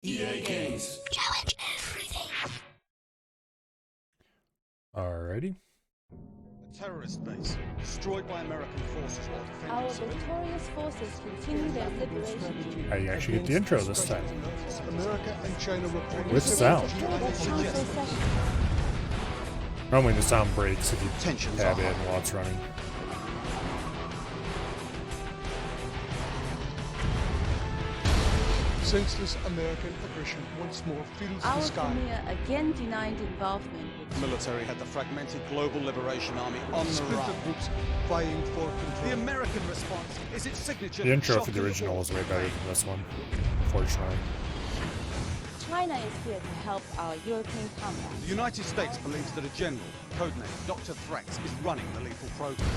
EA Games. Challenge everything. Alrighty. A terrorist base destroyed by American forces while defending Our civilians. victorious forces continue their liberation. I actually get the intro this time. America and China reported With sound. Council session. Normally the sound breaks if you Tensions tab are in while it's running. Senseless American aggression once more fills the Our sky. premier again denied involvement with The military had the fragmented Global Liberation Army on the Splinter run. groups vying for The control. American response is its signature. The intro for the shocking original all. was way better than this one, unfortunately. China is here to help our European comrades. The United States believes that a general, codenamed Dr. Threats, is running the lethal program.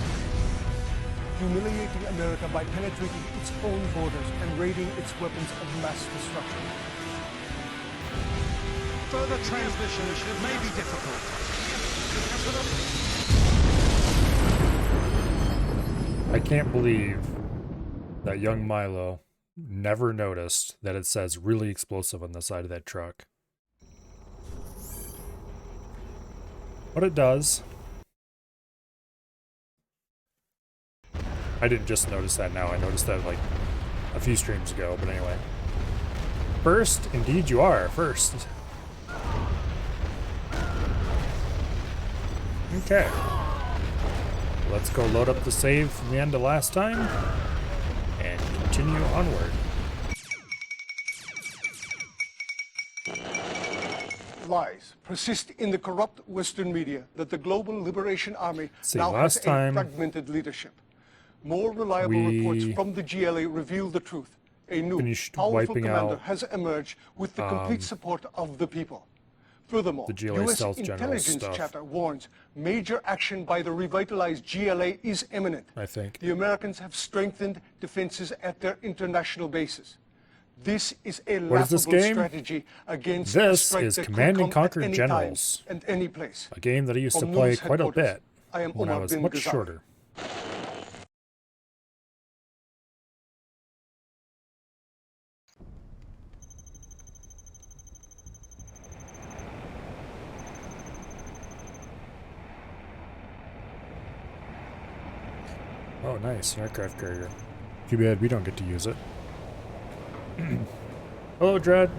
Humiliating America by penetrating its own borders and raiding its weapons of mass destruction. Further transmission may be difficult. I can't believe that young Milo never noticed that it says really explosive on the side of that truck. But it does. I didn't just notice that now, I noticed that like a few streams ago, but anyway. First, indeed you are, first. Okay. Let's go load up the save from the end of last time and continue onward. Lies persist in the corrupt Western media that the Global Liberation Army See, now last has time a fragmented leadership. More reliable we reports from the GLA reveal the truth. A new, finished powerful wiping commander out, has emerged with the complete support of the people. Furthermore, the GLA U.S. stealth general intelligence stuff. chapter warns major action by the revitalized GLA is imminent. I think. The Americans have strengthened defenses at their international bases. This is a What is this laughable game? strategy against This a strike is that could Command and come at Conquer any Generals. time and any place. A game that I used to From play news quite a headquarters, bit I am when I Omar was bin much Ghazali. shorter. Oh, nice. An aircraft carrier. Too bad we don't get to use it. Hello, Dread.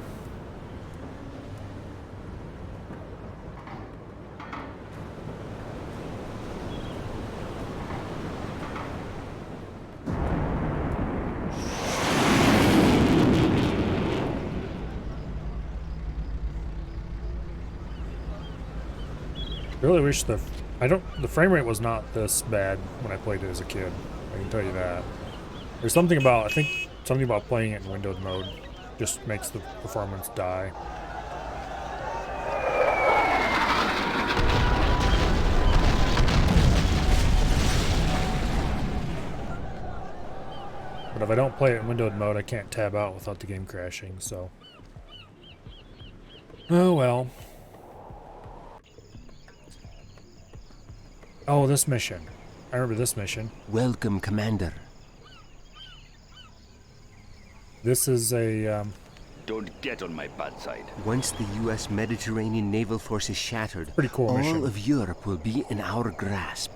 Really wish the frame rate was not this bad when I played it as a kid. I can tell you that. There's something about, I think something about playing it in windowed mode just makes the performance die. But if I don't play it in windowed mode, I can't tab out without the game crashing, so. Oh well. Oh, this mission. I remember this mission. Welcome, Commander. This is a, Don't get on my bad side. Once the U.S. Mediterranean naval force is shattered, Pretty cool all mission. of Europe will be in our grasp.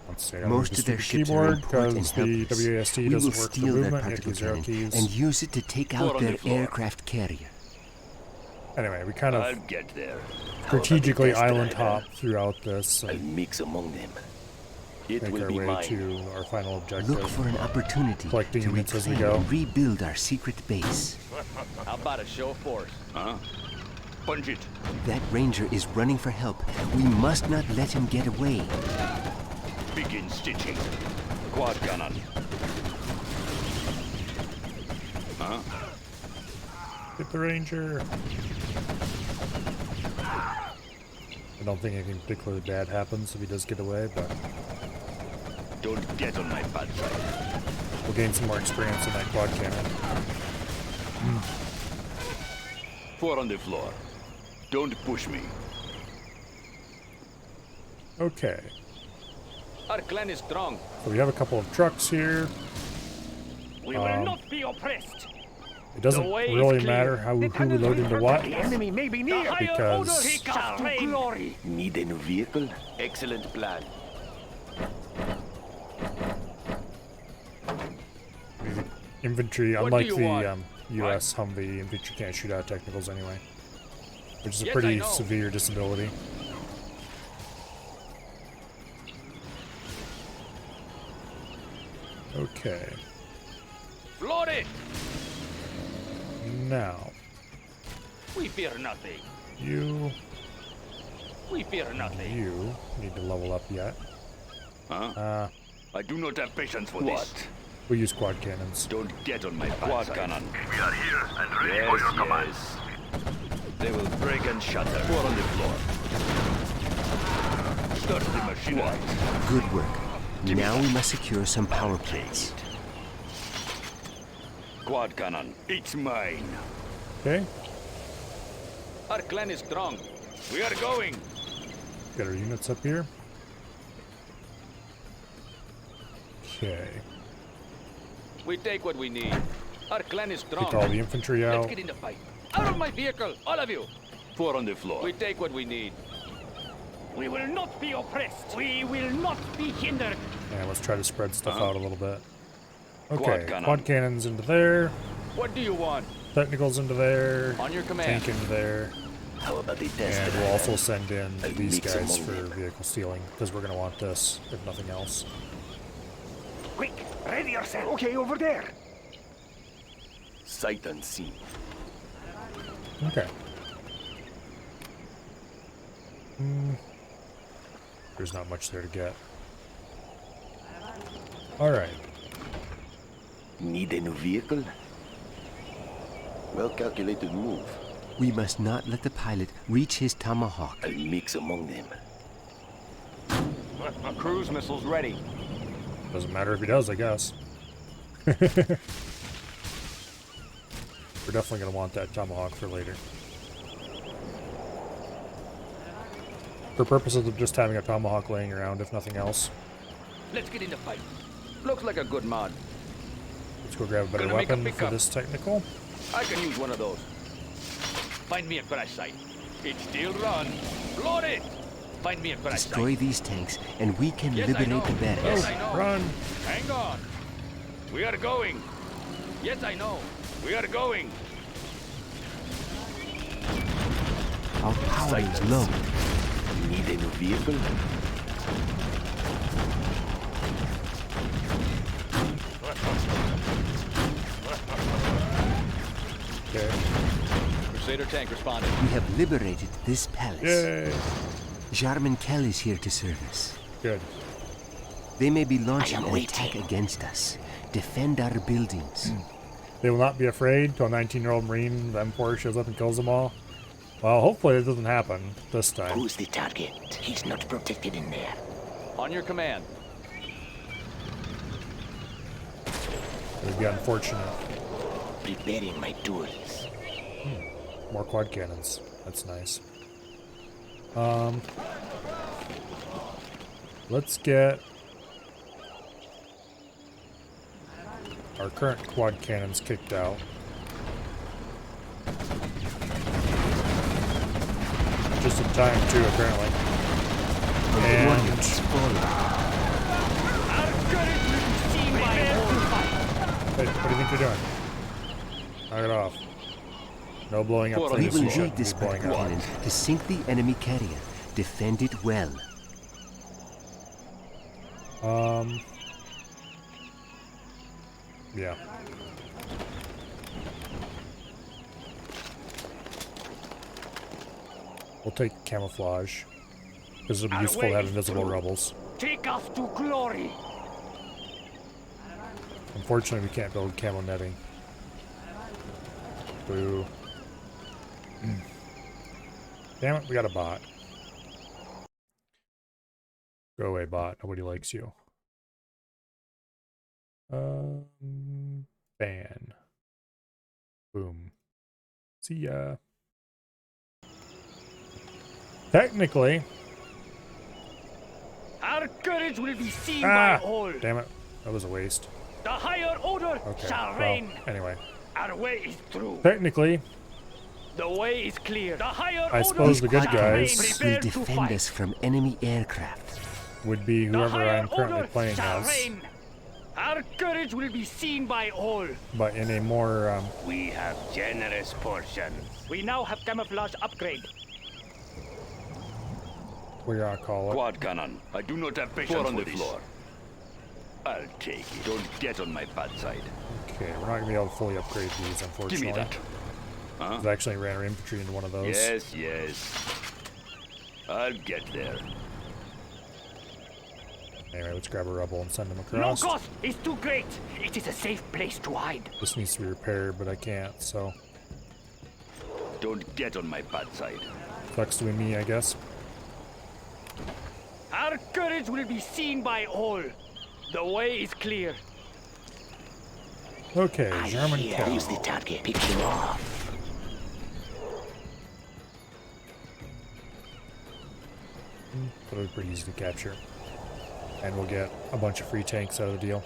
let's see, I'll Most use of the their ships are keyboard important and because the helpless. WASD We will doesn't work for steal their movement. You particle hit zero cannon keys. and use it to take Four out on the their floor. aircraft carrier. Anyway, we kind I'll of get there. strategically How about a island test drive, hop throughout this I'll and mix among them. It make will our be way mine. to our final objective. Look for an opportunity Collecting to units as we reclaim go. and rebuild our secret base. How about a show of force? Huh? Punch it. That ranger is running for help. We must not let him get away. Begin stitching. Quad cannon. Huh? Get the ranger. I don't think anything particularly bad happens if he does get away, but Don't get on my bad side. we'll gain some more experience in that quad cannon. Four on the floor. Don't push me. Okay, Our clan is strong. so we have a couple of trucks here. We will not be oppressed. It doesn't The way is really clear. matter who we load into what. The higher order Because- shall reign. Glory. Need a new vehicle? Excellent plan. Infantry, What unlike do you the want? U.S. Humvee, infantry can't shoot out technicals anyway, which is a Yes, pretty I know. severe disability. Okay, Floor it. now We fear nothing. you We fear nothing. need to level up yet. Huh? I do not have patience for What? this. We use quad cannons. Don't get on my bad Quad side. cannon. We are here and ready Yes, for your command. yes. They will break and shatter. Four on the floor. Start the machinery. Good work. Now we must secure some power plants. Quad cannon. It's mine. Okay, Our clan is strong. We are going. get our units up here. Okay, We take what we need. Our clan is strong. get all the infantry Let's out. get in the fight. Out of my vehicle, all of you. Four on the floor. We take what we need. We will not be oppressed. We will not be hindered. And let's try to spread stuff out a little bit. Quad Okay, cannon. quad cannons into there, What do you want? technicals into there, On your command. tank into there, How about the test? and we'll also send in I'll these mix guys among for them. vehicle stealing, because we're going to want this, if nothing else. Quick, ready yourself. Okay, over there. Sight unseen. Okay. There's not much there to get. Alright, Need a new vehicle? Well calculated move. We must not let the pilot reach his tomahawk. I'll mix among them. Cruise missiles ready. doesn't matter if he does, I guess. We're definitely going to want that tomahawk for later. For purposes of just having a tomahawk laying around, if nothing else. Let's get in the fight. Looks like a good mod. Let's go grab a better Gonna make a weapon for pickup. this technical. I can use one of those. Find me a crash site. It still runs. Load it. Find me a crash Destroy site. these tanks, and we can Yes, I know. liberate the barracks. Yes, I know. Run! Hang on. We are going. Yes, I know. We are going. Our power is low. Need a new vehicle? Okay. Crusader tank responding. We have liberated this palace. Yay! Jarman Kell is here to serve us. Good. They may be launching an attack against us. Defend our buildings. They will not be afraid till a 19-year-old Marine of M4 shows up and kills them all. Well, hopefully it doesn't happen this time. Who's the target? He's not protected in there. On your command. It would be unfortunate. Preparing my tools. More quad cannons. That's nice. Let's get our current quad cannons kicked out. Just in time too, apparently. And Our courage will be seen by all. hey, what do you think you're doing? Knock it off. No blowing up We We things will you lead shouldn't this be blowing battle up. cannon to sink the enemy carrier. Defend it well. Yeah. We'll take camouflage. Because it'll be Our useful way to have is invisible through. rebels. Take us to glory. Unfortunately, we can't build camo netting. Boo. Damn it, we got a bot. Go away, bot. Nobody likes you. Ban. Boom. See ya. Technically. Our courage will be seen Ah! by all. Damn it. That was a waste. The higher order Okay. shall Well, reign. anyway. Our way is through. Technically, The way is clear. The higher I order suppose the good shall guys reign. will Prepare to defend fight. us from enemy aircraft. would be The whoever higher I'm currently order playing shall as, reign. Our courage will be seen by all. but in a more We have generous portions. We now have camouflage upgrade. what do you call it? Quad cannon. I do not have patience for on the floor. I'll take it. Don't get on my bad side. Okay, we're not gonna be able to fully upgrade these, Give unfortunately. me that. Huh? I actually ran our infantry into one of those. Yes, yes. I'll get there. Anyway, let's grab a rebel and send him No across. cost is too great. It is a safe place to hide. This needs to be repaired, but I can't, so Don't get on my bad side. sucks to be me, I guess. Our courage will be seen by all. The way is clear. Okay, German cow. Who's the target? Pick him off. That'll be pretty easy to capture. And we'll get a bunch of free tanks out of the deal,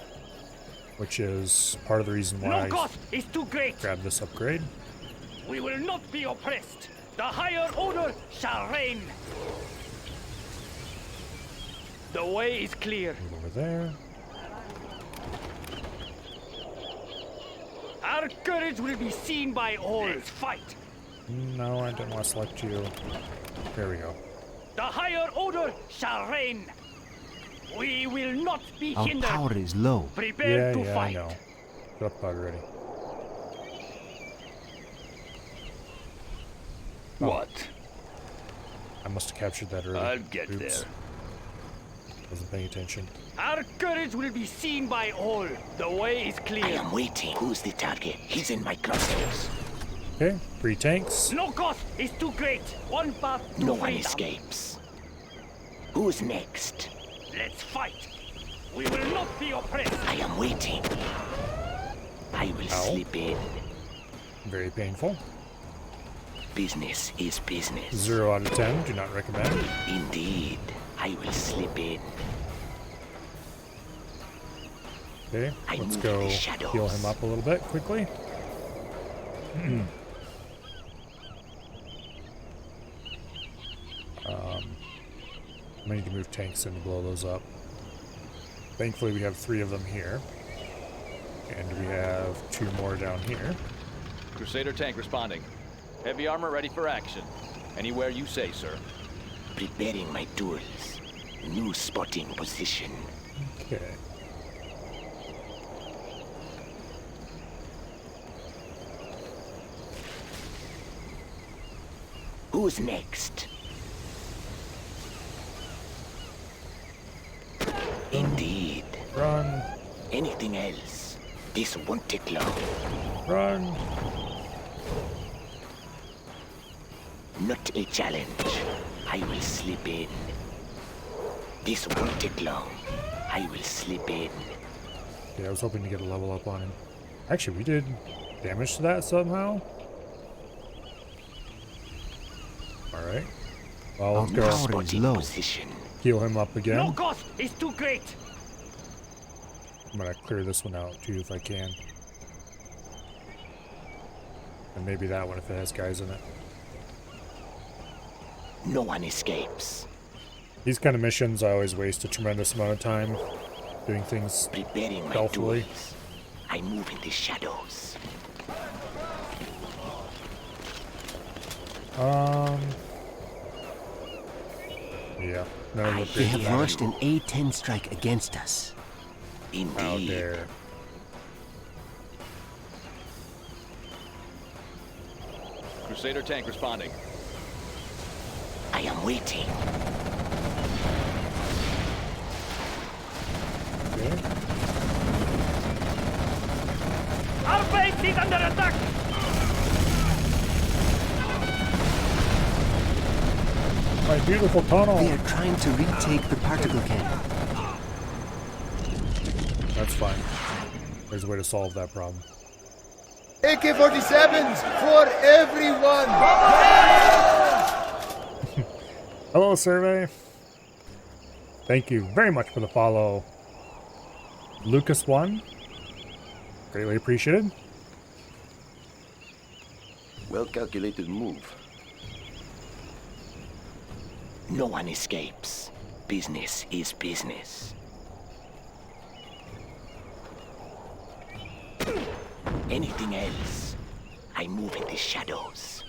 which is part of the reason why No I cost is too great. grabbed this upgrade. We will not be oppressed. The higher order shall reign. The way is clear. Move over there. Our courage will be seen by all. Let's fight. No, I didn't want to select you. There we go. The higher order shall reign. We will not be Our hindered. power is low. Prepare Yeah, to yeah, I fight. know. Put up bug already. What? I must have captured that early. I'll get Oops. there. Wasn't paying attention. Our courage will be seen by all. The way is clear. waiting. Who's the target? He's in my crosshairs. Okay, free tanks. No cost is too great. One path to freedom. escapes. Who's next? Let's fight. We will not be oppressed. I am waiting. I will Ow. slip in. Very painful. Business is business. 0 out of 10. Do not recommend. Indeed. I will slip in. Okay, I let's move go in the shadows. heal him up a little bit quickly. I need to move tanks in to blow those up. Thankfully, we have 3 of them here. And we have 2 more down here. Crusader tank responding. Heavy armor ready for action. Anywhere you say, sir. Preparing my tools. New spotting position. Okay. Who's next? Indeed. Run, Anything else? This won't take long. run. Not a challenge. I will slip in. This won't take long. I will slip in. Yeah, I was hoping to get a level up on him. Actually, we did damage to that somehow. Alright. Well, let's New go spotting position. heal him up No again. cost is too great. I'm gonna clear this one out too if I can. And maybe that one if it has guys in it. No one escapes. These kind of missions, I always waste a tremendous amount of time doing things. Preparing my Stealthily. tools. I move in the shadows. Yeah. None of the They upgrades have matter. launched an A-10 strike against us. How Indeed. dare. Crusader tank responding. I am waiting. Okay. Our base is under attack. My beautiful They tunnel. are trying to retake the particle cannon. That's fine. There's a way to solve that problem. AK-47s for everyone! Hello, survey. Thank you very much for the follow. Lucas1. Greatly appreciated. Well-calculated move. No one escapes. Business is business. Anything else? I move in the shadows.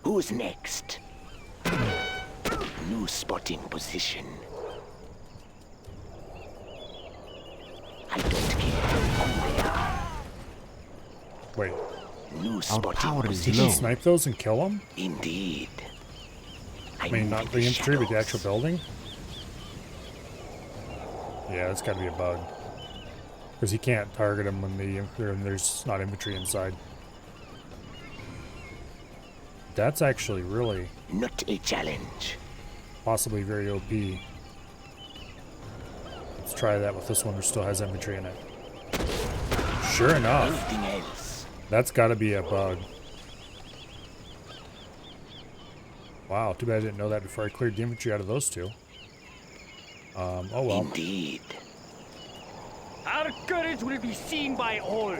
Who's next? New spotting position. I don't care who they are. Wait, New spotting you position. can snipe those and kill them? Indeed. I mean, not the infantry, but the actual building? Yeah, that's gotta be a bug. Because you can't target them when there's not infantry inside. That's actually really... Not a challenge. Possibly very OP. Let's try that with this one, which still has infantry in it. Sure enough. Anything else? That's gotta be a bug. Wow, too bad I didn't know that before I cleared the infantry out of those two. Oh well. Indeed. Our courage will be seen by all.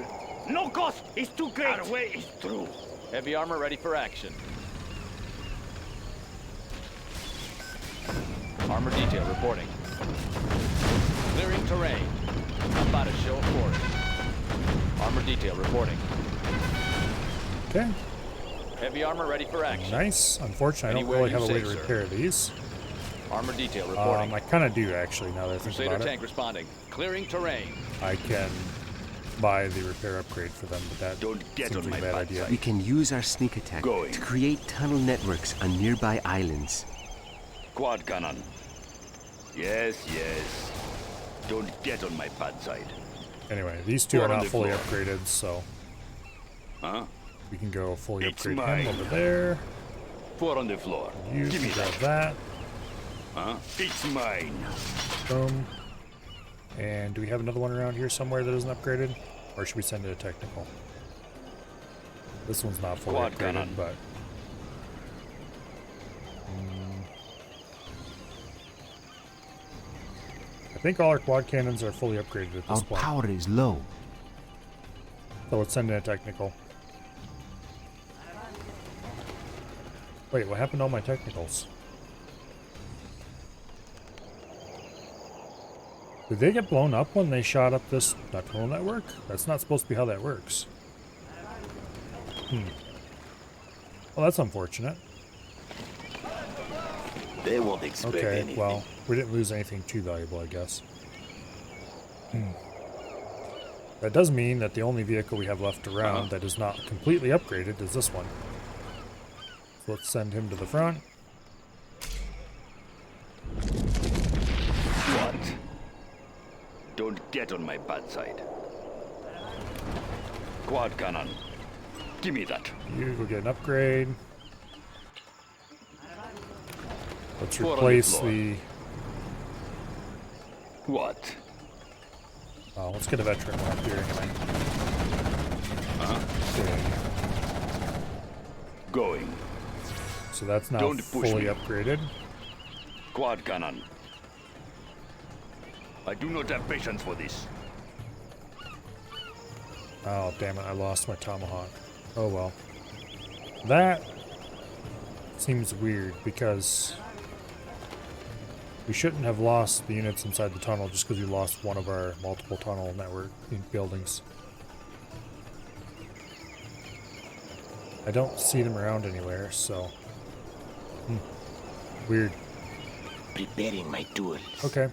No cost is too great. Our way is through. Heavy armor ready for action. Armor detail reporting. Clearing terrain. About to show force. Armor detail reporting. Okay. Heavy armor ready for action. Nice. Unfortunately, Anywhere I don't you really have a way to say, sir. repair these. Armor detail reporting. I kind of do, actually, now that I think Crusader about tank it. responding. Clearing terrain. I can buy the repair upgrade for them, but that Don't get seems on like a my bad bad idea. side. We can use our sneak attack Going. to create tunnel networks on nearby islands. Quad cannon. Yes, yes. Don't get on my bad side. Anyway, these two are Four on not the fully floor. upgraded, so Huh? we can go fully It's upgrade mine. him over there. 4 on the floor. You Give me can grab that. that. Huh? It's mine. Boom. And do we have another one around here somewhere that isn't upgraded? Or should we send it a technical? This one's not fully Quad upgraded, cannon. but... I think all our quad cannons are fully upgraded at this Our point. power is low. So let's send in a technical. Wait, what happened to all my technicals? Did they get blown up when they shot up this tunnel network? That's not supposed to be how that works. Well, that's unfortunate. They won't expect Okay, anything. well, we didn't lose anything too valuable, I guess. That does mean that the only vehicle we have left around that is not completely upgraded is this one. So let's send him to the front. What? Don't get on my bad side. Quad cannon. Give me that. You go get an upgrade. Let's Four on the replace floor. the... What? Oh, let's get a veteran one up here anyway. Okay. Going. So that's now Don't push fully me. upgraded. Quad cannon. I do not have patience for this. Oh, damn it, I lost my tomahawk. Oh well. That seems weird because we shouldn't have lost the units inside the tunnel just because we lost one of our multiple tunnel network buildings. I don't see them around anywhere, so... Weird. Preparing my tools. Okay.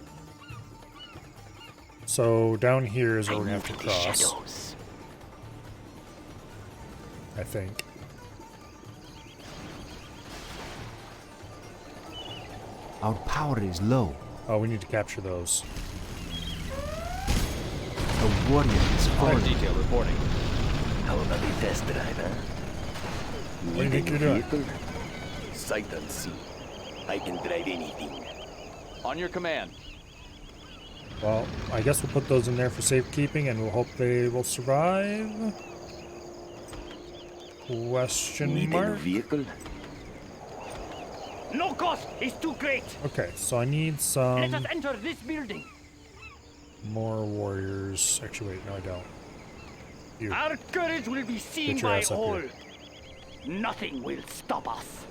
So down here is where I we're gonna move have to in the cross, shadows. I think. Our power is low. Oh, we need to capture those. A warrior is Armor falling. detail reporting. How about a test drive, huh? What do you think you're doing? Sight unseen. I can drive anything. On your command. Well, I guess we'll put those in there for safekeeping and we'll hope they will survive. Question Need a new mark? vehicle? No cost is too great. Okay, so I need Let some us enter this building. more warriors. Actually, wait, no I don't. You. Our courage will be seen Get your by ass up all. here. Nothing will stop us.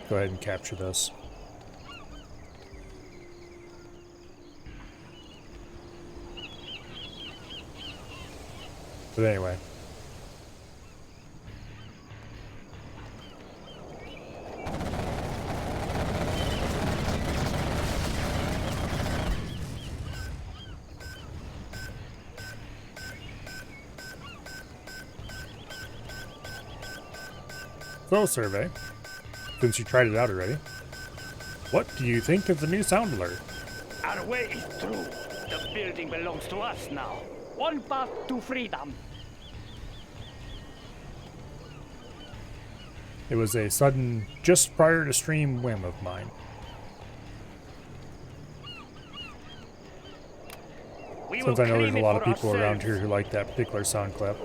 Go ahead and capture this. But anyway. So, survey, since you tried it out already, what do you think of the new sound alert? Our way is through. The building belongs to us now. One path to freedom. It was a sudden, just prior to stream whim of mine. Since I know there's a lot of people around here who like that particular sound clip.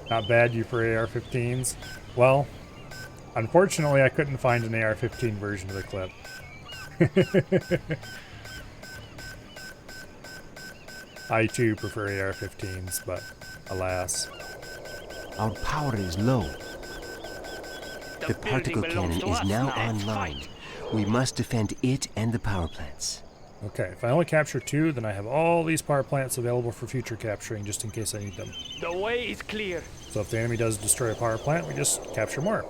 Not bad, you for AR-15s. Well, unfortunately, I couldn't find an AR-15 version of the clip. I too prefer AR-15s, but alas. Our power is low. The particle cannon is now online. We must defend it and the power plants. Okay, if I only capture 2, then I have all these power plants available for future capturing just in case I need them. The way is clear. So if the enemy does destroy a power plant, we just capture more.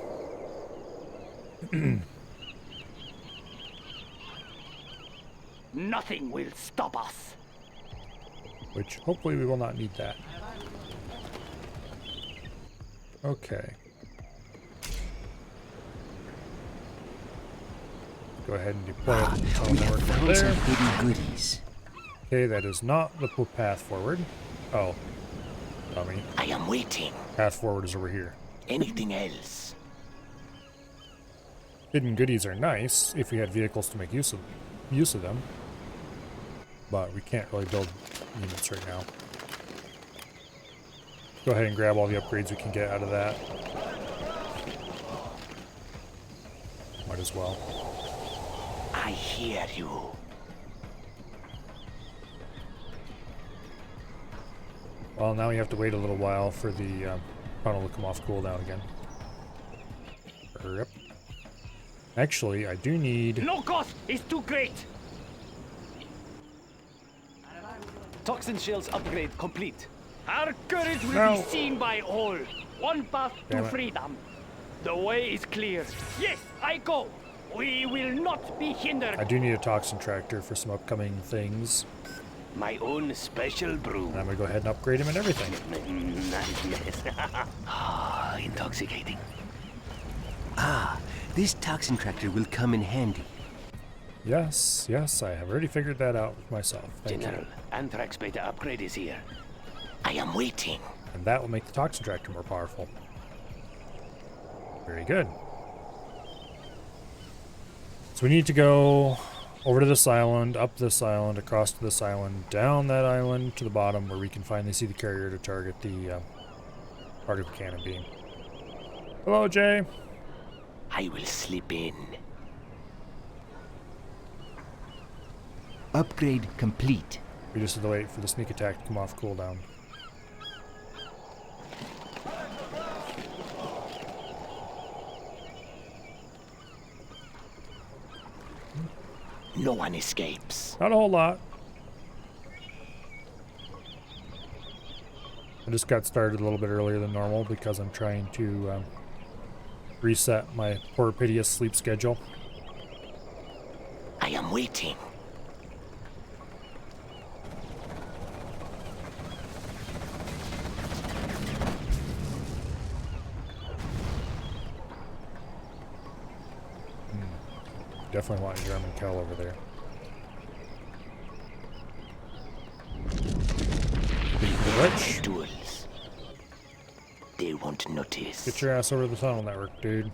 Nothing will stop us. Which hopefully we will not need that. Okay. Go ahead and deploy it. We have found some hidden goodies. Okay, that is not the path forward. Oh. Dummy. I am waiting. Path forward is over here. Anything else? Hidden goodies are nice if we had vehicles to make use of them. But we can't really build units right now. Go ahead and grab all the upgrades we can get out of that. Might as well. I hear you. Well, now we have to wait a little while for the tunnel to come off cooldown again. Yep. Actually, I do need... No cost is too great. Toxin shells upgrade complete. Our courage will be seen by all. One path to freedom. The way is clear. Yes, I go. We will not be hindered. I do need a toxin tractor for some upcoming things. My own special brew. And I'm gonna go ahead and upgrade him and everything. Ah, intoxicating. Ah, this toxin tractor will come in handy. Yes, yes, I have already figured that out myself. Thank General, you. Anthrax Beta upgrade is here. I am waiting. And that will make the toxin tractor more powerful. Very good. So we need to go over to this island, up this island, across to this island, down that island to the bottom where we can finally see the carrier to target the particle cannon beam. Hello, Jay. I will slip in. Upgrade complete. We just have to wait for the sneak attack to come off cooldown. No one escapes. Not a whole lot. I just got started a little bit earlier than normal because I'm trying to reset my poor piteous sleep schedule. I am waiting. Definitely want a German Kell over there. Which? Duels. They won't notice. Get your ass over to the tunnel network, dude.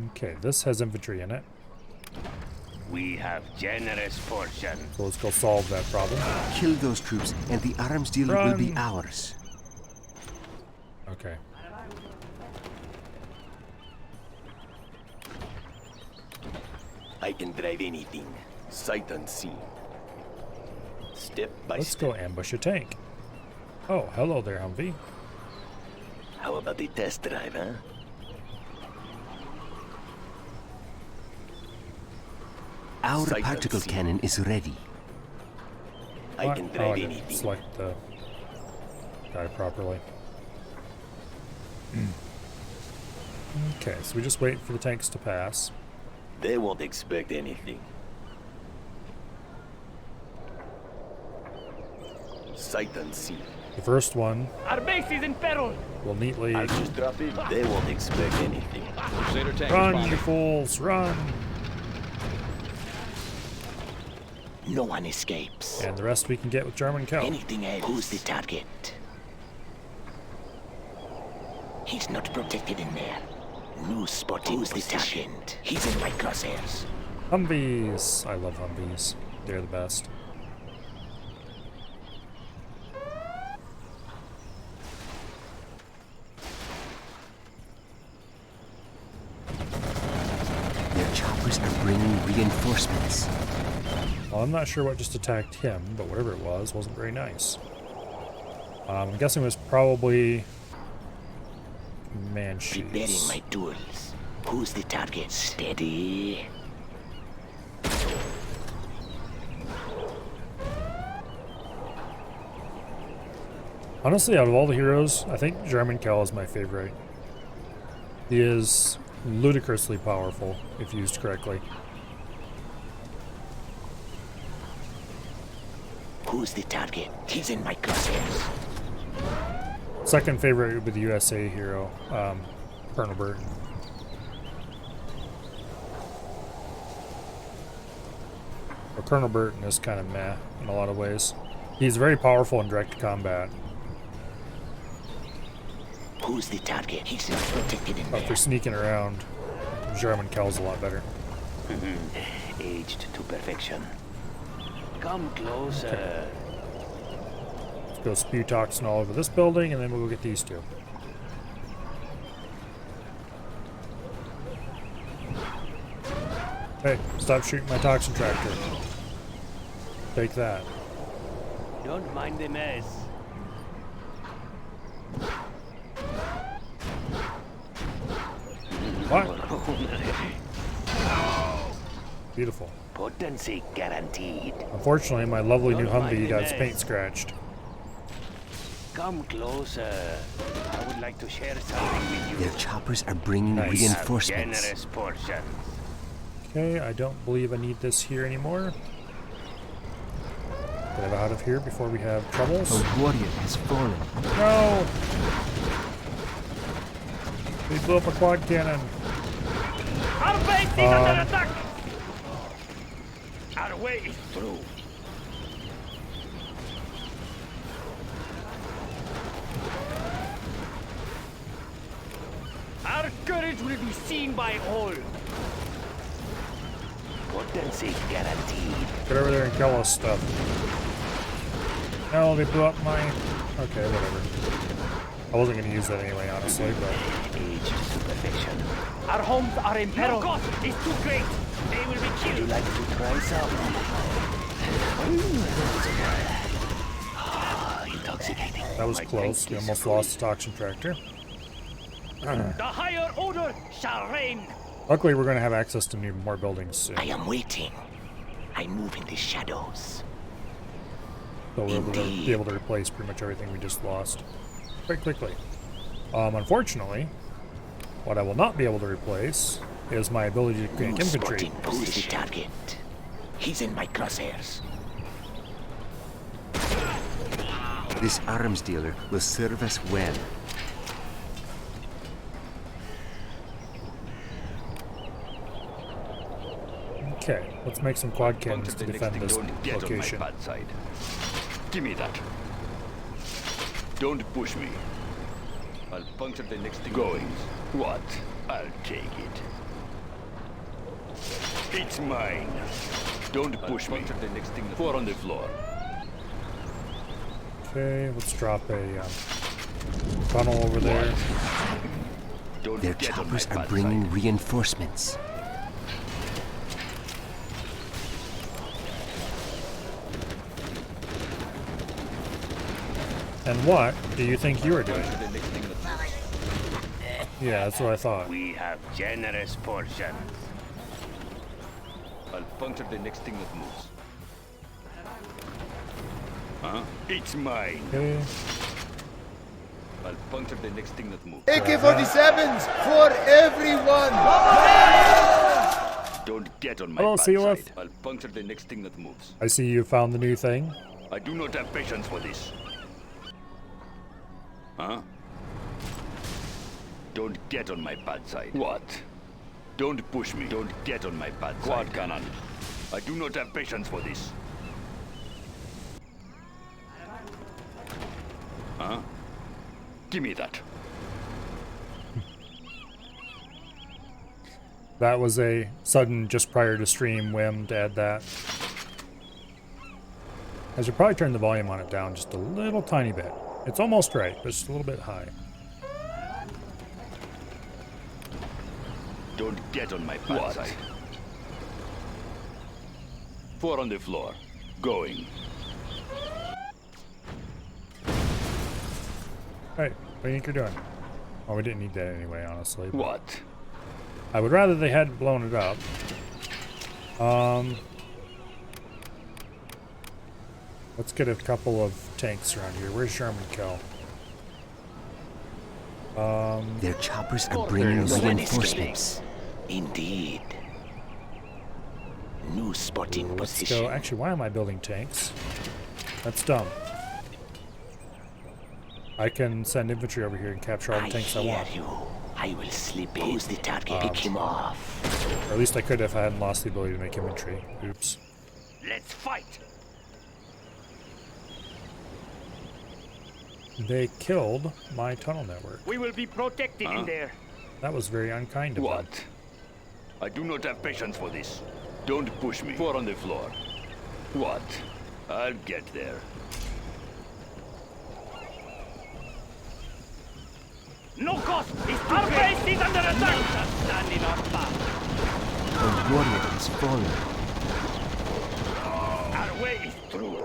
Okay, this has infantry in it. We have generous portion. So let's go solve that problem. Kill those troops and the arms dealer will be ours. Okay. I can drive anything, sight unseen. Step by Let's step. go ambush a tank. Oh, hello there, Humvee. How about the test drive, huh? Our Sight particle unseen. cannon is ready. I What? can Oh, drive I didn't anything. select the guy properly. Okay, so we just wait for the tanks to pass. They won't expect anything. Sight unseen. The first one Our base is in peril. will neatly I'll just drop in. They won't expect anything. Crusader tank run, you responding. fools, run! No one escapes. And the rest we can get with German Kel. Anything else? Who's the target? He's not protected in there. New spotting. Who's the target? He's in my crosshairs. Humvees! I love Humvees. They're the best. Their choppers are bringing reinforcements. Well, I'm not sure what just attacked him, but whatever it was wasn't very nice. I'm guessing it was probably Preparing Comanches. my tools. Who's the target? Steady. Honestly, out of all the heroes, I think German Kel is my favorite. He is ludicrously powerful if used correctly. Who's the target? He's in my crosshairs. Second favorite would be the USA hero, Colonel Burton. But Colonel Burton is kind of meh in a lot of ways. He's very powerful in direct combat, Who's the target? He's not protected in but there. for sneaking around, German Kel's a lot better. Aged to perfection. Come closer. Let's go spew toxin all over this building, and then we'll go get these two. Hey, stop shooting my toxin tractor. Take that. Don't mind the mess. What? Beautiful. Potency guaranteed. Unfortunately, my lovely new Don't mind Humvee the got its mess. paint scratched. Come closer. I would like to share something with you. Their choppers are bringing Nice. reinforcements. Generous portion. Okay, I don't believe I need this here anymore. Get it out of here before we have troubles. A warrior has fallen. No! They blew up a quad cannon. Our base is under attack. Our way is through. Our courage will be seen by all. Potency guaranteed. Get over there and kill us stuff. No, they blew up my... Okay, whatever. I wasn't going to use that anyway, honestly, but... Aged to perfection. Our homes are in peril. Your cost is too great. They will be Would you killed. like to try some? Intoxicating. That was close. We almost lost the toxin tractor. The higher order shall reign. Luckily, we're going to have access to more buildings soon. I am waiting. I move in the shadows. So we'll be able to replace pretty much everything we just lost quite quickly. Unfortunately, what I will not be able to replace is my ability to create infantry. Spotting. Who's the target? He's in my crosshairs. This arms dealer will serve us well. Okay, let's make some quad cannons to defend this Don't get location. on my bad side. Give me that. Don't push me. I'll puncture the next thing. Going. What? I'll take it. It's mine. Don't push me. puncture the next thing. Four on the floor. Okay, let's drop a tunnel over there. Don't Their get on my choppers are bad bringing side. reinforcements. And what do you think you are doing? Yeah, that's what I thought. We have generous portions. I'll puncture the next thing that moves. Huh? It's mine. Okay. I'll puncture the next thing that moves. AK-47s for everyone! Don't get on my Hello, bad Sealith. side. I'll puncture the next thing that moves. I see you found the new thing. I do not have patience for this. Huh? Don't get on my bad side. What? Don't push me. Don't get on my bad side. Quad cannon. I do not have patience for this. Huh? Give me that. That was a sudden, just prior to stream whim to add that. I should probably turn the volume on it down just a little tiny bit. It's almost right, but just a little bit high. Don't get on my bad side. 4 on the floor. Going. Hey, what do you think you're doing? Oh, we didn't need that anyway, honestly. but What? I would rather they hadn't blown it up. Let's get a couple of tanks around here. Where's Sherman Kell? Their choppers are bringing reinforcements. Indeed. New spotting Let's position. go. Actually, why am I building tanks? That's dumb. I can send infantry over here and capture all the tanks I want. You. I will slip in. Who's the target? Pick him off. Or at least I could if I hadn't lost the ability to make infantry. Oops. Let's fight. They killed my tunnel network. We will be protected in there. That was very unkind of them. What? I do not have patience for this. Don't push me. 4 on the floor. What? I'll get there. No cost is too Our base is under attack. Stand in our path. A warrior is fallen. Our way is through.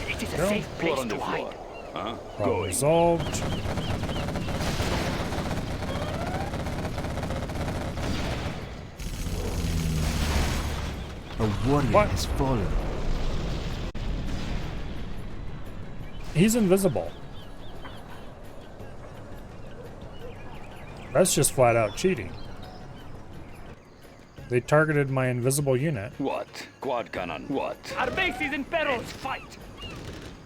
It is a Go. safe 4 place on the to floor. hide. Huh? Problem Going. resolved. A warrior What? has fallen. He's invisible. That's just flat out cheating. They targeted my invisible unit. What? Quad cannon. What? Our base is in peril. Let's fight.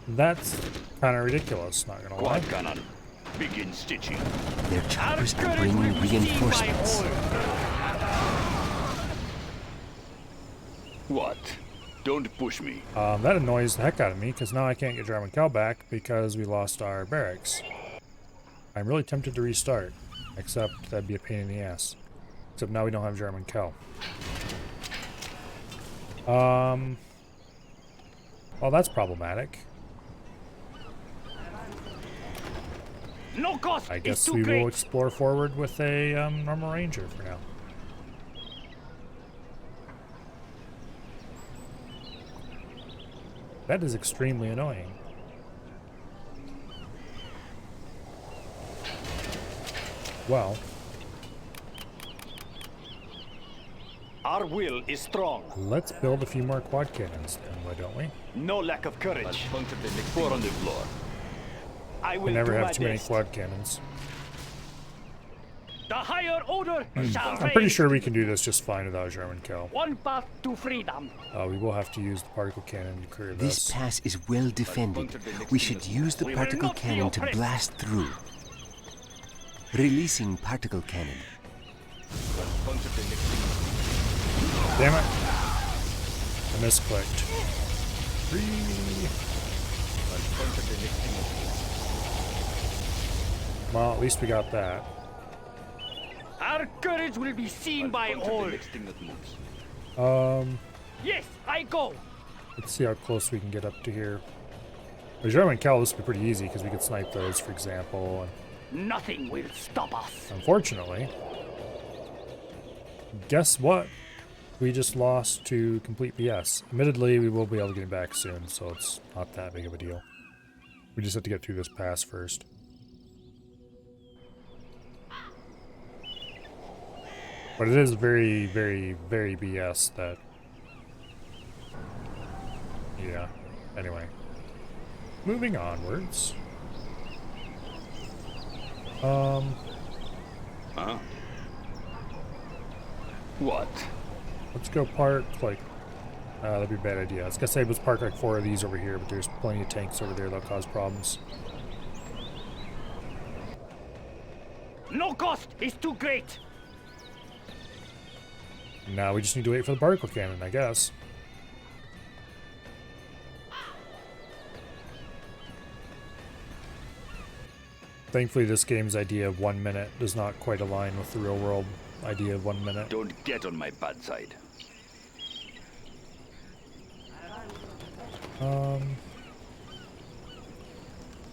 That's kind of ridiculous, not gonna lie. Quad cannon. Begin stitching. Their Our choppers are courage bringing will be seen by reinforcements. all. What? Don't push me. That annoys the heck out of me, because now I can't get German Cal back because we lost our barracks. I'm really tempted to restart, except that'd be a pain in the ass. Except now we don't have German Cal. Well, that's problematic. No cost I is guess too we great. will explore forward with a normal ranger for now. That is extremely annoying. Well, Our will is strong. let's build a few more quad cannons then, why don't we? No lack of courage. Puncture the next 4 on the floor. I will We never do have my too many best. quad cannons. The higher order shall I'm pretty reign. sure we can do this just fine without German Cal. One path to freedom. We will have to use the particle cannon to clear This this. pass is well defended. We should use the We will particle not be cannon to oppressed. blast through. Releasing particle cannon. Puncture the next thing. Damn it. I misclicked. Free. Puncture the next thing. Well, at least we got that. Our courage will be seen by Puncture all. the next thing that moves. Yes, I go. Let's see how close we can get up to here. With German Cal, this would be pretty easy because we could snipe those, for example. And Nothing will stop us. unfortunately, guess what? We just lost to complete BS. Admittedly, we will be able to get it back soon, so it's not that big of a deal. We just have to get through this pass first. But it is very, very, very BS that... Yeah. Anyway. Moving onwards. Huh? What? Let's go park, like... that'd be a bad idea. I was gonna say let's park like 4 of these over here, but there's plenty of tanks over there that'll cause problems. No cost is too great. Now we just need to wait for the particle cannon, I guess. Thankfully, this game's idea of 1 minute does not quite align with the real world idea of 1 minute. Don't get on my bad side.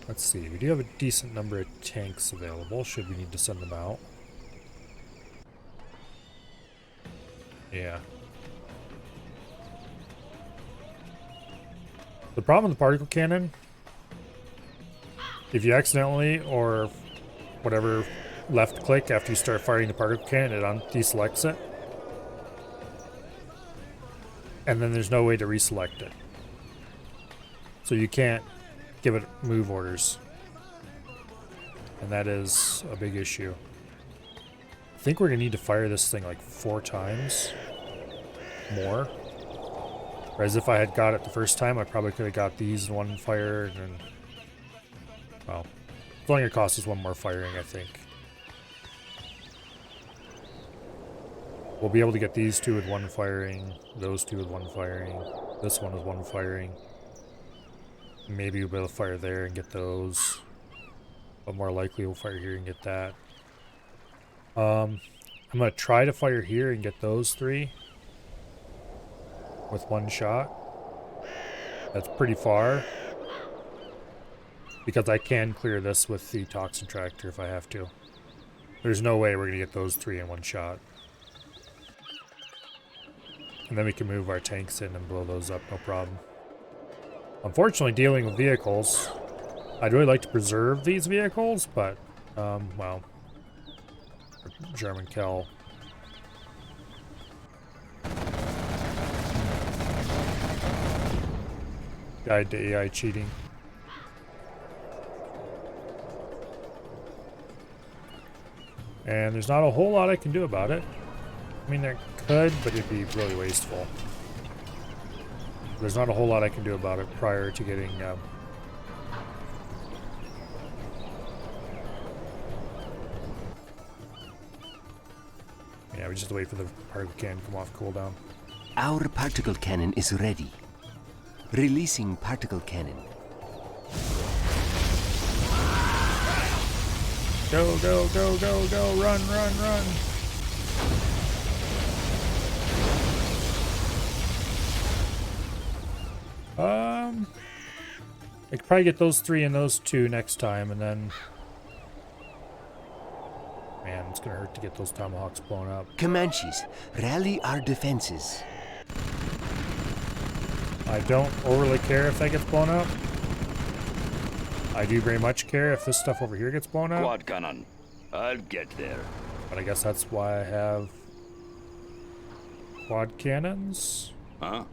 Let's see. We do have a decent number of tanks available, should we need to send them out. Yeah. The problem with the particle cannon, if you accidentally or whatever left click after you start firing the particle cannon, it deselects it. And then there's no way to reselect it. So you can't give it move orders. And that is a big issue. I think we're going to need to fire this thing like 4 times more. Whereas if I had got it the first time, I probably could have got these in 1 fire. And then, well, it's only going to cost us 1 more firing, I think. We'll be able to get these 2 with 1 firing, those 2 with 1 firing, this one with 1 firing. Maybe we'll be able to fire there and get those. But more likely we'll fire here and get that. I'm going to try to fire here and get those 3 with 1 shot. That's pretty far. Because I can clear this with the toxin tractor if I have to. There's no way we're going to get those 3 in 1 shot. And then we can move our tanks in and blow those up, no problem. Unfortunately, dealing with vehicles, I'd really like to preserve these vehicles, but, well, German Kell. Guide to AI cheating. And there's not a whole lot I can do about it. I mean, there could, but it'd be really wasteful. There's not a whole lot I can do about it prior to getting... Yeah, we just have to wait for the particle cannon to come off cooldown. Our particle cannon is ready. Releasing particle cannon. Go, go, go, go, go, run, run, run. I could probably get those 3 and those 2 next time, and then... Man, it's gonna hurt to get those tomahawks blown up. Comanches, rally our defenses. I don't overly care if that gets blown up. I do very much care if this stuff over here gets blown up. Quad cannon. I'll get there. But I guess that's why I have... quad cannons? Huh?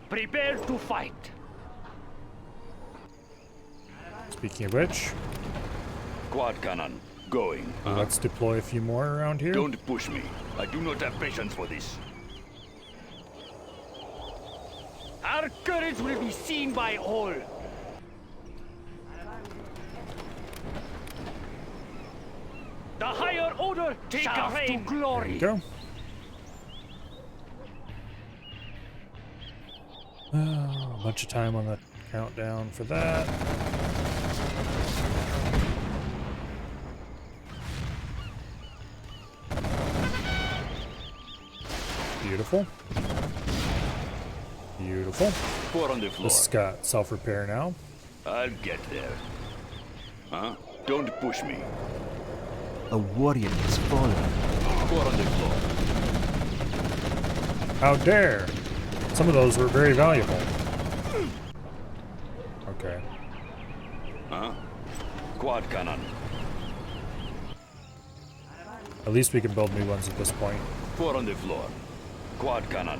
Prepare to fight. Speaking of which... Quad cannon. Going. Let's deploy a few more around here. Don't push me. I do not have patience for this. Our courage will be seen by all. The higher order take us to glory. There you go. A bunch of time on the countdown for that. Beautiful. Beautiful. 4 on the floor. This has got self-repair now. I'll get there. Huh? Don't push me. A warrior has fallen. 4 on the floor. How dare Some of those were very valuable. Okay. Huh? Quad cannon. At least we can build new ones at this point. 4 on the floor. Quad cannon.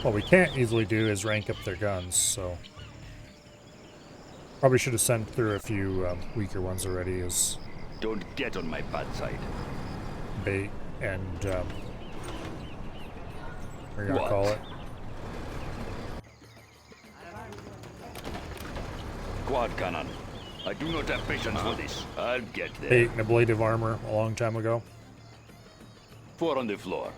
What we can't easily do is rank up their guns, so... Probably should have sent through a few weaker ones already as Don't get on my bad side. bait and, what are you gonna What? call it? Quad cannon. I do not have patience for this. I'll get there. Bait and ablative armor a long time ago. 4 on the floor.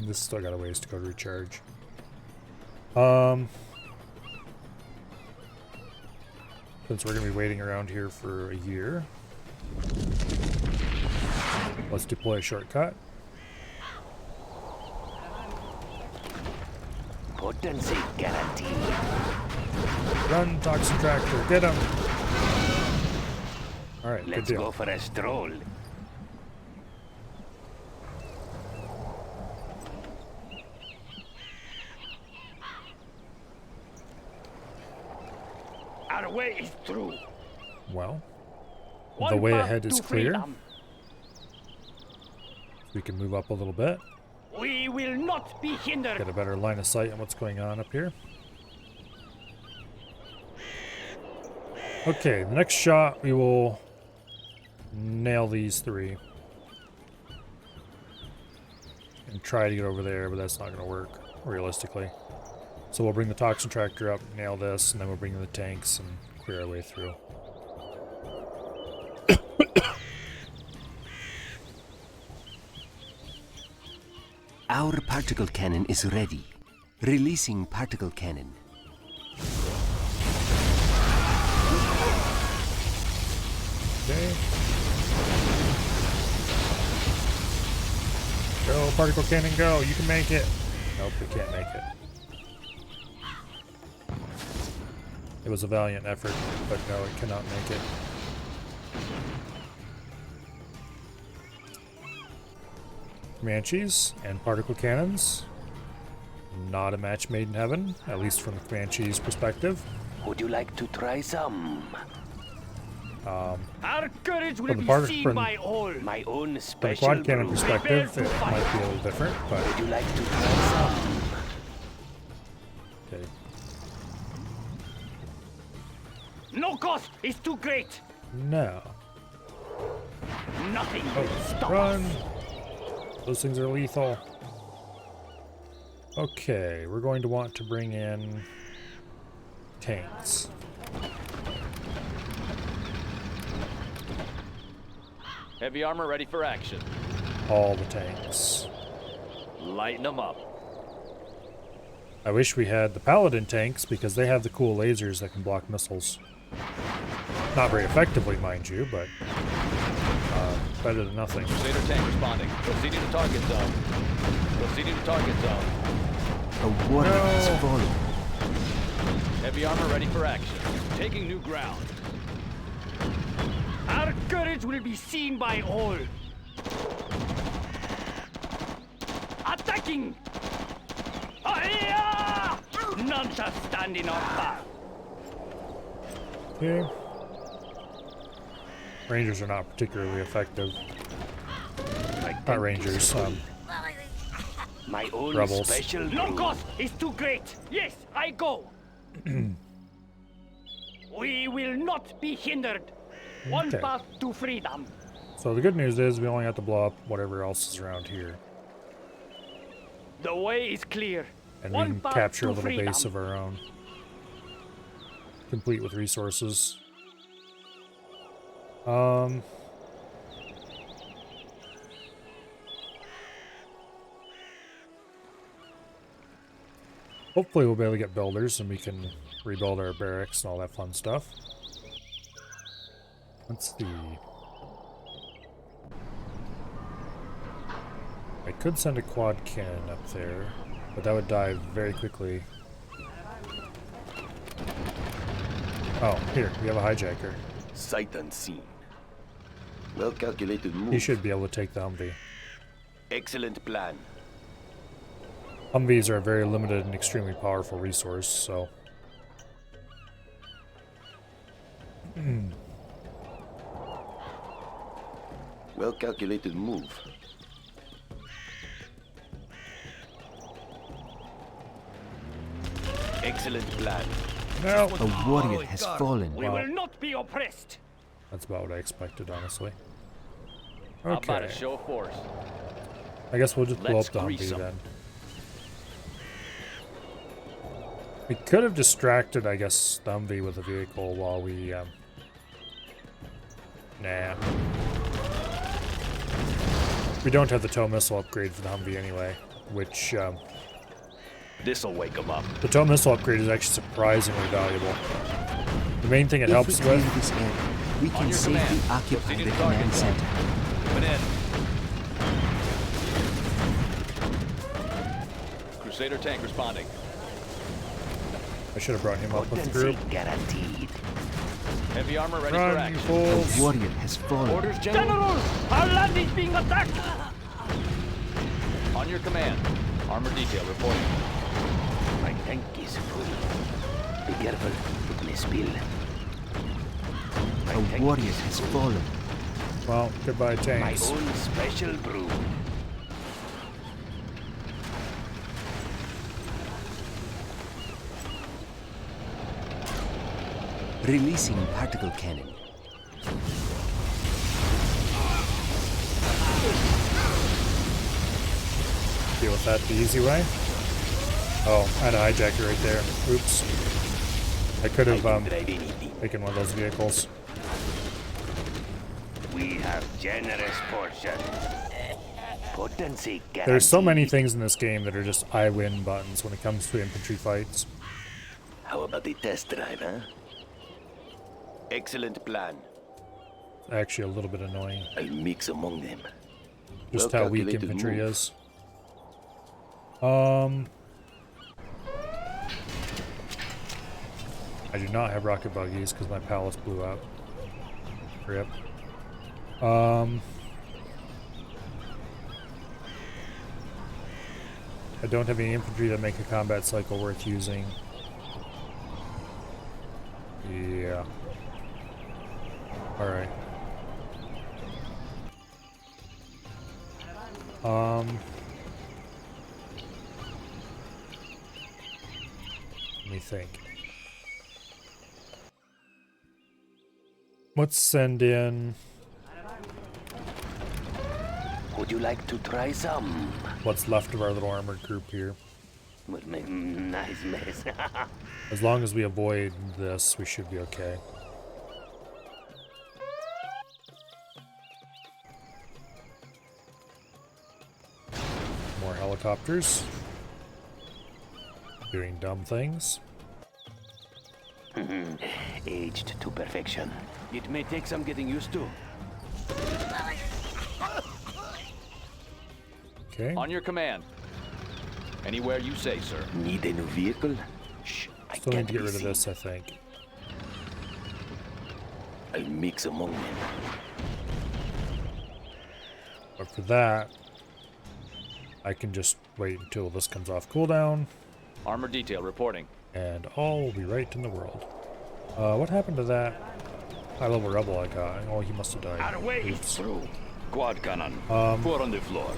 This still got a ways to go to recharge. Since we're gonna be waiting around here for a year, let's deploy a shortcut. Potency guarantee. Run, Toxin Tractor, get him! Alright, good Let's deal. go for a stroll. Our way is through. Well, One the way path ahead is to clear. freedom. We can move up a little bit, We will not be hindered. get a better line of sight on what's going on up here. Okay, the next shot we will nail these 3. And try to get over there, but that's not going to work, realistically. So we'll bring the Toxin Tractor up, nail this, and then we'll bring in the tanks and clear our way through. Our particle cannon is ready. Releasing particle cannon. Okay. Go, particle cannon, go. You can make it. Nope, we can't make it. It was a valiant effort, but no, it cannot make it. Comanches and particle cannons. Not a match made in heaven, at least from the Comanche's perspective. Would you like to try some? Our courage will From the be part- seen from- by all. My own From the special quad cannon brew. perspective, Prepare it to might fight. be a little different, but Would you like to try some? okay. No cost is too great. No. Nothing will stop Run! us. Those things are lethal. Okay, we're going to want to bring in tanks. Heavy armor ready for action. All the tanks. Lighten them up. I wish we had the Paladin tanks because they have the cool lasers that can block missiles. Not very effectively, mind you, but better than nothing. Crusader tank responding. Proceeding to target zone. Proceeding to target zone. A warrior has fallen. Heavy armor ready for action. Taking new ground. Our courage will be seen by all. Attacking! Hi-ya! None shall stand in our path. Okay. Rangers are not particularly effective. Not Rangers, My own Rebels. special No brew. cost is too great. Yes, I go. We will not be hindered. One Okay. path to freedom. So the good news is we only have to blow up whatever else is around here. The way is clear. And we One can path capture a to little freedom. base of our own. Complete with resources. Hopefully we'll be able to get builders and we can rebuild our barracks and all that fun stuff. Let's see. I could send a quad cannon up there, but that would die very quickly. Oh, here, we have a hijacker. Sight unseen. Well calculated move. He should be able to take the Humvee. Excellent plan. Humvees are a very limited and extremely powerful resource, so... Well calculated move. Excellent plan. No! A warrior has fallen. We will not be oppressed. That's about what I expected, honestly. How about a Okay. show of force? I guess we'll just blow Let's up the grease Humvee 'em. then. We could have distracted, I guess, the Humvee with a vehicle while we, Nah. We don't have the tow missile upgrade for the Humvee anyway, which, This'll wake them up. the tow missile upgrade is actually surprisingly valuable. The main thing it If we helps clear with... this area, we On can your safely command. occupy Proceed to the the target command zone. center. Moving in. Crusader tank responding. I should have brought him up with the group. Guaranteed. Heavy armor ready for Run, you action. fools! A warrior has fallen. Orders, General. General, our land is being attacked. On your command. Armor detail reporting. My tank is full. Be careful, it may spill. A warrior has fallen. Well, goodbye, My tanks. own special brew. Releasing particle cannon. Deal with that the easy way. Oh, I had a hijacker right there. Oops. I could have taken one of those vehicles. We have generous portion. Potency guaranteed. There's so many things in this game that are just I win buttons when it comes to infantry fights. How about the test drive, huh? Excellent plan. Actually a little bit annoying. I'll mix among them. Just Well how weak calculated infantry move. is. I do not have rocket buggies because my palace blew up. Rip. I don't have any infantry that make a combat cycle worth using. Yeah. Alright. Let me think. Let's send in... Would you like to try some? what's left of our little armored group here. Would make nice mess. As long as we avoid this, we should be okay. More helicopters. Doing dumb things. Aged to perfection. It may take some getting used to. Okay. On your command. Anywhere you say, sir. Need a new vehicle? Shh, I Still need can't to get be rid of seen. this, I think. I'll mix among them. But for that, I can just wait until this comes off cooldown, Armor detail reporting. and all will be right in the world. What happened to that high-level rebel I got? Oh, he must have died. Our way is Oops. through. Quad cannon. Four on the floor.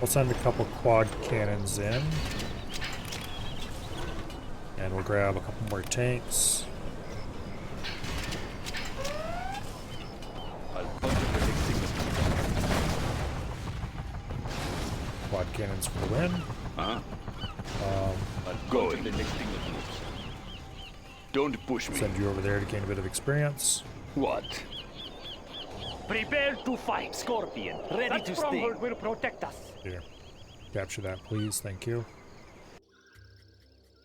We'll send a couple quad cannons in. And we'll grab a couple more tanks. Quad cannons for the win. Huh? Going. Don't push me. Send you over there to gain a bit of experience. What? Prepare to fight, Scorpion. Ready that to stronghold sting. will protect us. Here. Capture that, please. Thank you.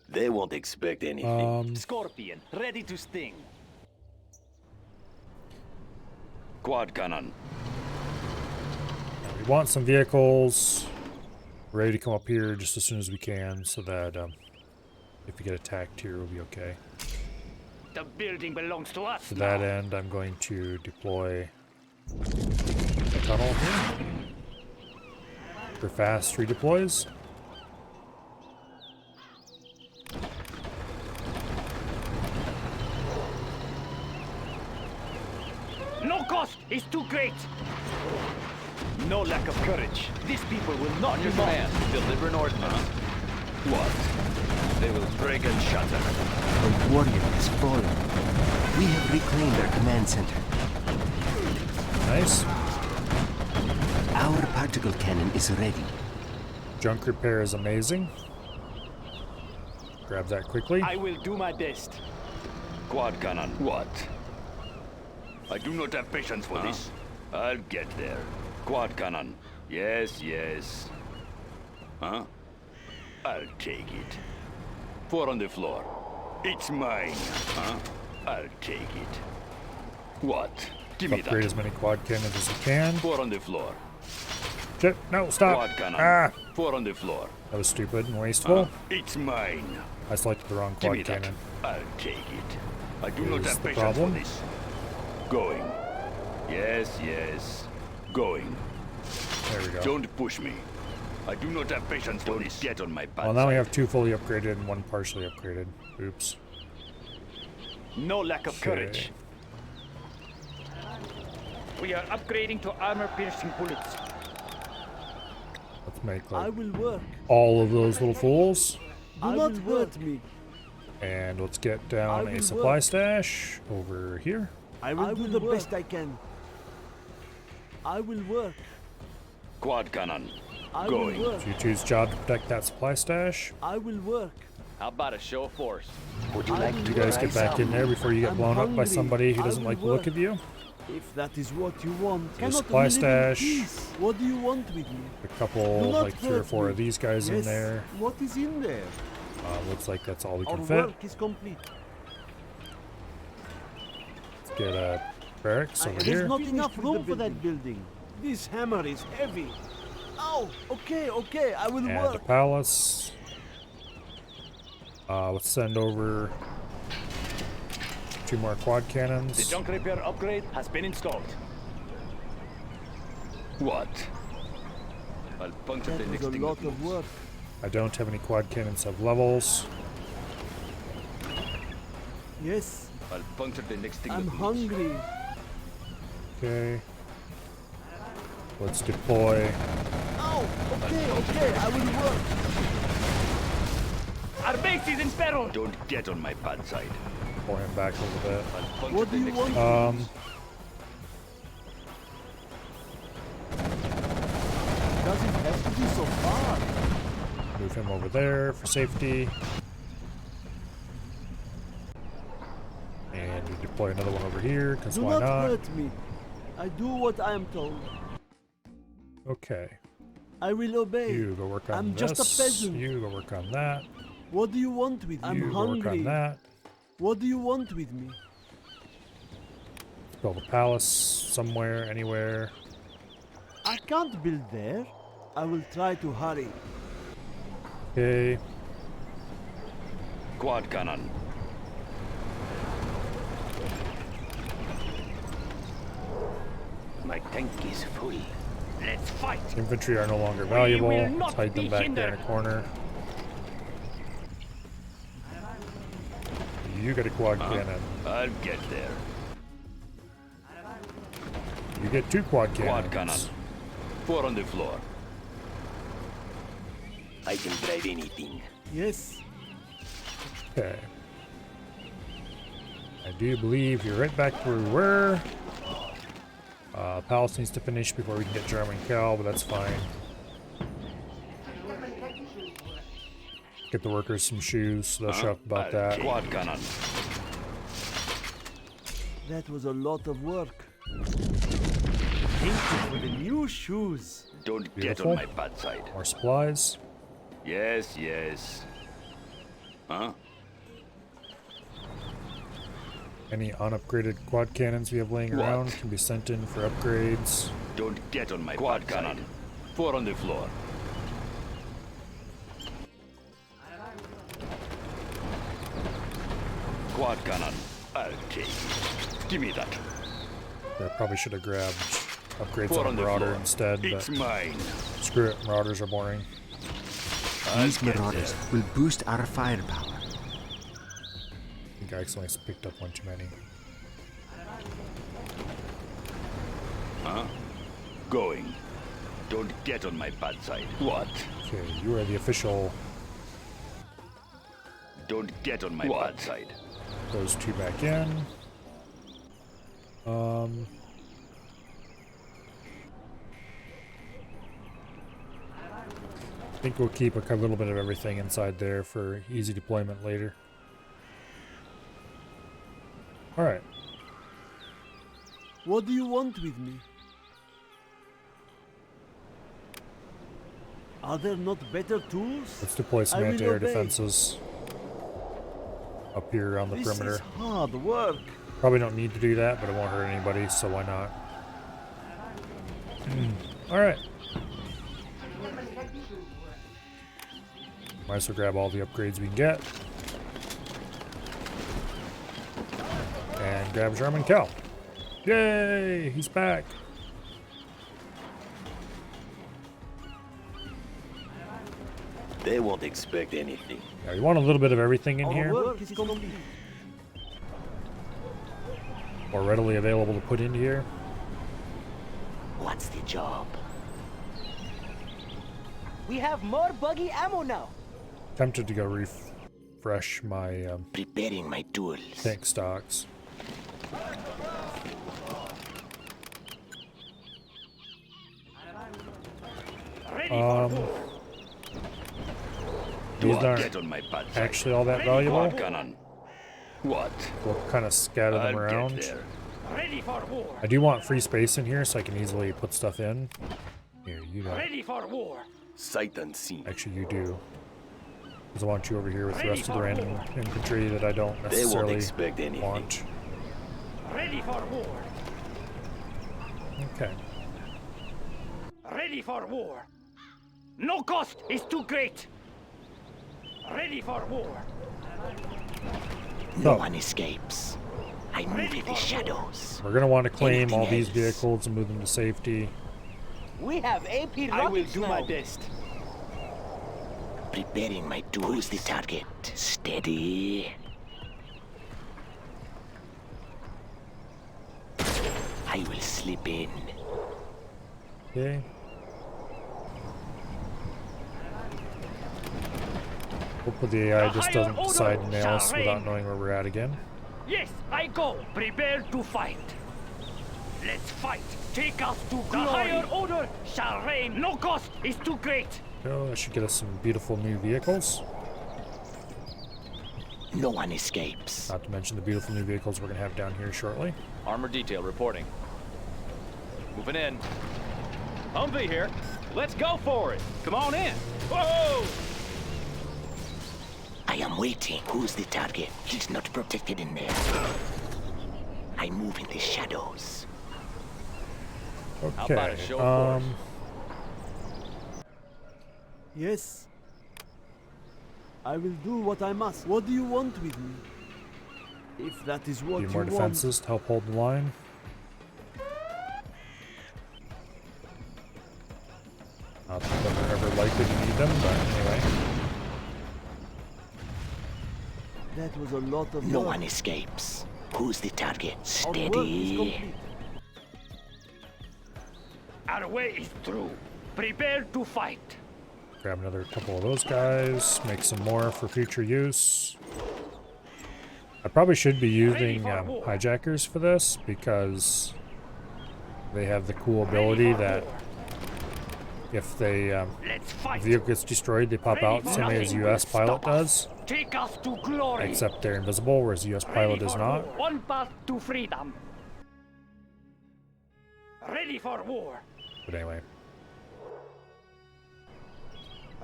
They won't expect anything. Scorpion, ready to sting. Quad cannon. We want some vehicles ready to come up here just as soon as we can, so that if we get attacked here, we'll be okay. The building belongs to us To now. that end, I'm going to deploy tunnel here for fast redeploys. No cost is too great. No lack of courage. These people will not command. Deliver Northmen. What? They will break and shatter. A warrior has fallen. We have reclaimed our command center. Nice. Our particle cannon is ready. Junk repair is amazing. Grab that quickly. I will do my best. Quad cannon. What? I do not have patience for this. I'll get there. Quad cannon. Yes, yes. Huh? I'll take it. 4 on the floor. It's mine. Huh? I'll take it. What? Give me Upgrade that. as many quad cannons as you can. 4 on the floor. Shit, no, stop. Quad cannon. Ah, 4 on the floor. that was stupid and wasteful. It's mine. I selected the wrong Give me quad that. cannon. I'll take it. I do not Here's have the patience problem. for this. Going. Yes, yes. Going. There we go. Don't push me. I do not have patience for this. Get on my bad Well, now we side. have 2 fully upgraded and 1 partially upgraded. Oops. No lack of courage. We are upgrading to armor-piercing bullets. Let's make I like will work. all of those little fools. Do not hurt me. And let's get down I a will supply work. stash over here. I will do the best I can. I will work. Quad cannon. I Going. will work. If you choose job to protect that supply stash, I will work. How about a show of force? Would you like to you guys get rise back up? in there before you get I'm blown up by hungry. somebody who I doesn't will like the look work. of you. If that is what you want. There's Cannot supply we live in stash. peace? What do you want with me? A couple, Do not like 3 or hurt 4 me. of these guys in Yes. there. What is in there? Looks like that's all we Our can fit. work is complete. Let's get a barracks over There's here. not enough room for that building. This hammer is heavy. Oh, okay, okay, I will And a work. palace. Let's send over 2 more quad The cannons. junk repair upgrade has been installed. What? I'll puncture the That was next a thing lot that of moves. work. I don't have any quad cannons of levels. Yes, I'll puncture the next thing I'm that moves. hungry. Okay. Let's deploy. Oh, okay, okay, I will work. Our base is in peril. Don't get on my bad side. Pull him back a little bit. I'll puncture What the do you next want? thing. Does it have to be so far? Move him over there for safety. And we deploy another one over here, because Do why not not? hurt me. I do what I am told. Okay. I will obey. You go work on I'm this. just a peasant. You go work on that. What do you want with me? I'm You go work hungry. on that. What do you want with me? Build a palace somewhere, anywhere. I can't build there. I will try to hurry. Okay. Quad cannon. My tank is full. Let's fight. Infantry are no longer valuable. will Let's not hide them be back there in a hindered. corner. You get a quad cannon. I'll get there. You get 2 quad cannons. Quad cannon. 4 on the floor. I can drive anything. Yes. Okay. I do believe you're right back where we were. Palace needs to finish before we can get German Cal, but that's fine. Get the workers some shoes, so they'll shut up about that. Quad cannon. That was a lot of work. Thank you for the new shoes. Don't get Beautiful. on my bad side. More supplies. Yes, yes. Huh? Any unupgraded quad cannons we have laying What? around can be sent in for upgrades. Don't get on my quad cannon. 4 on the floor. Quad cannon. I'll take it. Give me that. I probably should have grabbed upgrade Four some on the Marauder floor. instead, It's but mine. screw it, Marauders are boring. These Marauders will boost our firepower. I think I accidentally picked up one too many. Huh? Going. Don't get on my bad side. What? Okay, you are the official. Don't get on my bad side. Those two back in. I think we'll keep a little bit of everything inside there for easy deployment later. Alright. What do you want with me? Are there not better tools? Let's deploy some I will anti-air obey. defenses up here around the This perimeter. is hard work. Probably don't need to do that, but it won't hurt anybody, so why not? Alright. Might as well grab all the upgrades we can get. And grab German Cal. Yay! He's back. They won't expect anything. Now, you want a little bit of everything in Our here, work is complete. or readily available to put into here. What's the job? We have more buggy ammo now. Tempted to go refresh my Preparing my tools. tank stocks. Ready for war. These Get aren't on my bad side. actually all that Ready valuable. for Cannon. What? We'll kind of scatter them I'll around. get there. Ready for war. I do want free space in here so I can easily put stuff in. Here, you don't. Ready for war. Sight unseen. Actually, you do. Because I want you over here with the Ready rest of the for random war. infantry that I don't They won't necessarily expect anything. want. Ready for war. Okay. Ready for war. No cost is too great. Ready for war. No So, one escapes. I move in the shadows. we're going to want to claim all Anything these else? vehicles and move them to safety. We have AP rockets I will do my best. Preparing my tools. Who's the target? Steady. I will slip in. Okay. Hopefully the AI just higher doesn't decide to order nail shall us without reign. knowing where we're at again. Yes, I go. Prepare to fight. Let's fight. Take us to glory. The higher order shall reign. No cost is too great. So that should get us some beautiful new vehicles. No one escapes. Not to mention the beautiful new vehicles we're going to have down here shortly. Armor detail reporting. Moving in. Humvee here. Let's go for it. Come on in. Whoa! I am waiting. Who's the target? He's not protected in there. I move in the shadows. How about a Okay. show of force? Yes. I will do what I must. What do you want with me? If that is what Few you more want. defenses to help hold the line. Not that we're ever likely to need them, but anyway. That was a lot of No work. one escapes. Who's the target? Our work is Steady. complete. Our way is through. Prepare to fight. Grab another couple of those guys. Make some more for future use. I probably should be using hijackers for this because they have the cool ability that if they Let's fight. vehicle gets destroyed, they pop out, same way as US pilot does. Take us to glory. Except they're invisible, whereas US pilot Ready is for not. war. One path to freedom. Ready for war. But anyway.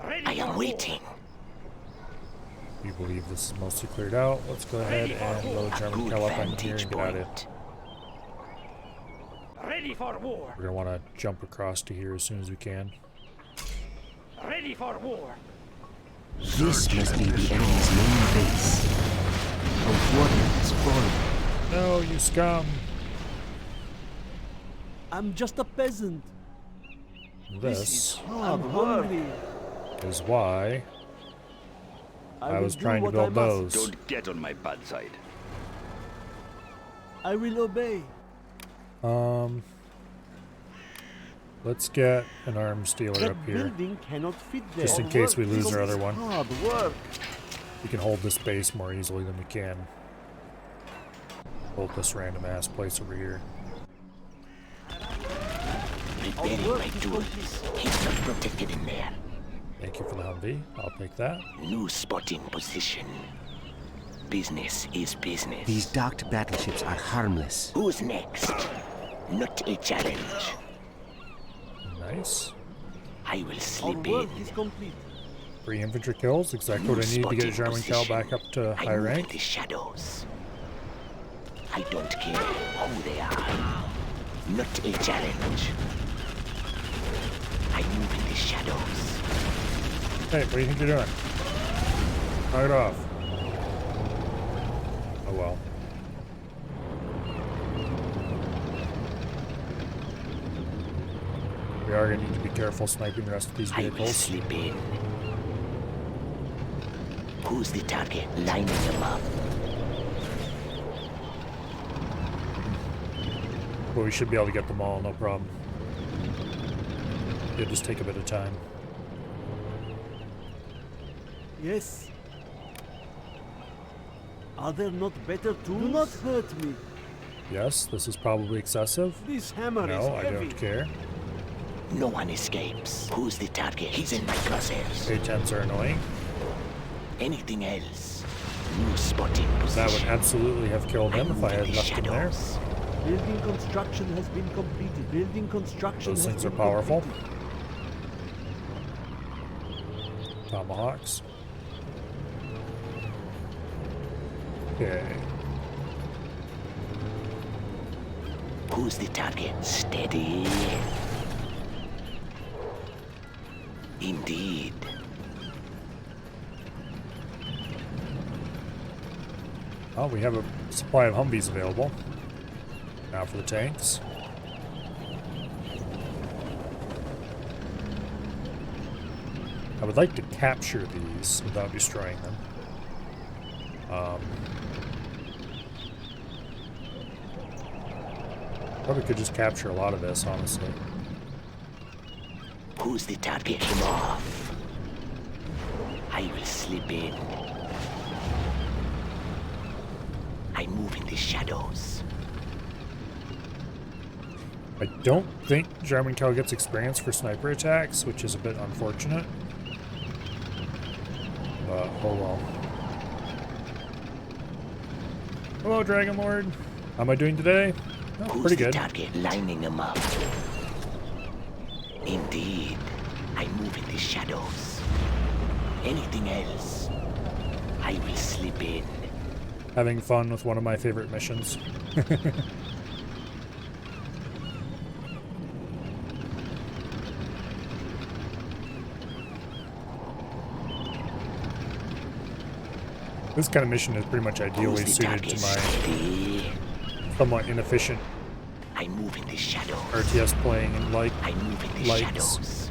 Ready I for am war. waiting. We believe this is mostly cleared out. Let's go ahead and load German Cal up on here and get out of it. Ready for war. We're going to want to jump across to here as soon as we can. Ready for war. This must be the enemy's main base. A warrior has fallen. No, you scum! I'm just a peasant. This I'm hungry. is why I will was do trying to what I build must. those. Don't get on my bad side. I will obey. Let's get an arms dealer That up here. building cannot fit there. Just in case we lose our other one. Hard work. We can hold this base more easily than we can hold this random ass place over here. Preparing my tools. He's not protected in there. Thank you for the Humvee. I'll take that. New spotting position. Business is business. These docked battleships are harmless. Who's next? Not a challenge. Nice. I will Our slip work in. is complete. 3 infantry kills, exactly what I need to get Jarman Cal back up to I high move in rank. the shadows. I don't care who they are. Not a challenge. I move in the shadows. Hey, what do you think you're doing? Knock it off. Oh well. We are going to need to be careful sniping the rest of these I will vehicles. slip in. Who's the target? Lining them up. But we should be able to get them all, no problem. It'll just take a bit of time. Yes. Are there not better tools? Do not hurt me. Yes, this is probably excessive. This hammer is No, I heavy. don't care. No one escapes. Who's the target? He's in my crosshairs. K-10s are annoying. Anything else? New spotting That position. would absolutely have killed him if I had the left him there. shadows. Building construction has been completed. Building construction Those has things are been powerful. completed. Tomahawks. Okay. Who's the target? Steady. Indeed. Oh, we have a supply of Humvees available. Now for the tanks. I would like to capture these without destroying them. Probably could just capture a lot of this, honestly. Who's the target? Get him off. I will slip in. I move in the shadows. I don't think Jarman Cal gets experience for sniper attacks, which is a bit unfortunate. But, oh well. Hello, Dragon Lord. How am I doing today? Oh, Who's pretty the good. target? Lining them up. Indeed. I move in the shadows. Anything else? I will slip in. Having fun with one of my favorite missions. This kind of mission is pretty much ideally Who's the suited to target? my Steady. somewhat inefficient I move in the shadows. RTS playing and like I move in the lights. shadows.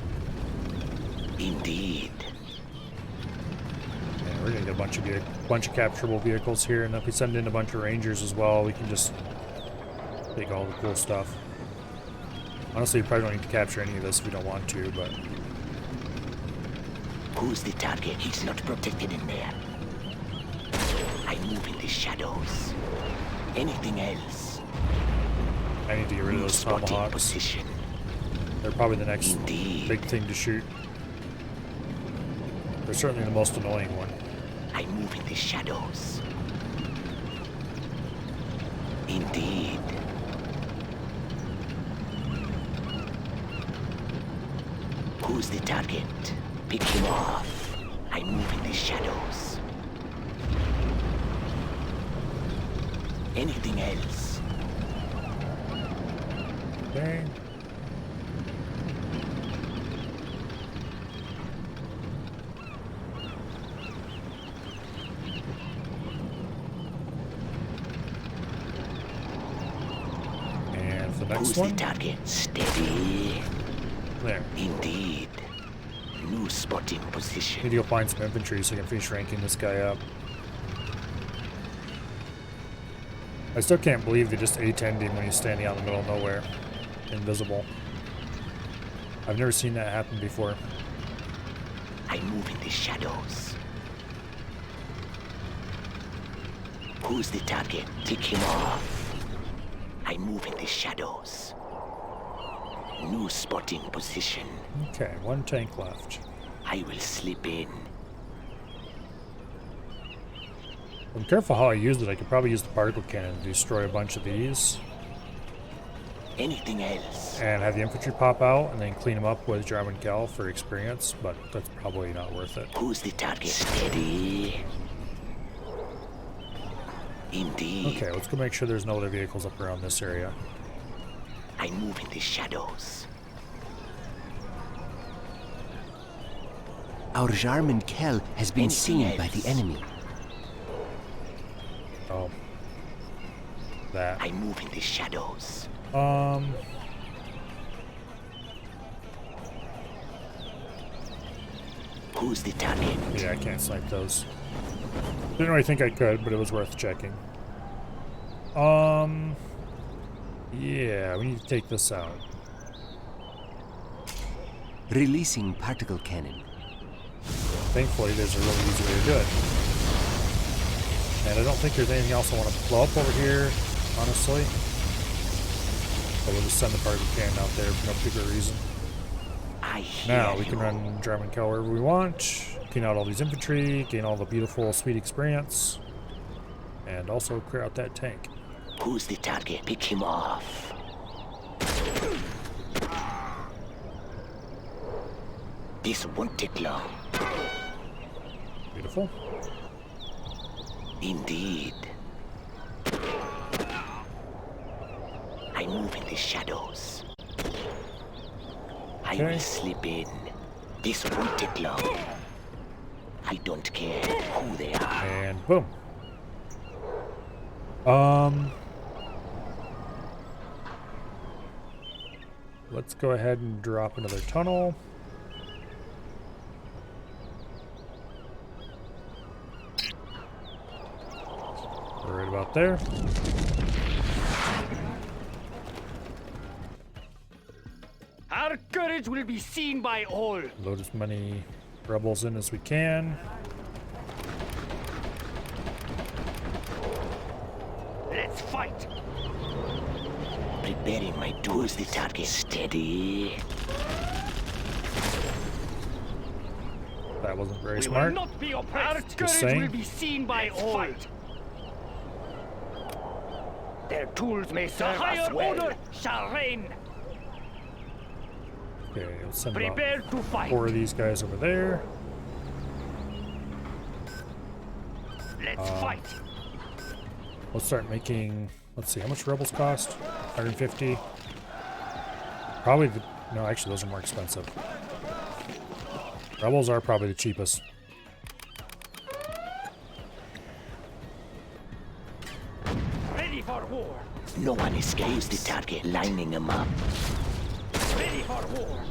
Indeed. Yeah, we're gonna get a bunch of capturable vehicles here, and if we send in a bunch of rangers as well, we can just take all the cool stuff. Honestly, we probably don't need to capture any of this if we don't want to, but Who's the target? He's not protected in there. I move in the shadows. Anything else? I need to get rid of those Spotting tomahawks. position. They're probably the next Indeed. big thing to shoot. They're certainly the most annoying one. I move in the shadows. Indeed. Who's the target? Pick him off. I move in the shadows. Anything else? Okay. And for the next Who's one? the target? Steady. There. Indeed. New spot in position. Need to go find some infantry so I can finish ranking this guy up. I still can't believe they just A-10'd him when he's standing out in the middle of nowhere. Invisible. I've never seen that happen before. I move in the shadows. Who's the target? Take him off. I move in the shadows. New spot in position. Okay, one tank left. I will slip in. I'm careful how I use it. I could probably use the particle cannon to destroy a bunch of these. Anything else? And have the infantry pop out and then clean them up with Jarman Kell for experience, but that's probably not worth it. Who's the target? Steady. Indeed. Okay, let's go make sure there's no other vehicles up around this area. I move in the shadows. Our Jarman Kell has been seen by the enemy. Oh. That. I move in the shadows. Who's the target? Yeah, I can't snipe those. Didn't really think I could, but it was worth checking. Yeah, we need to take this out. Releasing particle cannon. Thankfully, there's a really easy way to do it. And I don't think there's anything else I want to blow up over here, honestly. But we'll just send the particle cannon out there for no particular reason. Now we can run Jarman Kell wherever we want, clean out all these infantry, gain all the beautiful, sweet experience, and also clear out that tank. Who's the target? Pick him off. This won't take long. Beautiful. Indeed. I move in the shadows. I will slip in. This won't take long. I don't care who they are. And boom. Let's go ahead and drop another tunnel. We're right about there. Our courage will be seen by all. Load as many rebels in as we can. Let's fight. Preparing my tools. The target. Steady. That wasn't very We smart. will not be oppressed. Our Just courage saying. will be seen by all. Fight. Their tools may serve us well. The higher order shall reign. Okay, let's send Prepare about to fight. 4 of these guys over there. Let's fight. Let's start making. Let's see, how much rebels cost? 150. Probably the. No, actually, those are more expensive. Rebels are probably the cheapest. Ready for war. No one escapes the target. Lining them up. Ready for war.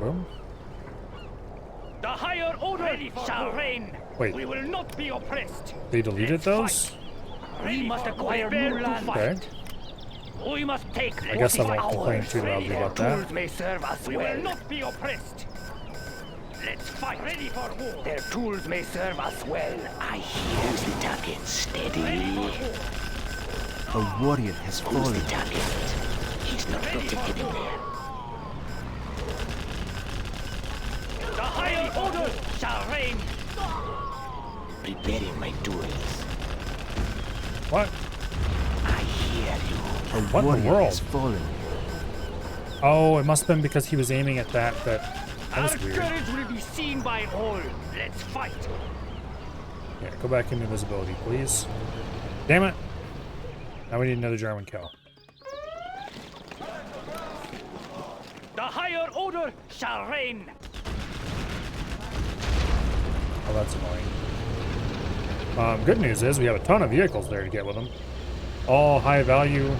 Boom. The higher order shall reign. Wait. We will not be oppressed. They deleted those? We must acquire new land. Okay. We must take. I guess I won't complain too loudly about Tools that. may serve us well. We will not be oppressed. Let's fight. Ready for war. Their tools may serve us well. I hear. Who's the target? Steady. A warrior has Who's fallen. the target? He's not going to get in there. The higher order shall reign. Preparing my tools. What? I hear you. A What in warrior the world? has fallen. Oh, it must have been because he was aiming at that Our was weird. courage will be seen by all. Let's fight. Yeah, go back into invisibility, please. Damn it. Now we need another Jarman Kell. The higher order shall reign. Oh, that's annoying. Good news is we have a ton of vehicles there to get with them. All high value.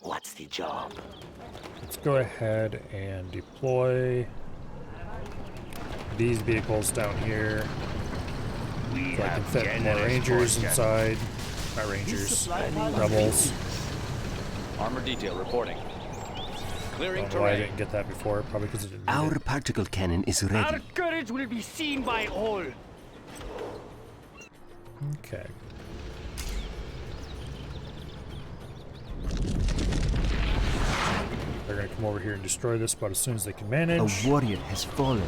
What's the job? Let's go ahead and deploy these vehicles down here. So I can fit more Rangers inside. Not Rangers, Rebels. Armor detail reporting. Clearing Why I terrain. didn't get that before? Probably because it didn't. need Our it. particle cannon is Our ready. courage will be seen by all. Okay. They're gonna come over here and destroy this about as soon as they can manage. A warrior has fallen.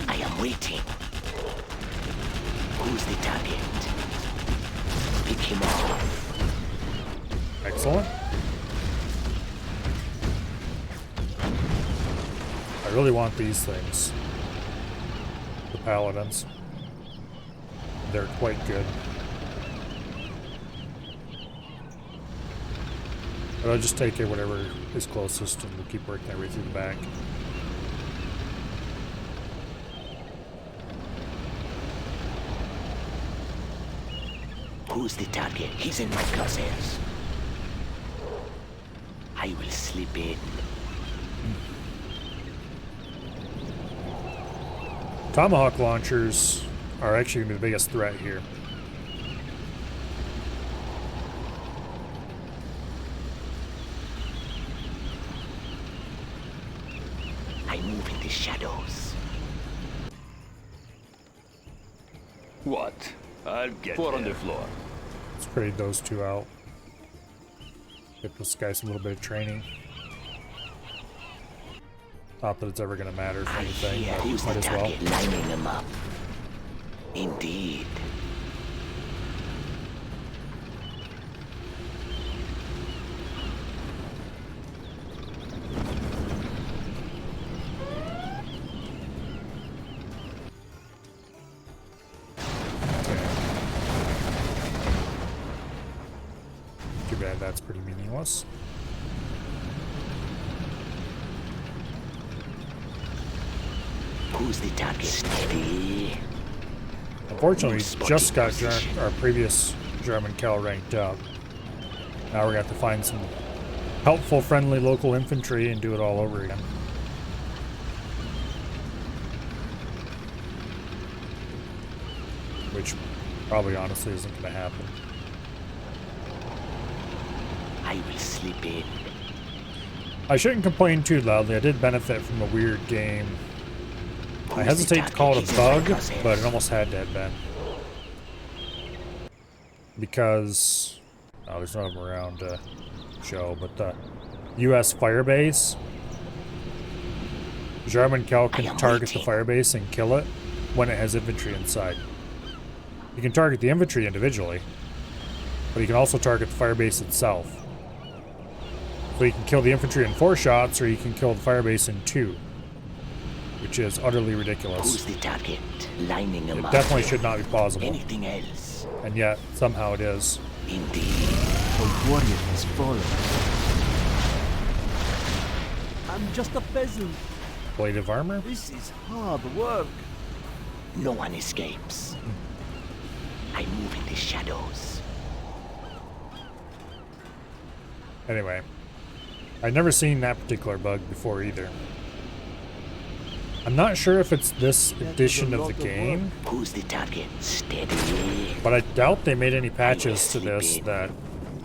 I am waiting. Who's the target? Pick him up. Excellent. I really want these things. The paladins. They're quite good. But I'll just take it whatever is closest and we'll keep working our way through the back. Who's the target? He's in my crosshairs. I will slip in. Tomahawk launchers are actually going to be the biggest threat here. I move in the shadows. What? I'll get Foot there. on the floor. Let's grade those two out. Get this guy some little bit of training. Not that it's ever going to matter for I anything, hear but who's might the as well. target, lining him up. Indeed. Too bad that's pretty meaningless. Who's the target? Steady. Unfortunately, we Spotted just got position. our previous German Cal ranked up. Now we're going to have to find some helpful, friendly local infantry and do it all over again. Which probably honestly isn't going to happen. I will slip in. I shouldn't complain too loudly. I did benefit from a weird game. I Who's hesitate the to call it target? a He's in my bug, crosshairs. but it almost had to have been. Because, oh, there's none of them around to show, but the U.S. firebase, German Cal I can am target the waiting. firebase and kill it when it has infantry inside. You can target the infantry individually, but you can also target the firebase itself. So you can kill the infantry in 4 shots, or you can kill the firebase in 2. Which is utterly ridiculous. Who's the target? Lining him It up. definitely should not be plausible. Anything else? And yet, somehow it is. Indeed. A warrior has fallen. I'm just a peasant. Blade of armor? This is hard work. No one escapes. I move in the shadows. Anyway. I'd never seen that particular bug before either. I'm not sure if it's this edition of the game, Who's the target? Steady. but I doubt they made any patches to this that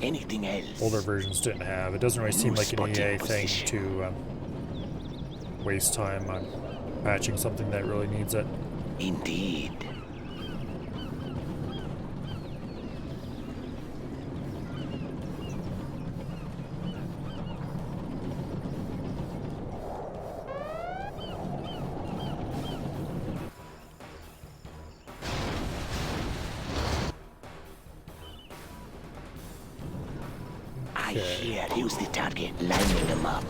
Anything else? older versions didn't have. It doesn't really seem like an Spotted EA thing position. to waste time on patching something that really needs it. Indeed. I hear who's the target, lining him up.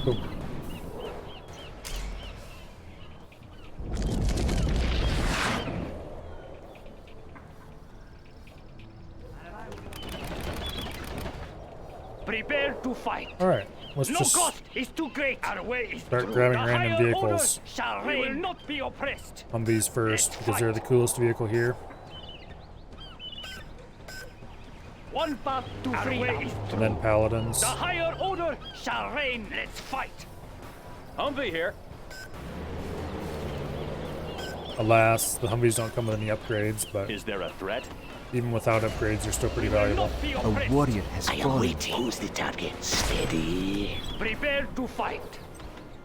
Boom. Prepare to fight. Alright, let's No just cost is too great. Our way is start through. grabbing The random higher vehicles. order shall reign. We will not be oppressed. on these first because they're the coolest vehicle here. One path to freedom. And then paladins. The higher order shall reign. Let's fight. Humvee here. Alas, the Humvees don't come with any upgrades, but Is there a threat? even without upgrades, they're still pretty valuable. A warrior has I am fallen. waiting. Who's the target? Steady. Prepare to fight.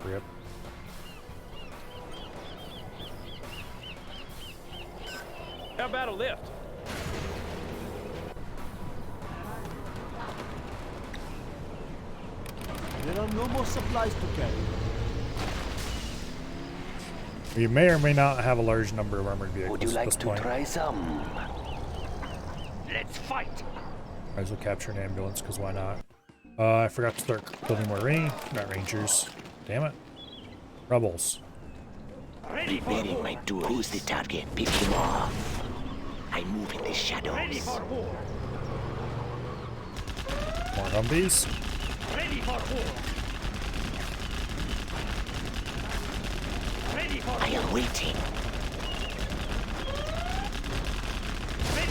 Rip. How about a lift? There are no more supplies to carry. We may or may not have a large number of armored vehicles Would you at like this to point. try some? Let's fight. Might as well capture an ambulance, because why not? I forgot to start building more not rangers. Damn it. Rebels. Preparing my tool. Who's the target? Pick him off. I move in the shadows. Ready for war. More Humvees. Ready for war. Ready for I am waiting.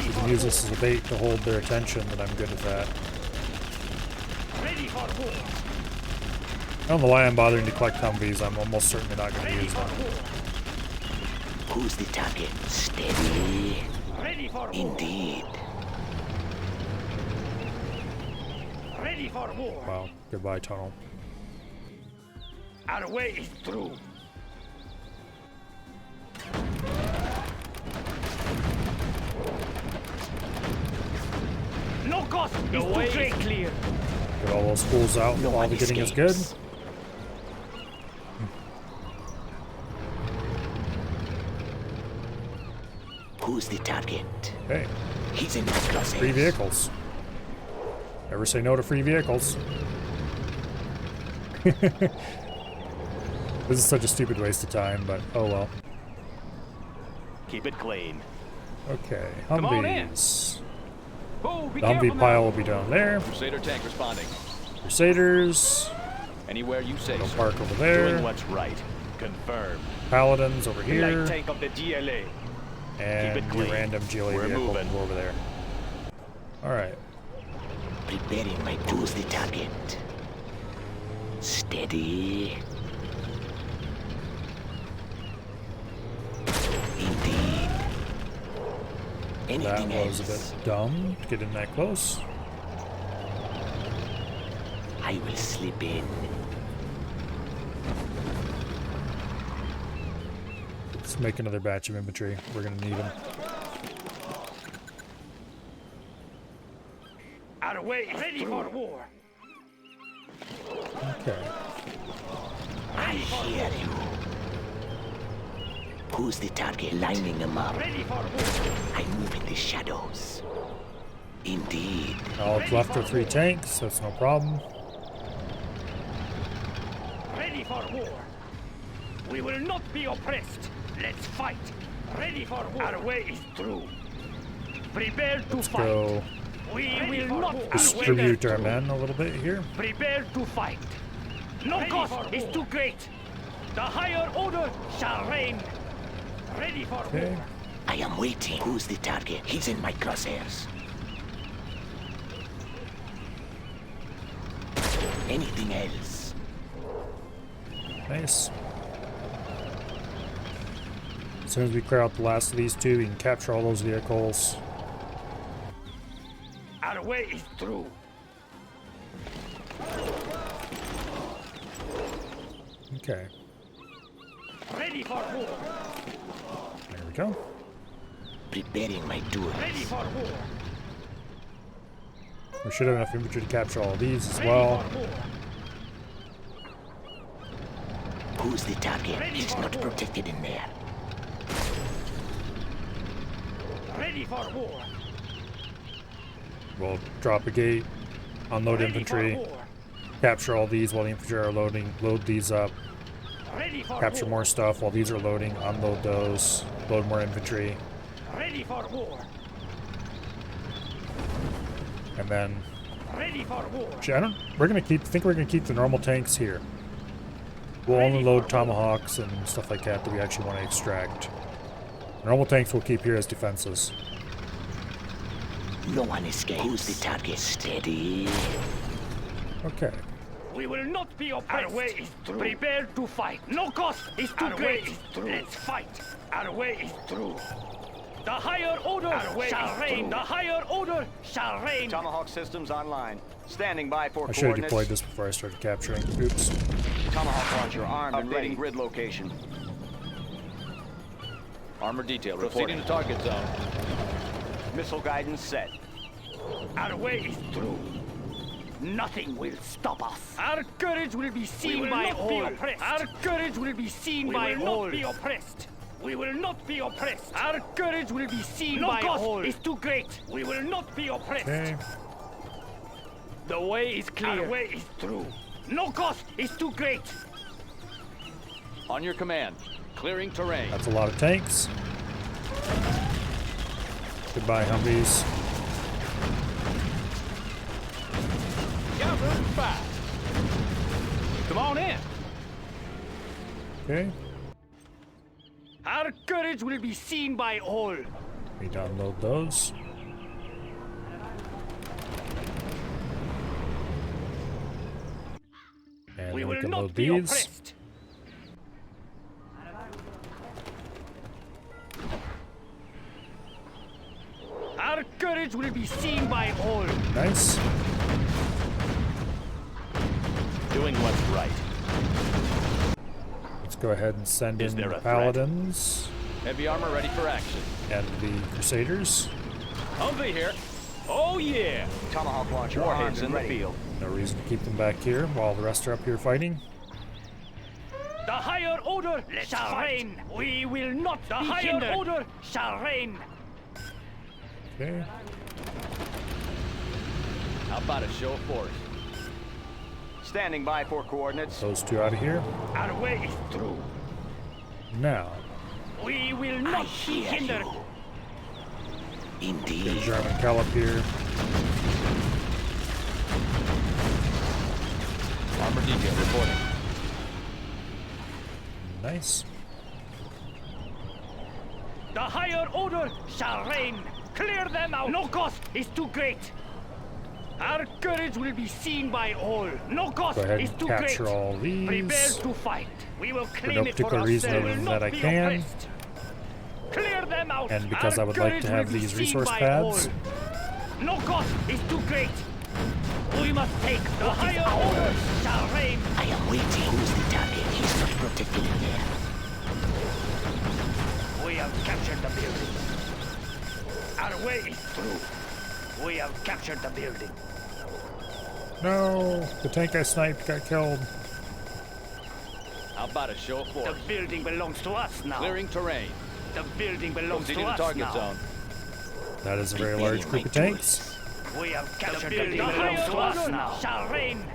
We can use this as a bait to hold their attention, and I'm good at that. ready for war. I don't know why I'm bothering to collect Humvees. I'm almost certainly not going to use them. Who's the target? Steady. Ready for war. Indeed. Ready for war. Wow. Goodbye, tunnel. Our way is through. No cost is too great. Clear. Get all those fools out No while one the getting is good. escapes. Who's the target? Hey, He's in my closet. free vehicles. Never say no to free vehicles. This is such a stupid waste of time, but oh well. Keep it clean. Okay, Come on in. Humvees. Oh, be The careful Humvee now. pile will be down there. Crusader tank responding. Crusaders. Anywhere you say, They'll sir. park over there. Doing what's right. Confirmed. Paladins over here. Light tank of the GLA. And Keep it the clean. random GLA We're vehicle will moving. go over there. Alright. Preparing my tools, the target. Steady. Indeed. Anything That was a else? bit dumb to get in that close. I will slip in. Let's make another batch of infantry. We're gonna need them. Our way is ready for war. Okay. I hear you. Who's the target? Lining them up. Ready for war. I move in the shadows. Indeed. All that's left are 3 tanks. That's no problem. Ready for war. We will not be oppressed. Let's fight. Ready for war. Our way is through. Prepare to Let's fight. go We will not distribute our men a little bit here. Prepare to fight. No cost is too great. The higher order shall reign. Ready for Okay. war. I am waiting. Who's the target? He's in my crosshairs. Anything else? Nice. As soon as we clear out the last of these 2, we can capture all those vehicles. Our way is through. Okay. Ready for war. There we go. Preparing my tools. Ready for war. We should have enough infantry to capture all of these as Ready well. for war. Who's the target? Ready He's for not war. protected in there. Ready for war. We'll drop a gate, unload Ready infantry, for war. capture all these while the infantry are loading, load these up, Ready for capture war. more stuff while these are loading, unload those, load more infantry, Ready for war. and then ready for war. Actually, we're gonna think we're gonna keep the normal tanks here. We'll only load tomahawks and stuff like that we actually want to extract. Normal tanks we'll keep here as defenses. No one escapes. Who's the target? Steady. Okay. We will not be oppressed. Our way is through. Prepare to fight. No cost is too great. Let's fight. Our way is through. The higher order shall reign. The higher order shall reign. Tomahawk systems online. Standing by for I should have coordinates. deployed this before I started capturing. Oops. Tomahawk launcher armed and ready. Grid location. Armor detail reporting. Proceeding to target zone. Missile guidance set. Our way is through. Nothing will stop us. Our courage will be seen by all. Our courage will be seen by all. We will not be oppressed. We will not be oppressed. Our courage will be seen by all. No cost is too great. We will not be oppressed. Okay. The way is clear. Our way is through. No cost is too great. On your command. Clearing terrain. That's a lot of tanks. Goodbye, Humvees. Got room fast. Come on in. Okay. Our courage will be seen by all. We download those. And we we will can not load be these. oppressed. Our courage will be seen by all. Nice. Doing what's right. Let's go ahead and send Is in there the a threat? Paladins Heavy armor ready for action. and the Crusaders. Humvee here. Oh yeah. Tomahawk launcher warheads in the field. No reason to keep them back here while the rest are up here fighting. The higher order shall reign. We will not be hindered. The higher order shall reign. Okay. How about a show of force? Standing by for coordinates. Those two out of here. Our way is through. Now. We will not be hindered. Indeed. Get German Kell up here. Armor detail reporting. Nice. The higher order shall reign. Clear them out. No cost is too great. Our courage will be seen by all. No cost Go ahead is and too capture great. all these. Prepare to fight. We will For claim no it for particular ourselves. reason other We will than not that I be can. oppressed. Clear them out. And because Our I would like courage to have will be these seen resource by pads. all. No cost is too great. We must take the higher order shall reign. I am waiting. Who's the target? He's not protected there. We have captured the building. Our way is through. We have captured the building. No, the tank I sniped got killed. How about a show of force? The building belongs to us now. Clearing terrain. The building belongs Proceeding to us target now. zone. That is a very large group of tanks. We have captured the building belongs to us now. Shall reign.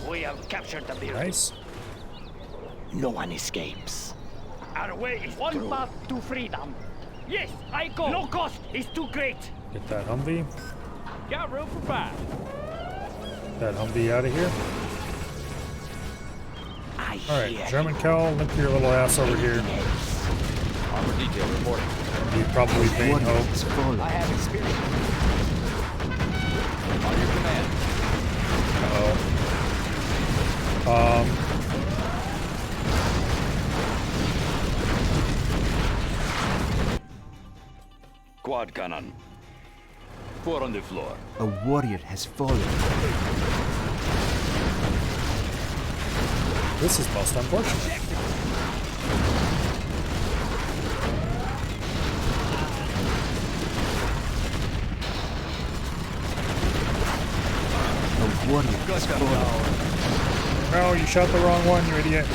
We have captured the building. Nice. No one escapes. Our way is one path to freedom. Yes, I go. No cost is too great. Get that Humvee. Got room for five. That Humvee out of here. I Alright, hear German Kell, limp your little ass over here. Armor detail reporting. You probably faint One hope. is fallen. I have experience. On your command. Quad cannon. 4 on the floor. A warrior has fallen. This is most unfortunate. A warrior has fallen. No, you shot the wrong one, you idiot.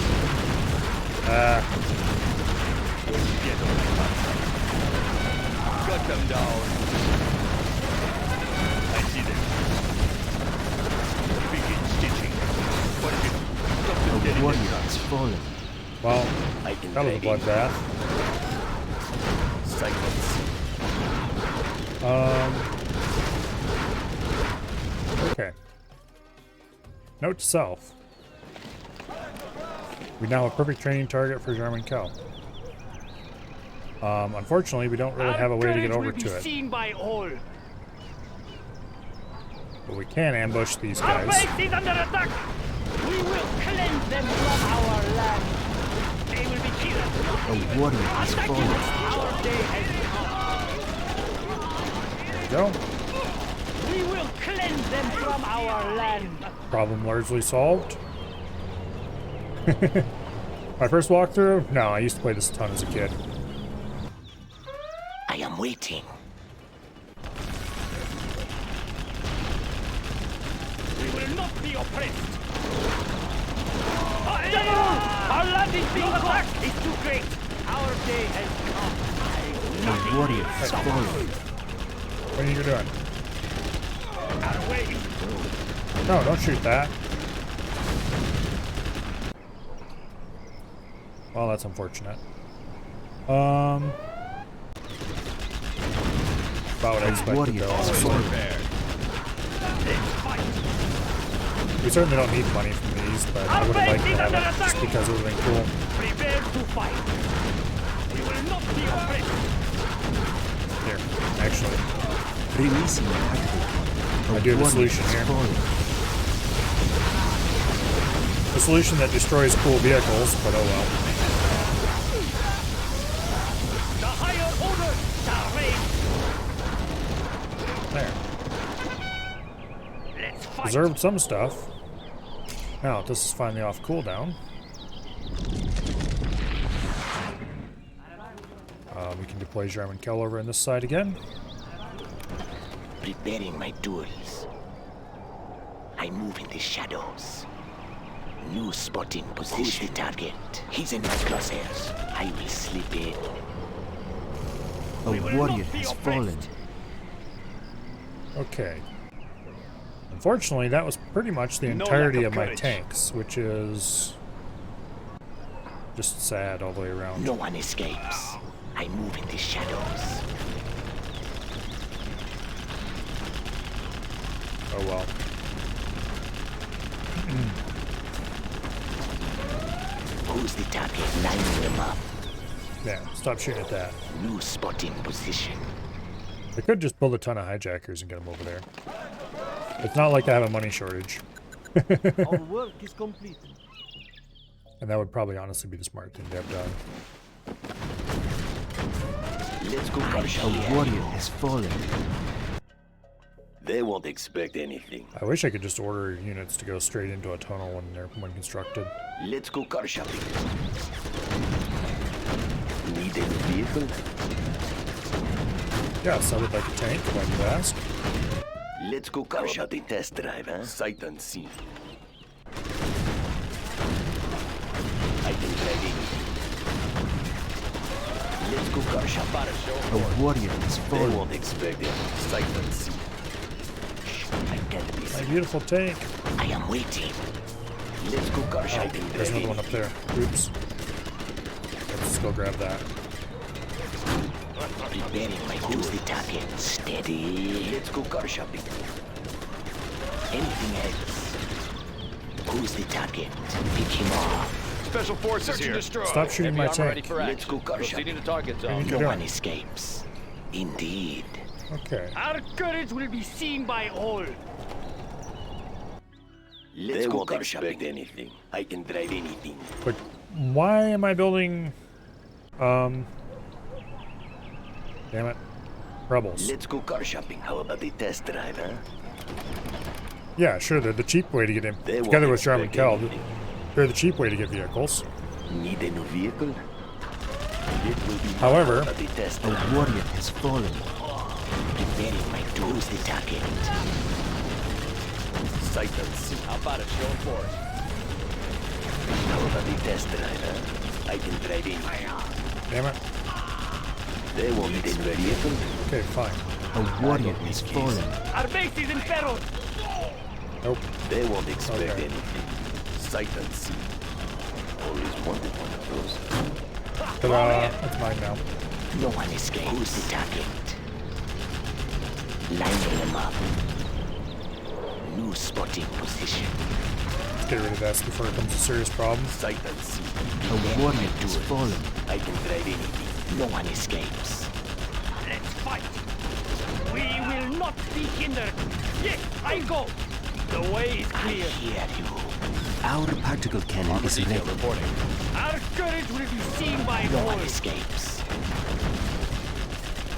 Cut them down. I see them. Begin stitching. A warrior has fallen. Well, that was a bloodbath. Okay. Note to self. We now have a perfect training target for Jarman Kell. Unfortunately, we don't really have a way to get over to it. Seen by all. But we can ambush these Our guys. base is under attack. We will cleanse them from our land. They will be killed. A warrior has fallen. Our day has There we go. come. We will cleanse them from our land. Problem largely solved. My first walkthrough? No, I used to play this a ton as a kid. I am waiting. We will not be oppressed. Our land is being attacked. It's too great. Our day has come. A warrior has fallen. What are you doing? Our way is No, don't shoot that. Well, that's unfortunate. About what I expected, though. We certainly don't need money from these, but I would have liked to have it just because it would have been cool. Prepare to fight. We will not be oppressed. Here, actually, Releasing the tactical. I do have a solution here. A solution that destroys cool vehicles, but oh well. The higher order shall reign. There. Let's fight. Preserved some stuff. Now, this is finally off cooldown. We can deploy Jarman Kell over on this side again. Preparing my tools. I move in the shadows. New spotting position. Who's the target? He's in my crosshairs. I will slip in. A warrior has fallen. Okay. Unfortunately, that was pretty much the entirety of my tanks, which is just sad all the way around. No one escapes. I move in the shadows. Oh well. Who's the target? Lining them up. Yeah, stop shooting at that. New spotting position. I could just build a ton of hijackers and get them over there. It's not like I have a money shortage. Our work is complete. And that would probably honestly be the smart thing to have done. Let's go. A warrior has fallen. They won't expect anything. I wish I could just order units to go straight into a tunnel when constructed. Let's go car shopping. Need a vehicle? Yes, I would like a tank, if I could ask. Let's go car shopping. Test drive, huh? Sight unseen. I can drive in. Let's go car shopping. A warrior has They fallen. won't expect it. Sight unseen. I can't be My seen. beautiful tank. I am waiting. Let's go car Oh, shopping. there's another one up there. Oops. Let's just go grab that. Preparing my tools. The target. Steady. Let's go car shopping. Anything else? Who's the target? Pick him off. Special forces here. Destroy. Stop shooting my Heavy armor ready tank. for Let's action. go car Proceeding shopping. to target What zone. are you No doing? one escapes. Indeed. Okay. Our courage will be seen by all. Let's go car shopping. Anything. I can drive anything. But why am I building... Damn it. Rebels. Let's go car shopping. How about the test drive, huh? Yeah, sure, they're the cheap way to get in. They Together won't with Jarman expect Kell, anything. they're the cheap way to get vehicles. Need a new vehicle? It will be However, about the test A drive. warrior has fallen. Preparing my tools. The target. Sight unseen. How about a show of force? How about the test drive, huh? I can drive anything. damn it. They won't need a new vehicle. Okay, fine. A warrior has fallen. Our base is in peril. Nope. They won't expect Okay. anything. Sight unseen. Always wanted one of those. Ta-da! That's mine now. No one escapes. Who's the target? Lining them up. New spotting position. Let's get rid of this before it becomes a serious problem. Sight unseen. A warrior has fallen. I can drive anything. No one escapes. Let's fight. We will not be hindered. Yes, I go. The way is clear. I hear you. Our particle cannon Armor is detail ready. reporting. Our courage will be seen by No all. one escapes.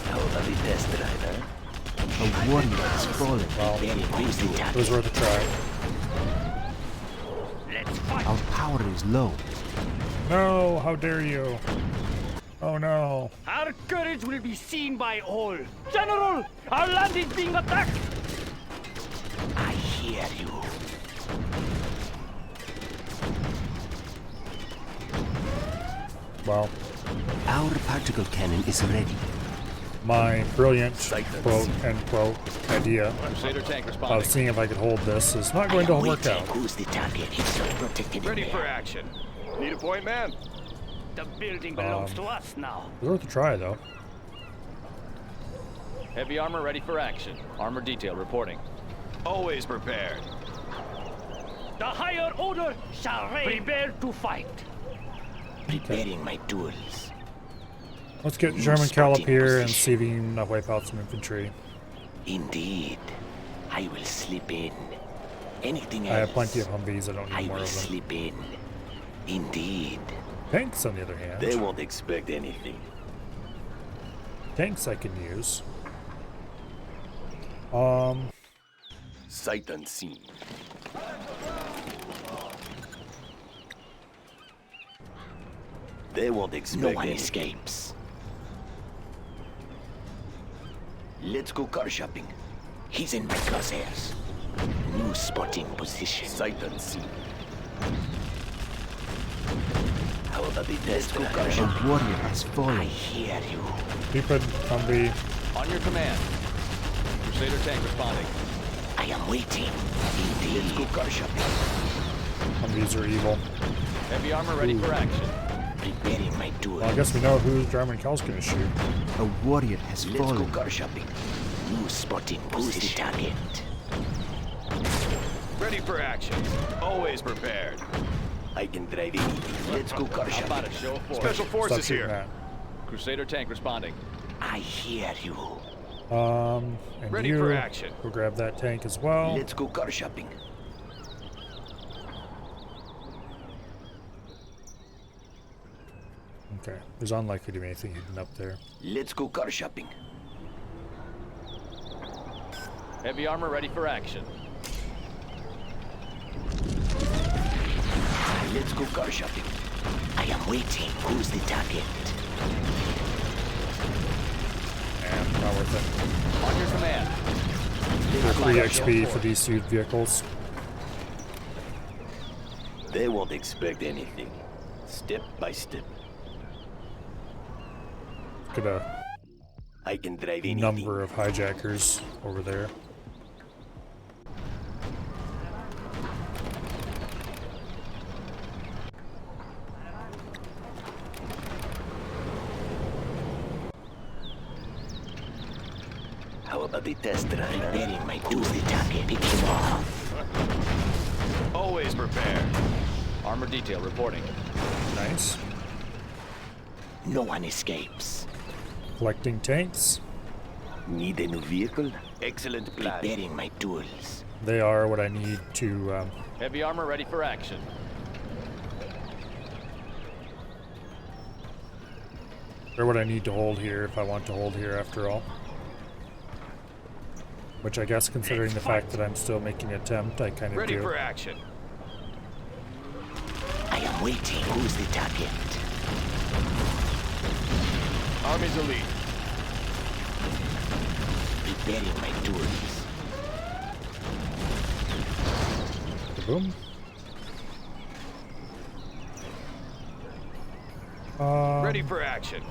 How about the test driver? A warrior has fallen. Well, Who's the it target? was worth a try. Let's fight. Our power is low. No, how dare you? Oh no. Our courage will be seen by all. General, our land is being attacked. I hear you. Well, Our particle cannon is ready. my brilliant quote unquote idea Crusader tank of responding. seeing if I could hold this is not going to work out. Who's the target? He's not protected. Ready for action. Need a point, man? The building belongs to us now. It was worth a try though. Heavy armor ready for action. Armor detail reporting. Always prepared. The higher order shall reign. Prepare to fight. Preparing my tools. Let's get German Cal up here and see if he can wipe out some infantry. Indeed. I will slip in. Anything else? I have plenty of Humvees, I don't I need more will of them. slip in. Indeed. Tanks, on the other hand. They won't expect anything. Tanks I can use. Sight unseen. They won't expect No one escapes. Let's go car shopping. He's in my crosshairs. New spotting position. Sight unseen. How about the test go car A shopping? warrior has I fallen. hear you. Stupid Humvee. On your command. Crusader tank responding. I am waiting. Indeed. Let's go car shopping. Humvees are evil. Heavy armor ready for action. Preparing my tools. Well, I guess we know who German Cal's gonna shoot. A warrior has Let's go fallen. car shopping. New spotting position. Who's the target? Ready for action. Always prepared. I can drive anything. Let's go car How shopping. about a show of force? Special Stop forces shooting here. that. Crusader tank responding. I hear you. And Ready you for action. go grab that tank as well. Let's go car shopping. Okay, there's unlikely to be anything hidden up there. Let's go car shopping. Heavy armor ready for action. Let's go car shopping. I am waiting. Who's the target? And not worth it. On your command. They're 3 XP for these two vehicles. They won't expect anything. Step by step. Look at I can drive a anything. number of hijackers over there. How about the test driver? Preparing my tools. Who's the target? Pick him off. Always prepared. Armor detail reporting. Nice. No one escapes. Collecting tanks. Need a new vehicle? Excellent plan. Preparing my tools. They are what I need to Heavy armor ready for action. they're what I need to hold here if I want to hold here after all. Which I guess, considering the fact that I'm still making an attempt, I kind of Ready do. for action. I am waiting. Who's the target? Army's elite. Preparing my tools. Boom. Ready for action.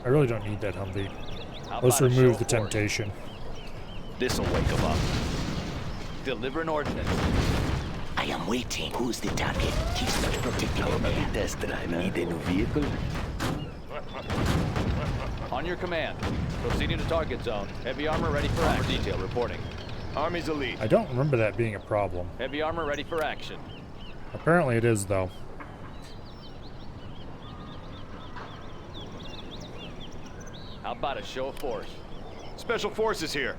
I really don't need that Humvee. How Let's about a show remove the of force? temptation. This'll wake them up. Deliver an ordnance. I am waiting. Who's the target? He's not protected. How about the test driver? Need a new vehicle? On your command. Proceeding to target zone. Heavy armor ready for action. Detail reporting. Army's elite. I don't remember that being a problem. Heavy armor ready for action. Apparently it is, though. How about a show of force? Special Forces here.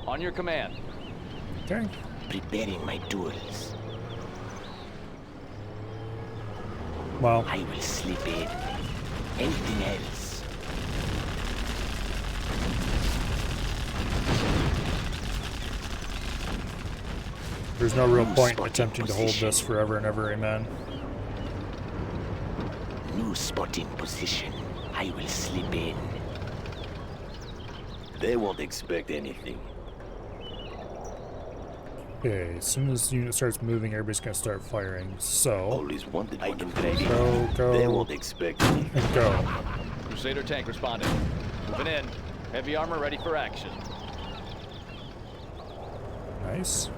On your command. Okay. Preparing my tools. Well, I will sleep in. Anything else? there's no real point in attempting to hold this forever and ever, amen. New spotting position. I will slip in. They won't expect anything. Okay, as soon as the unit starts moving, everybody's gonna start firing. So, Always wanted I can trade go, They won't expect anything. and go. Crusader tank responding. Moving in. Heavy armor ready for action. Nice.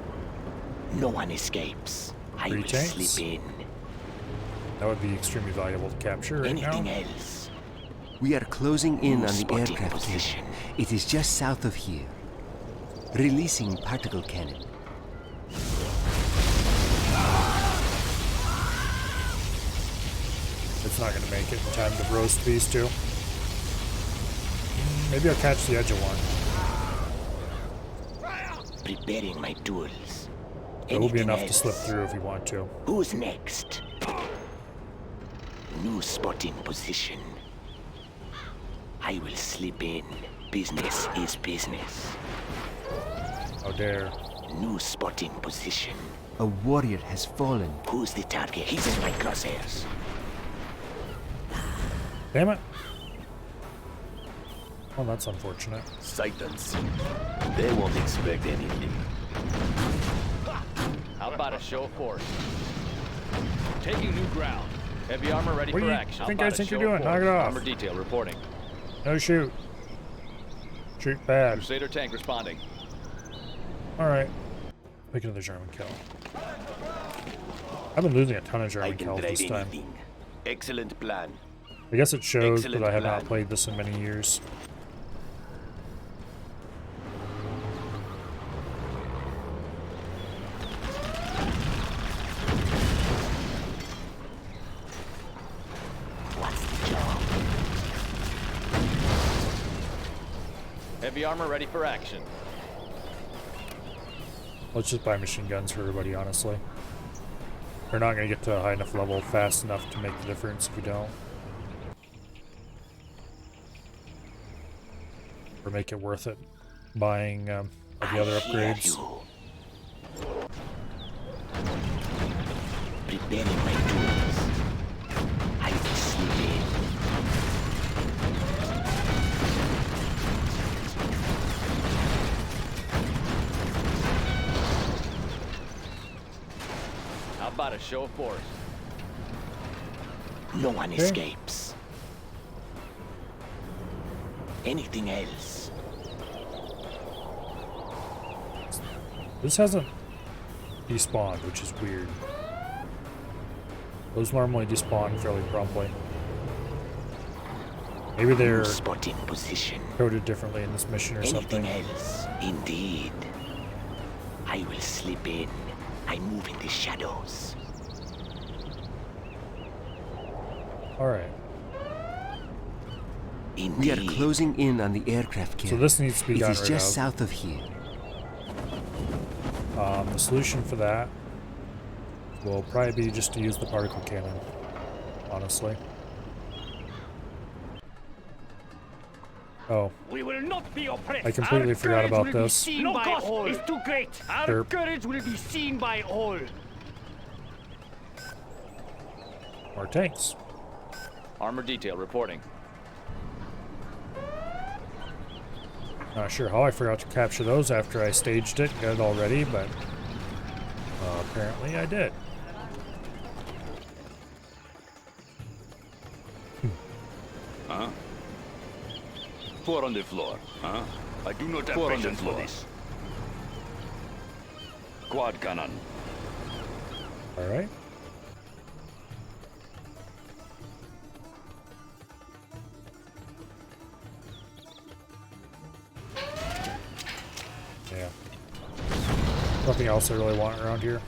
No one escapes. I will tanks. slip in. That would be extremely valuable to capture right Anything now. else? We are closing in New on the spotting aircraft position. carrier. It is just south of here. Releasing particle cannon. It's not going to make it in time to roast these two. Maybe I'll catch the edge of one. Preparing my tools. It will be Anything enough to else? slip through if you want to. Who's next? New spotting position. I will slip in. Business is business. How dare. New spotting position. A warrior has fallen. Who's the target? He's in my crosshairs. Damn it. Well, that's unfortunate. Sight unseen. They won't expect anything. How about a show of force? Taking new ground. Heavy armor ready What do for you action. think How I about a think you're show of doing? Knock force? it off. Armor detail reporting. No shoot. Shoot bad. Crusader tank responding. Alright. Make another German kill. I've been losing a ton of I German can kills trade this time. anything. Excellent plan. I guess it shows Excellent that I have not plan. played this in many years. Heavy armor ready for action. Let's just buy machine guns for everybody, honestly. We're not going to get to a high enough level fast enough to make the difference if we don't. Or make it worth it buying the other upgrades. Preparing my tools. I will slip in. How about a show of force? No one Okay. escapes. Anything else? This hasn't despawned, which is weird. Those normally despawn fairly promptly. Maybe they're spotting position. coded differently in this mission or something. Anything else? Indeed. I will slip in. I move in the shadows. Alright. We are closing in on the aircraft carrier. So this needs to be It gotten is rid just of. south of here. The solution for that will probably be just to use the particle cannon, honestly. Oh, We will not be oppressed. I completely Our forgot courage about will be this. seen by cost all. is too great. Our Derp. courage will be seen by all. more tanks. Armor detail reporting. Not sure how I forgot to capture those after I staged it, got it all ready, but apparently I did. Huh? Four on the floor. Huh? I do not have Four on the patience for floor. this. Quad cannon. Alright. nothing else I really want around here.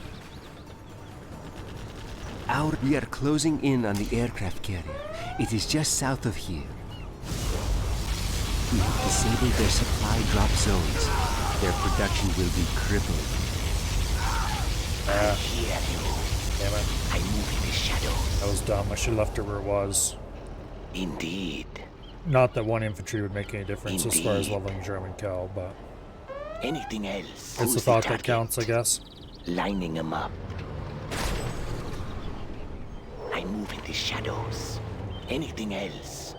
We are closing in on the aircraft carrier. It is just south of here. We have disabled their supply drop zones. Their production will be crippled. I hear you. Damn it. I move in the shadows. That was dumb. I should have left it where it was. Indeed. Not that one infantry would make any difference as far as leveling German Cal, but anything else? it's the thought that counts, I guess. Lining them up. I move in the shadows. Anything else?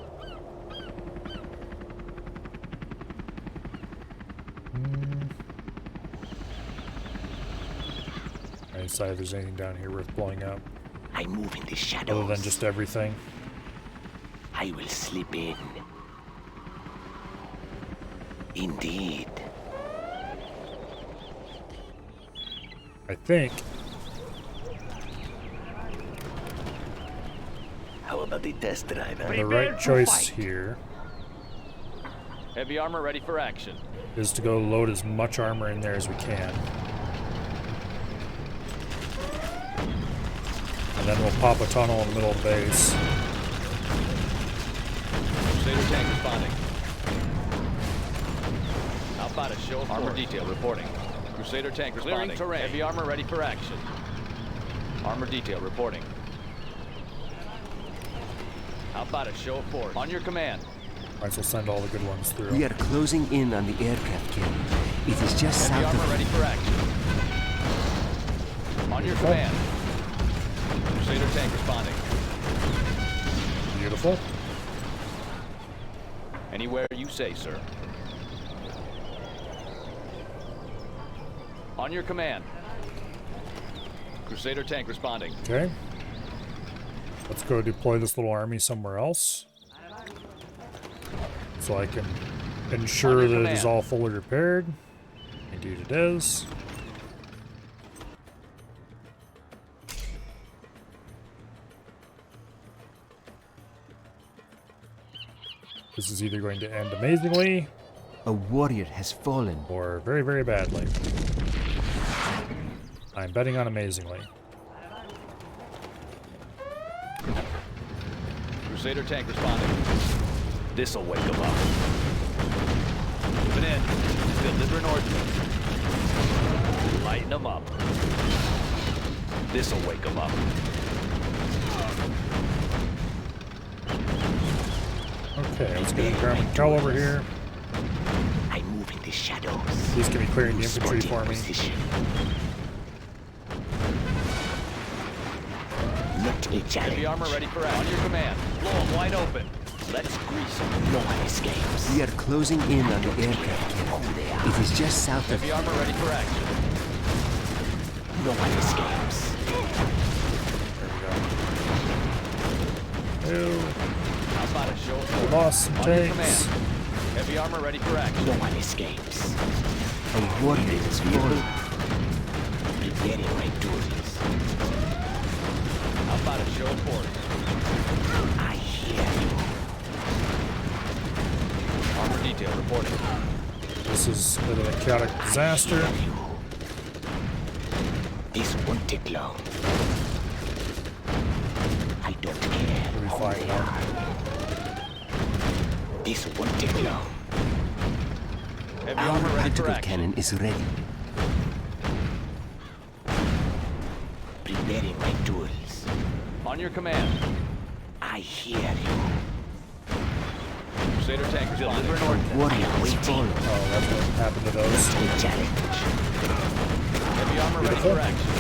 I decide if there's anything down here worth blowing up. I move in the shadows. Other than just everything. I will slip in. Indeed. I think. How about the test drive? The right choice here Heavy armor ready for action. is to go load as much armor in there as we can. And then we'll pop a tunnel in the middle of the base. Crusader tank responding. How about a show of armor detail reporting? Crusader tank responding. Clearing terrain. Heavy armor ready for action. Armor detail reporting. How about a show of force? On your command. Might as well send all the good ones through. We are closing in on the aircraft carrier. It is just Heavy south armor of ready for action. On your command. Crusader tank responding. Beautiful. Anywhere you say, sir. On your command. Crusader tank responding. Okay. Let's go deploy this little army somewhere else. So I can ensure that it is all fully repaired. Indeed it is. This is either going to end amazingly. A warrior has fallen. Or very, very badly. I'm betting on amazingly. Crusader tank responding. This'll wake them up. Moving in. Delivering ordnance. Lighten them up. This'll wake them up. Okay, let's get a German Cal over here. I move in the shadows. He's going to be clearing the infantry for me. Not a challenge. Heavy armor ready for action. On your command. Blow them wide open. Let's grease them. No one escapes. We are closing in on the aircraft carrier. It is just south of Heavy armor ready for action. No one escapes. There we go. How about a show of We force? lost some On your tanks. command. Heavy armor ready for action. No one escapes. a warrior has fallen. Preparing my tools. How about a show of force? I hear you. Armor detail reporting. This is a bit of a chaotic disaster. This won't take long. I don't care. We'll be fine now. This won't take long. Heavy Our armor ready for particle action. cannon is ready. Preparing my tools. On your command. I hear you. Crusader tank responding. Delivering ordnance. Warrior has fallen. Oh, that's what happened to those. A challenge. Heavy armor ready Beautiful. for action.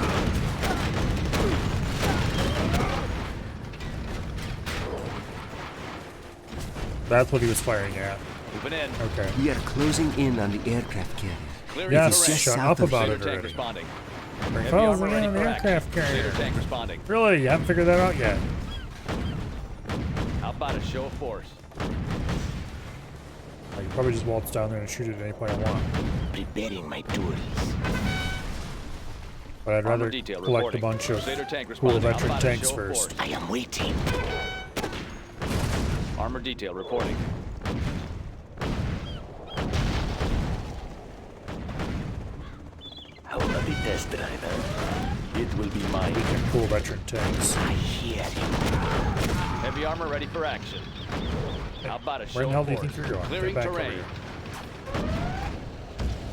That's what he was firing at. Moving in. Okay. We are closing in on the aircraft carrier. Clearing Yes, terrain. shut south up of about Crusader it tank already. responding. Bring Heavy files armor in ready on for the action. aircraft Crusader carrier. tank responding. Really? You haven't figured that out yet? How about a show of force? I can probably just waltz down there and shoot it at any point I want. Preparing my tools. But I'd rather detail collect reporting. a bunch of Crusader tank cool responding. How veteran about a tanks show of first. force? I am waiting. Armor detail reporting. How about the test drive, huh? It will be mine. We can cool veteran tanks. I hear you. Heavy armor ready for action. How about a show Where the hell of do you force? think you're going? Clearing Get back over terrain. here.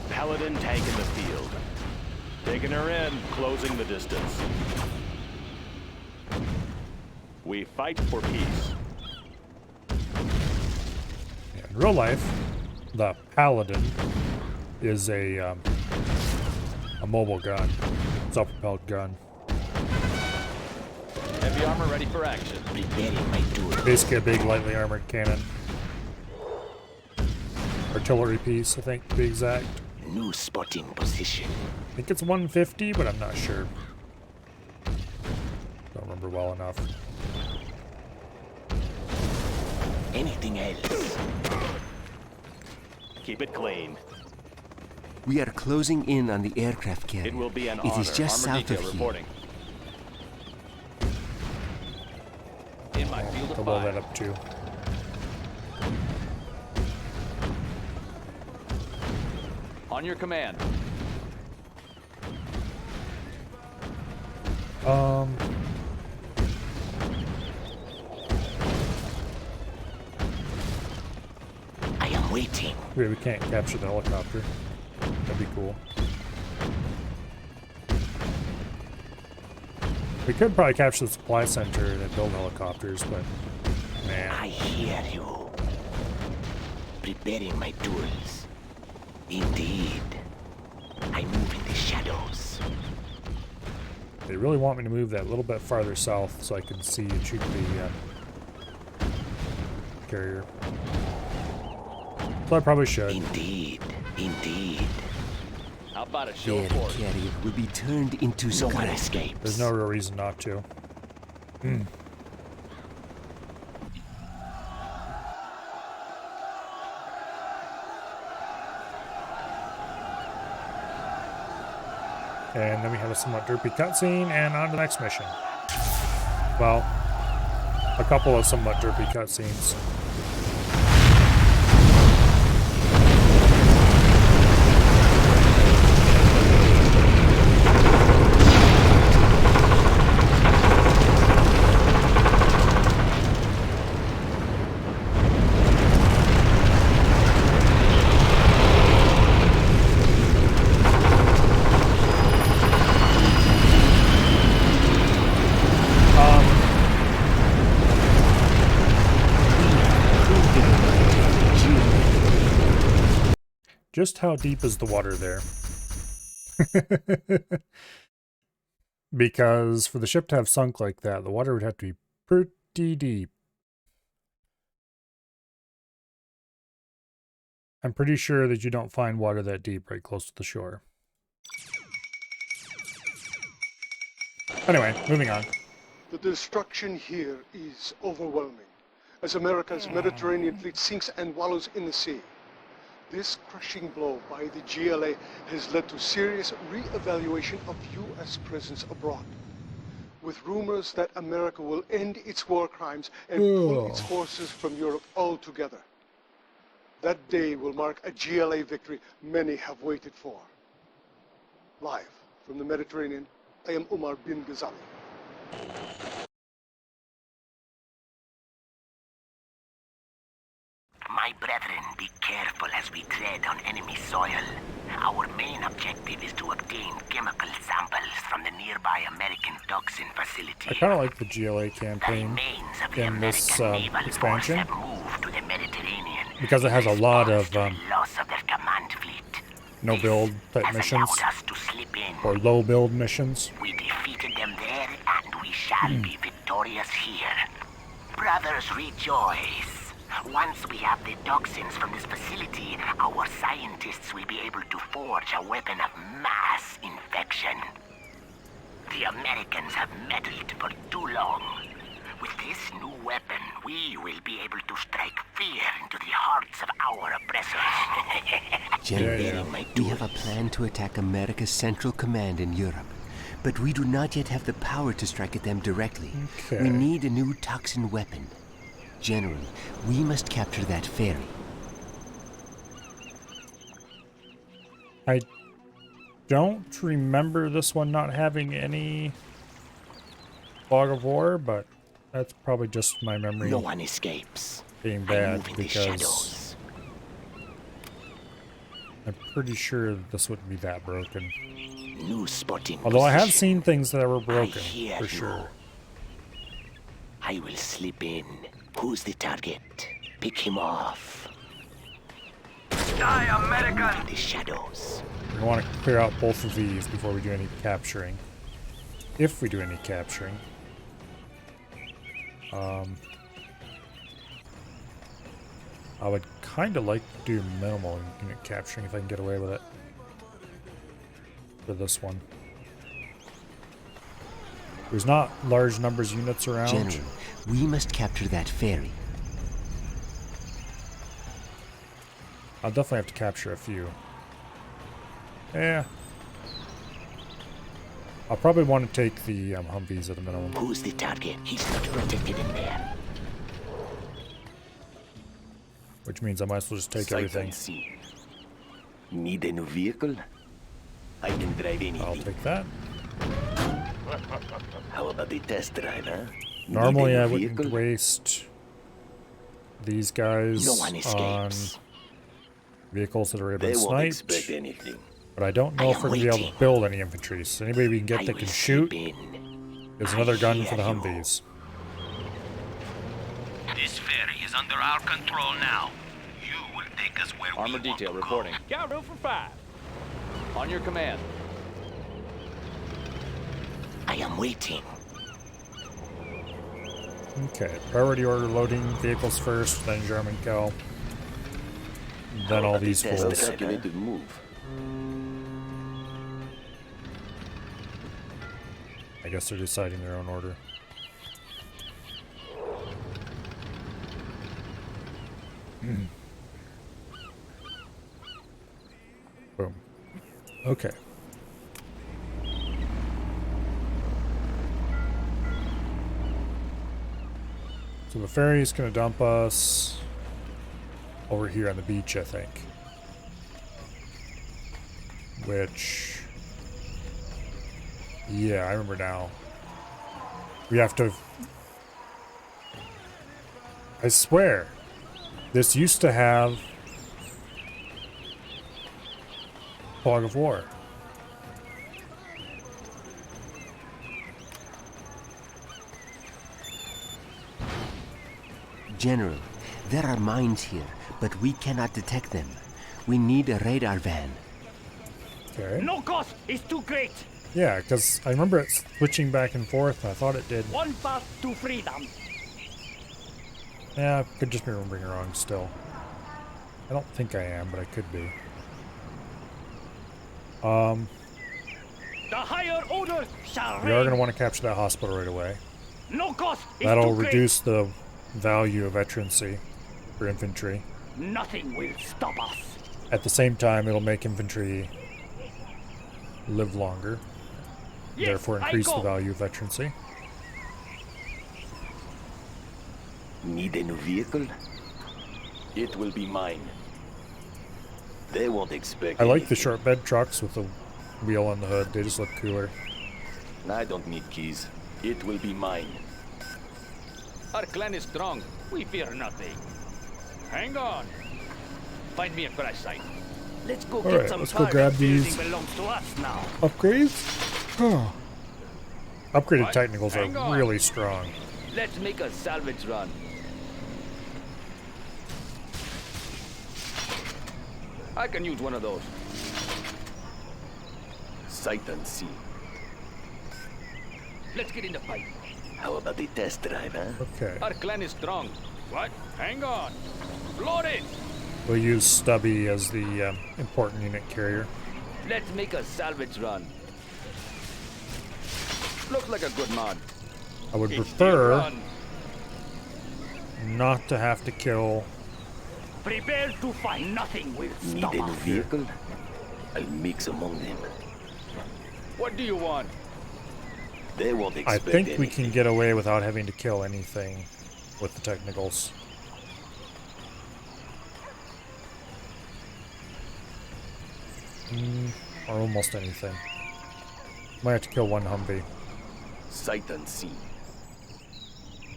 Paladin tank in the field. Taking her in, closing the distance. We fight for peace. In real life, the Paladin is a mobile gun, self-propelled gun. Heavy armor ready for action. Preparing my tool. Basically a big lightly armored cannon. Artillery piece, I think, to be exact. New spotting position. I think it's 150, but I'm not sure. Don't remember well enough. Anything else? Keep it clean. We are closing in on the aircraft carrier. It will be an It honor. is just Armor south detail of here. reporting. In my field I'll of blow that fire. up too. On your command. I am waiting. Wait, we can't capture the helicopter. That'd be cool. We could probably capture the supply center and build helicopters, but man. I hear you. Preparing my tools. Indeed. I move in the shadows. They really want me to move that a little bit farther south so I can see and shoot the carrier. So I probably should. Indeed. Indeed. How about a show Their of force? carrier will be turned into No one scrap. escapes. There's no real reason not to. And then we have a somewhat derpy cutscene, and on to the next mission. Well, a couple of somewhat derpy cutscenes. Just how deep is the water there? Because for the ship to have sunk like that, the water would have to be pretty deep. I'm pretty sure that you don't find water that deep right close to the shore. Anyway, moving on. The destruction here is overwhelming as America's Mediterranean fleet sinks and wallows in the sea. This crushing blow by the GLA has led to serious re-evaluation of U.S. presence abroad, with rumors that America will end its war crimes and pull its forces from Europe altogether. That day will mark a GLA victory many have waited for. Live from the Mediterranean, I am Umar bin Ghazali. My brethren, be careful as we tread on enemy soil. Our main objective is to obtain chemical samples from the nearby American toxin facility. I kind of like the GLA The campaign remains of the in this American naval expansion force have moved to the Mediterranean because it has a lot of to the loss of their command fleet. no build type Has missions allowed us to slip in. or low build missions. We defeated them there, and we shall be victorious here. Brothers, rejoice. Once we have the toxins from this facility, our scientists will be able to forge a weapon of mass infection. The Americans have meddled for too long. With this new weapon, we will be able to strike fear into the hearts of our oppressors. General, we have a plan to attack America's Central Command in Europe, but we do not yet have the power to strike at them directly. Okay. We need a new toxin weapon. General, we must capture that ferry. I don't remember this one not having any fog of war, but that's probably just my memory. No one escapes. Being bad, because I'm pretty sure this wouldn't be that broken. New spotting. Although I have position. seen things that were broken, hear for you. sure. I will slip in. Who's the target? Pick him off. Die, American! In the shadows. We want to clear out both of these before we do any capturing. If we do any capturing. I would kind of like to do minimal unit capturing if I can get away with it. For this one. There's not large numbers of units around. General, we must capture that ferry. I'll definitely have to capture a few. Yeah. I'll probably want to take the Humvees at a minimum. Who's the target? He's not protected in there. Which means I might as well just take everything. Need a new vehicle? I can drive anything. I'll take that. How about the test drive, huh? Normally I wouldn't waste these guys on vehicles that are able to snipe. But I don't know if we're going to be able to build any infantry. So anybody we can get that can shoot is another gun for the Humvees. This ferry is under our control now. You will take us where Armor detail reporting. Got room for 5. On your command. I am waiting. Okay, priority order loading vehicles first, then German Kel. Then all these fools. I guess they're deciding their own order. Boom. Okay. So the ferry is going to dump us over here on the beach, I think. Which... yeah, I remember now. We have to... I swear, this used to have fog of war. General, there are mines here, but we cannot detect them. We need a radar van. Okay. No cost is too great. Yeah, because I remember it switching back and forth. I thought it did. One path to freedom. Yeah, I could just be remembering wrong still. I don't think I am, but I could be. The higher orders shall reign. We are going to want to capture that hospital right away. No cost is That'll too great. reduce the value of veterancy for infantry. Nothing will stop us. At the same time, it'll make infantry live longer. Yes, therefore increase the value of veterancy. Need a new vehicle? It will be mine. They won't expect I like the short bed trucks with the wheel on the hood. They just look cooler. I don't need keys. It will be mine. Our clan is strong. We fear nothing. Hang on. Find me a crash site. Let's go Alright, let's go grab these belongs to us now. upgrades. Oh. Upgraded What? technicals Hang are on. really strong. Let's make a salvage run. I can use one of those. Sight unseen. Let's get in the fight. How about the test drive, huh? Okay. Our clan is strong. What? Hang on. Load it. We'll use Stubby as the important unit carrier. Let's make a salvage run. Looks like a good mod. I would It's prefer the run. not to have to kill. Prepare to fight. Nothing will Need stop a new us. vehicle? I'll mix among them. What do you want? They won't I expect think we anything. can get away without having to kill anything with the technicals. or almost anything. Might have to kill one Humvee. Sight unseen.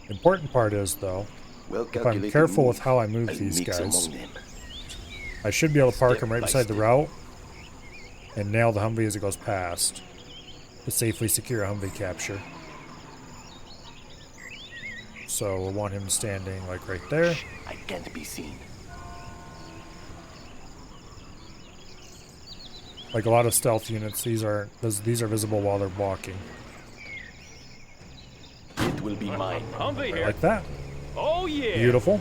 The important part is, though, Well if I'm careful with how I move these guys, I should be able to park them right beside the route and nail the Humvee as it goes past to safely secure a Humvee capture. So we'll want him standing like right there. I can't be seen. Like a lot of stealth units, these are visible while they're walking. It will be mine. Humvee Right here. like that. Oh yeah. Beautiful.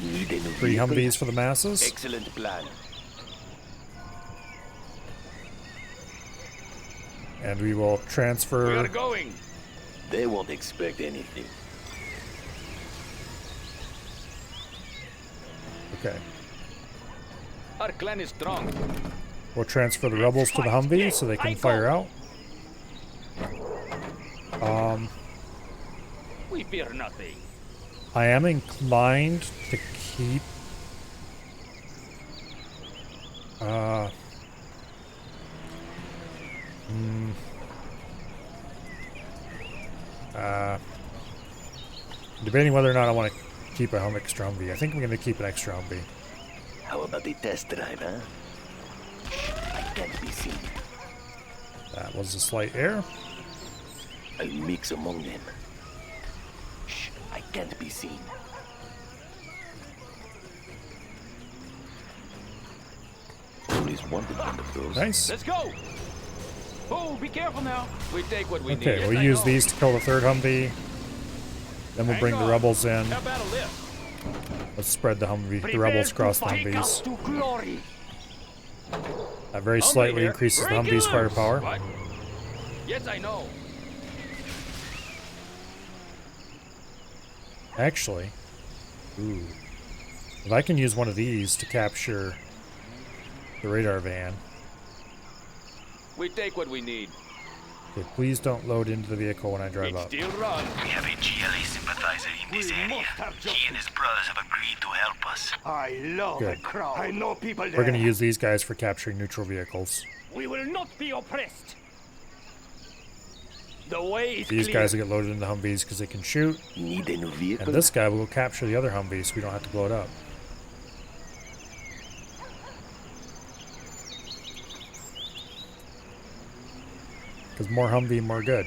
Need a new 3 vehicle? Humvees for the masses. Excellent plan. And we will transfer. We are going. They won't expect anything. Okay. Our clan is strong. We'll transfer the rebels to the Humvee so they can fire out. We fear nothing. I am inclined to keep debating whether or not I want to keep a extra Humvee. I think I'm going to keep an extra Humvee. How about the test drive, huh? I can't be seen. That was a slight error. I'll mix among them. Shh, I can't be seen. Always wanted one of those. Nice. Let's go. Oh, be careful now. We take what we need. Okay, we'll use these to kill the 3rd Humvee. Then we'll bring the rebels in. How about a lift? Let's spread the Humvee, the rebels across the Humvees. To glory. That very slightly here. increases the Break it Humvee's loose. firepower. What? Yes, I know. Actually, ooh, if I can use one of these to capture the radar van. We take what we need. Okay, please don't load into the vehicle when I drive up. Still run. We have a GLA sympathizer in this area. He and his brothers have agreed to help us. I love Good. a crowd. I know people there. We're going to use these guys for capturing neutral vehicles. We will not be oppressed. The way is These clear. guys will get loaded into Humvees because they can shoot. Need a new vehicle? And this guy will capture the other Humvee so we don't have to blow it up. Because more Humvee, more good.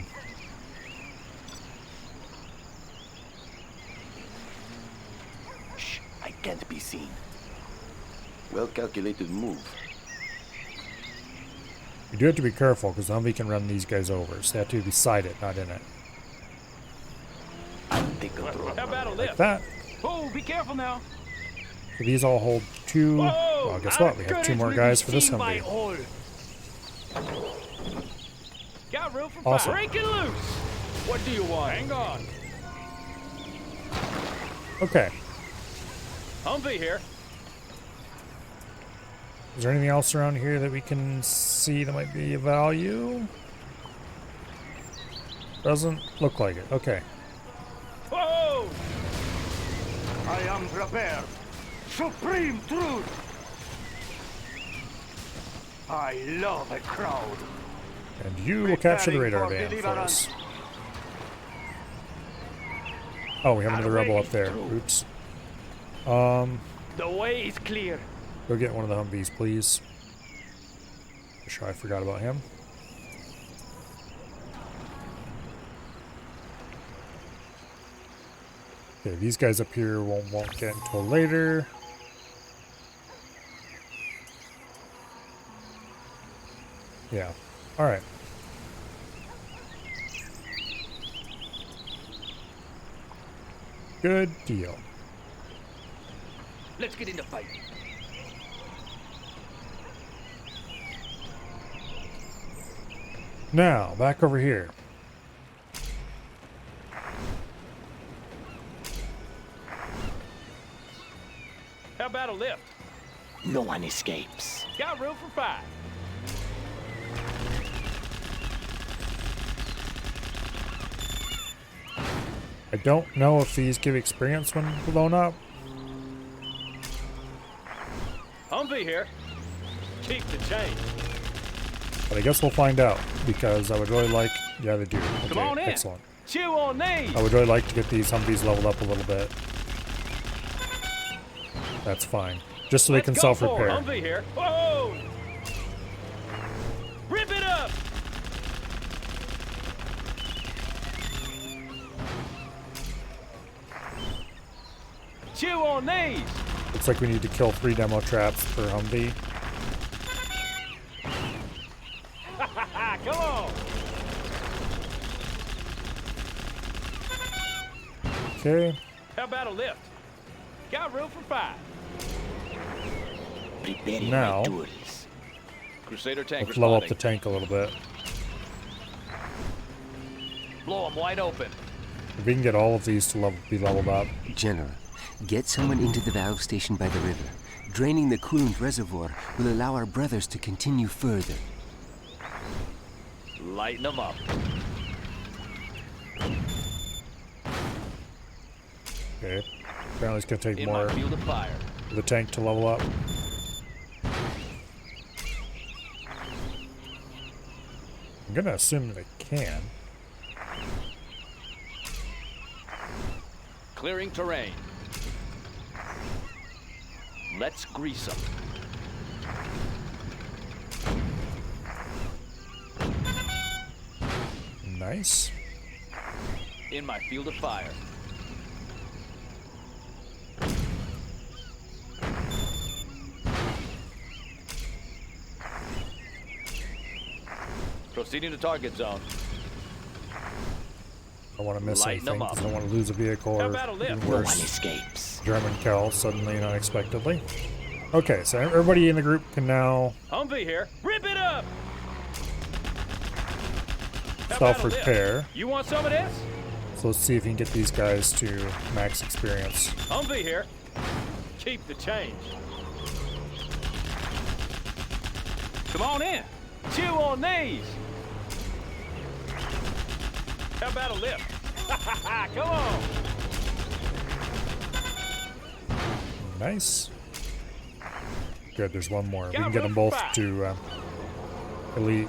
Shh, I can't be seen. Well calculated move. You do have to be careful because the Humvee can run these guys over. So they have to be beside it, not in it. I'll take control. How about a lift? Like that. Oh, be careful now. So these all hold 2. Whoa, Well, guess what? We have 2 more guys for this by Humvee. all. Got room for Awesome. 5. Break it loose. What do you want? Hang on. Okay. Humvee here. Is there anything else around here that we can see that might be of value? Doesn't look like it. Okay. Whoa! I am prepared. Supreme truth. I love a crowd. And you will capture the radar van for us. Oh, we have another rebel up there. Oops. The way is clear. Go get one of the Humvees, please. Sure, I forgot about him. Okay, these guys up here won't get until later. Yeah. All right. Good deal. Let's get in the fight. Now, back over here. How about a lift? No one escapes. Got room for 5. I don't know if these give experience when blown up. Humvee here. Keep the change. But I guess we'll find out, because I would really like... Yeah, they do. Okay, Come on in. excellent. Chew on these. I would really like to get these Humvees leveled up a little bit. That's fine. Just so they can self-repair. Humvee here. Whoa! Rip it up! Chew on these! Looks like we need to kill 3 demo traps per Humvee. Come on! Okay. How about a lift? Got room for 5. Now, Crusader tank let's level up the responding. tank a little bit. Blow them wide open. If we can get all of these to be leveled up. General, get someone into the valve station by the river. Draining the coolant reservoir will allow our brothers to continue further. Lighten them up. Okay. Apparently it's going to take In more my field of fire. for the tank to level up. I'm going to assume that it can. Clearing terrain. Let's grease them. Nice. In my field of fire. Proceeding to target zone. I don't want to miss Lighten anything them up. because I don't want to lose a vehicle How or about a lift? even No worse, one escapes. German kill suddenly and unexpectedly. Okay, so everybody in the group can now Humvee here. Rip it up! How about a lift? self-repair. You want some of this? So let's see if we can get these guys to max experience. Humvee here. Keep the change. Come on in. Chew on these. How about a lift? Come on. Nice. Good, there's one more. We Got can get them room both for 5. to elite.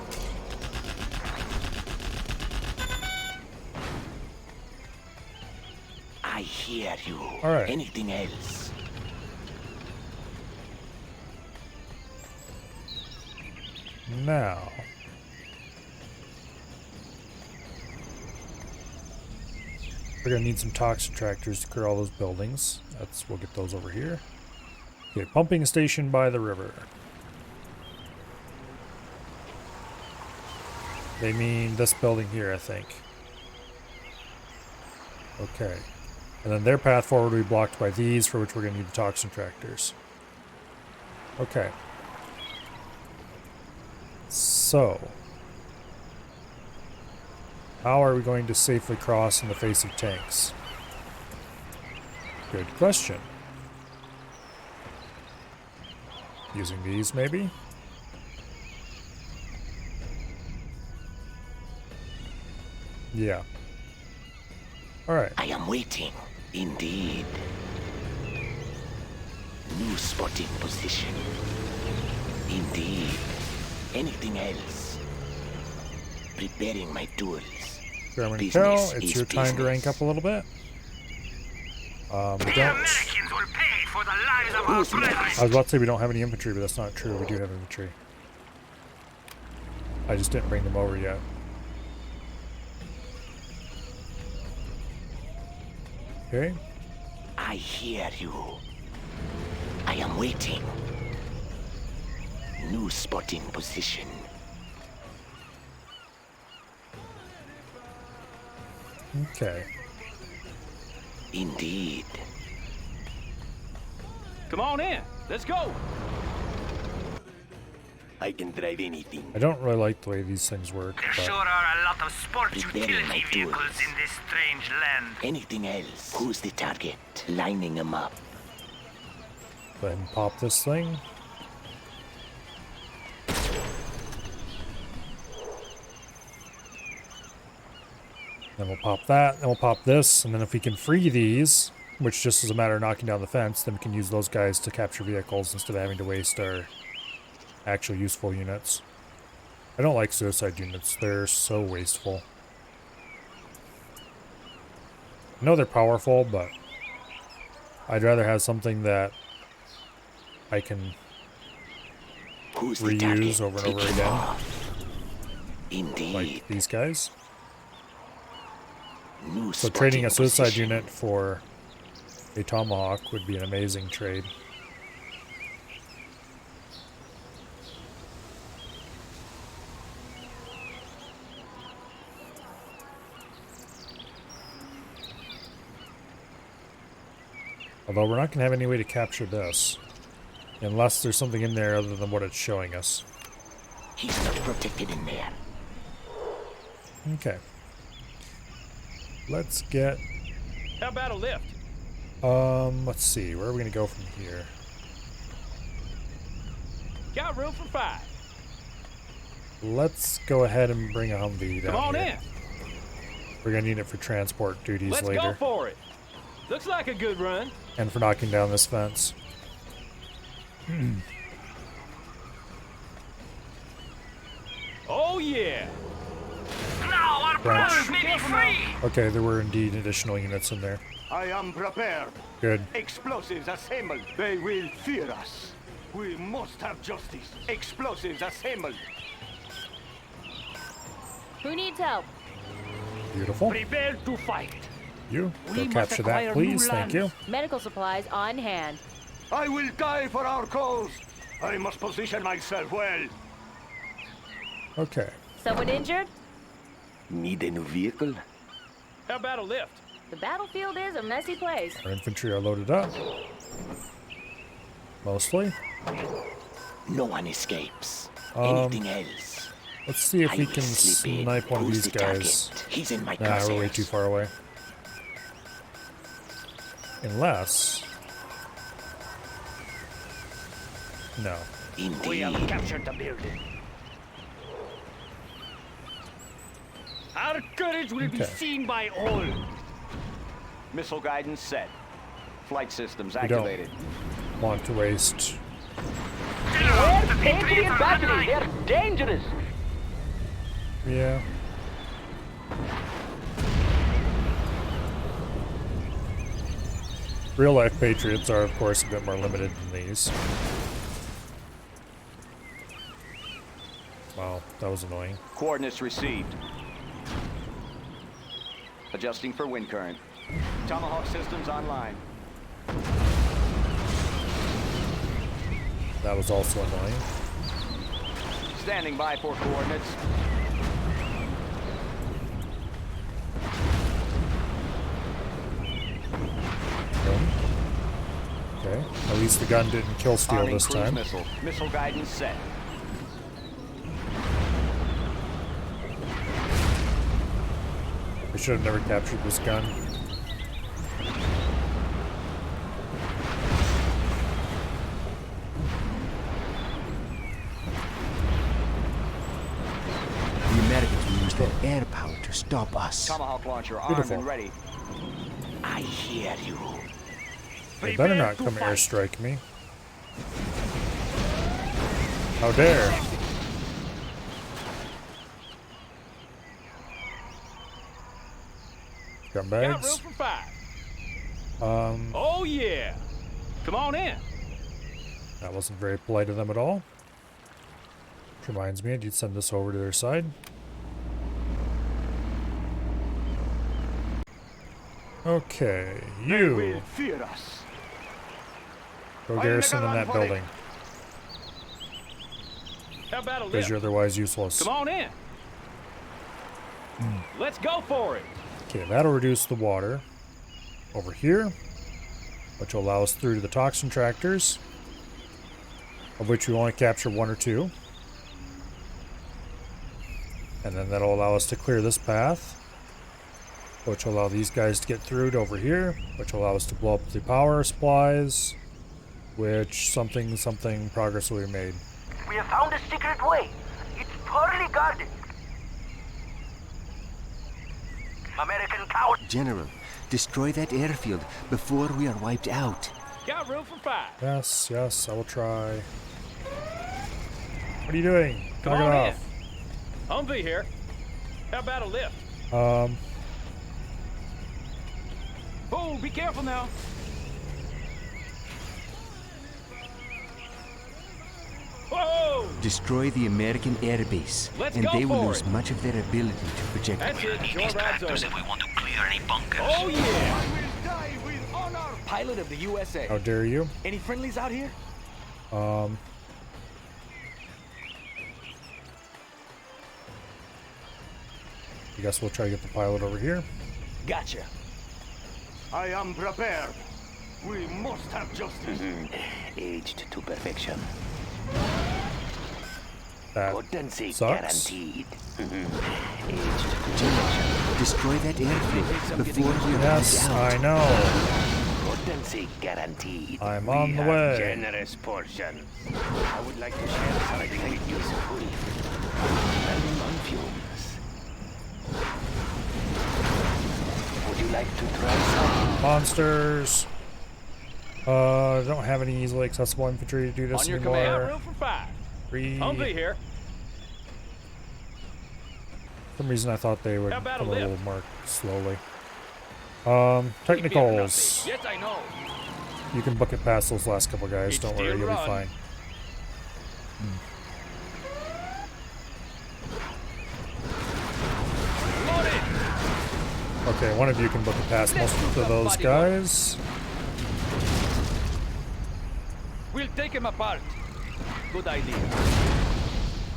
I hear you. All right. Anything else? Now. We're gonna need some toxin tractors to clear all those buildings. We'll get those over here. Okay, pumping station by the river. They mean this building here, I think. Okay. And then their path forward will be blocked by these, for which we're going to need the toxin tractors. Okay. So. How are we going to safely cross in the face of tanks? Good question. Using these, maybe? Yeah. Alright. I am waiting. Indeed. New spotting position. Indeed. Anything else? Preparing my tools. German Business Cal, it's is your time to rank up a little bit. We don't. will pay for the lives of our brethren. I was about to say we don't have any infantry, but that's not true. We do have infantry. I just didn't bring them over yet. Okay. I hear you. I am waiting. New spotting position. Okay. Indeed. Come on in. Let's go. I can drive anything. I don't really like the way these things work. There But sure are a lot of sport Preparing my utility vehicles tools. in this strange land. Anything else? Who's the target? Lining them up. go ahead and pop this thing. Then we'll pop that, then we'll pop this, and then if we can free these, which just is a matter of knocking down the fence, then we can use those guys to capture vehicles instead of having to waste our actual useful units. I don't like suicide units. They're so wasteful. I know they're powerful, but I'd rather have something that I can reuse over and over again. Indeed. Like these guys. So trading a suicide unit for a tomahawk would be an amazing trade. Although we're not going to have any way to capture this. Unless there's something in there other than what it's showing us. He's not protected in there. Okay. Let's get... How about a lift? Let's see. Where are we going to go from here? Got room for 5. Let's go ahead and bring a Humvee down Come on here. in. We're going to need it for transport duties Let's later. go for it. Looks like a good run. And for knocking down this fence. Oh yeah. Now our brothers may be free. Okay, there were indeed additional units in there. I am prepared. Good. Explosives assembled. They will fear us. We must have justice. Explosives assembled. Who needs help? Beautiful. Prepare to fight. You. We Go must capture that, acquire please. new Thank you. lands. Medical supplies on hand. I will die for our cause. I must position myself well. Okay. Someone injured? Need a new vehicle? How about a lift? The battlefield is a messy place. Our infantry are loaded up. Mostly. No one escapes. Um, Anything else? Let's see if I we will can slip in. snipe one of Who's these the guys. target? He's in my Nah, we're way crosshairs. too far away. Unless... No. Indeed. We have captured the building. Our courage will be Okay. seen by all. Missile guidance set. Flight systems We don't activated. want to waste... Patriot battery. They're dangerous. Yeah. Real-life Patriots are, of course, a bit more limited than these. Wow, that was annoying. Coordinates received. Adjusting for wind current. Tomahawk systems online. That was also annoying. Standing by for coordinates. Okay, at least the gun didn't kill steal Arming this cruise time. missile. Missile guidance set. We should have never captured this gun. The Americans will use their air power to stop us. Tomahawk launcher armed Beautiful. and ready. I hear you. They better not come airstrike me. How dare! Gun Got room bags. for 5. Um, Oh yeah. Come on in. that wasn't very polite of them at all. Which reminds me, I need to send this over to their side. Okay, They will you fear us. go garrison in that building How about a because lift? you're otherwise useless. Come on in. Let's go for it. Okay, that'll reduce the water over here, which will allow us through to the toxin tractors, of which we only capture 1 or 2. And then that'll allow us to clear this path, which will allow these guys to get through to over here, which will allow us to blow up the power supplies, which something progress will be made. We have found a secret way. It's poorly guarded. American coward. General, destroy that airfield before we are wiped out. Got room for 5. Yes, yes, I will try. What are you doing? Come Knock on it in. off. Humvee here. How about a lift? Oh, be careful now. Whoa! Destroy the American airbase, Let's and go they will for lose it. much of their ability to project. That's it. Your ride's over. If we want to clear any bunkers. Oh yeah! Pilot of the USA. How dare you? Any friendlies out here? I guess we'll try to get the pilot over here. Gotcha. I am prepared. We must have justice. Aged to perfection. That Potency sucks. guaranteed. General, destroy that airfield before we are Yes, wiped out. I know. Potency guaranteed. I'm on the way. Generous portions. I would like to share something useful. Running on fumes. Would you like to try some? Monsters. Don't have any easily accessible infantry to do this On your anymore. command, room for 5. Humvee here. For some reason I thought they would How about come a a little lift? more slowly. Technicals. Yes, I know. You can book it past those last couple guys. Don't worry, you'll be run. fine. Okay, one of you can book it past most of those guys. We'll take him apart. Good idea.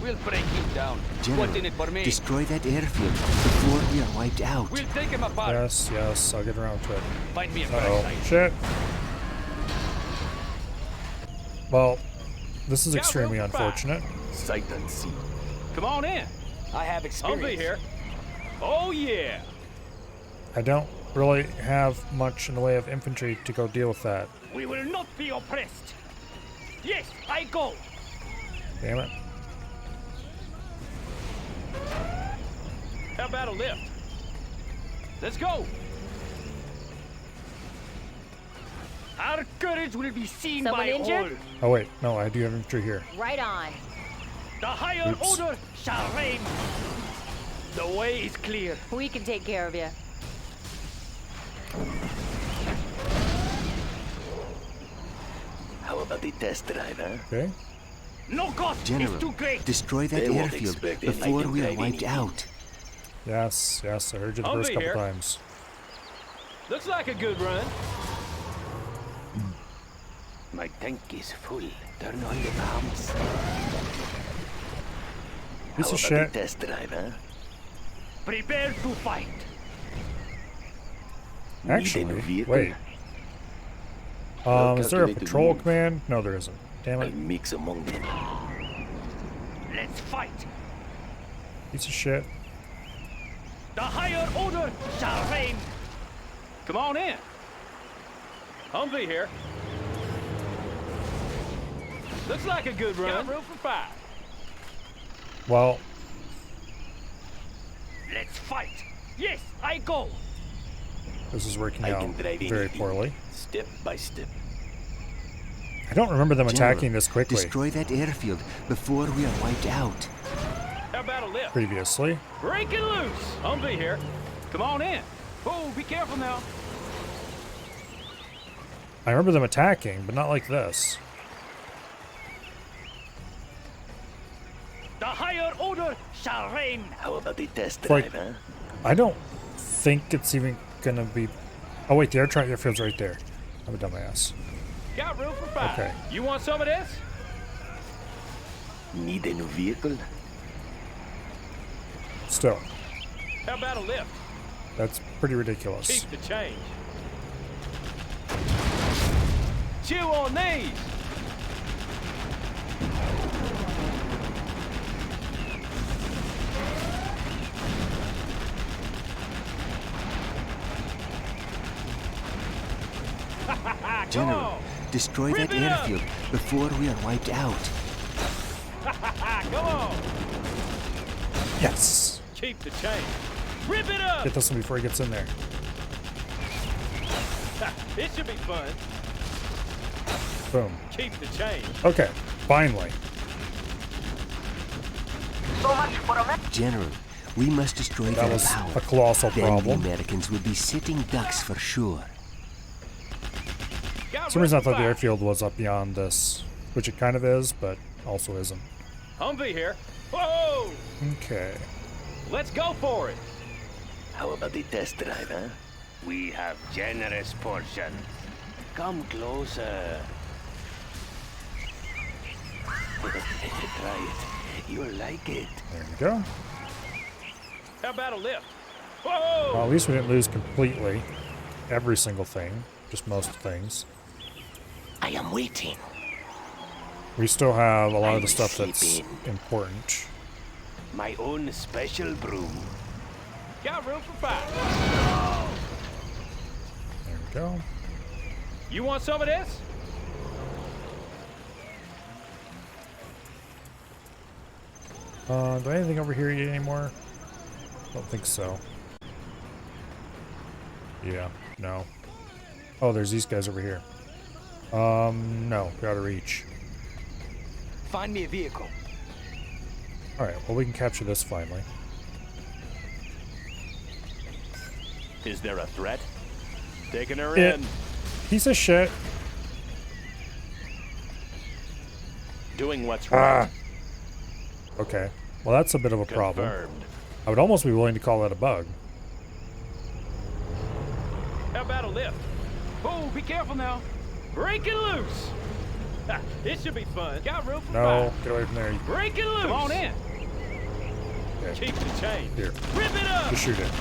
We'll break him down. General, What's in it for me? destroy that airfield before we are wiped out. We'll take him apart. Yes, yes, I'll get around to it. Find me a Uh-oh, parasite. shit. Well, this is extremely room for 5. unfortunate. Sight unseen. Come on in. I have experience. Humvee here. Oh yeah. I don't really have much in the way of infantry to go deal with that. We will not be oppressed. Yes, I go. Damn it. How about a lift? Let's go. Our courage will be seen Someone by injured? all. Oh wait, no, I do have infantry here. Right on. The higher Oops. order shall reign. The way is clear. We can take care of you. How about the test drive, huh? Okay. No cost General, is too great. destroy that They won't airfield expect before enlightened we are driving wiped easy. out. Yes, yes, I heard you the I'll first be couple here. times. Looks like a good run. My tank is full. Turn on the bombs. Piece How of about shit. the test drive, huh? Prepare to fight. Actually, Need a vehicle? wait. I'll Is there a calculate the patrol move. command? No, there isn't. Damn I'll it. mix among them. Let's fight. Piece of shit. The higher order shall reign. Come on in. Humvee here. Looks like a good run. Got room for 5. Well, Let's fight. Yes, I go. this is working I out can drive very anything. poorly. Step by step. I don't remember them General, attacking this quickly destroy that airfield before we are wiped out. How about a lift? previously. Breaking loose. Humvee here. Come on in. Oh, be careful now. I remember them attacking, but not like this. The higher order shall reign. How about the test It's like, drive, huh? I don't think it's even gonna be... Oh wait, the airfield's right there. I'm a dumbass. Got room for 5. Okay. You want some of this? Need a new vehicle? Still, How about a lift? that's pretty ridiculous. Keep the change. Chew on these. General, destroy that Rip it up. airfield before we are wiped out. Come on. Yes! Keep the change. Rip it up. Get this one before he gets in there. It should be fun. Boom. Keep the change. Okay, finally. So much for a General, we must destroy That their was power. a colossal Then problem. the Americans will be sitting ducks for sure. For some reason I thought the airfield was up beyond this, which it kind of is, but also isn't. Humvee here. Whoa! Okay. Let's go for it. How about the test drive, huh? We have generous portions. Come closer. Try it. You'll like it. There we go. How about a lift? Whoa! Well, at least we didn't lose completely every single thing, just most things. I am waiting. We still have a lot of the will stuff sleep that's in. important. My own special broom. Got room for 5. There we go. You want some of this? Do I have anything over here yet anymore? Don't think so. Yeah, no. Oh, there's these guys over here. No, we're out of reach. Find me a vehicle. Alright, well we can capture this finally. Is there a threat? Taking her It- in. Piece of shit. Doing what's right. Okay. Well, that's a bit of a problem. Confirmed. I would almost be willing to call that a bug. How about a lift? Oh, be careful now. Break it loose. Ha, it should be fun. Got room for No, 5. get away from there. Break it loose. Come on in. Okay. Keep the change. Here. Rip it up. Just shoot it.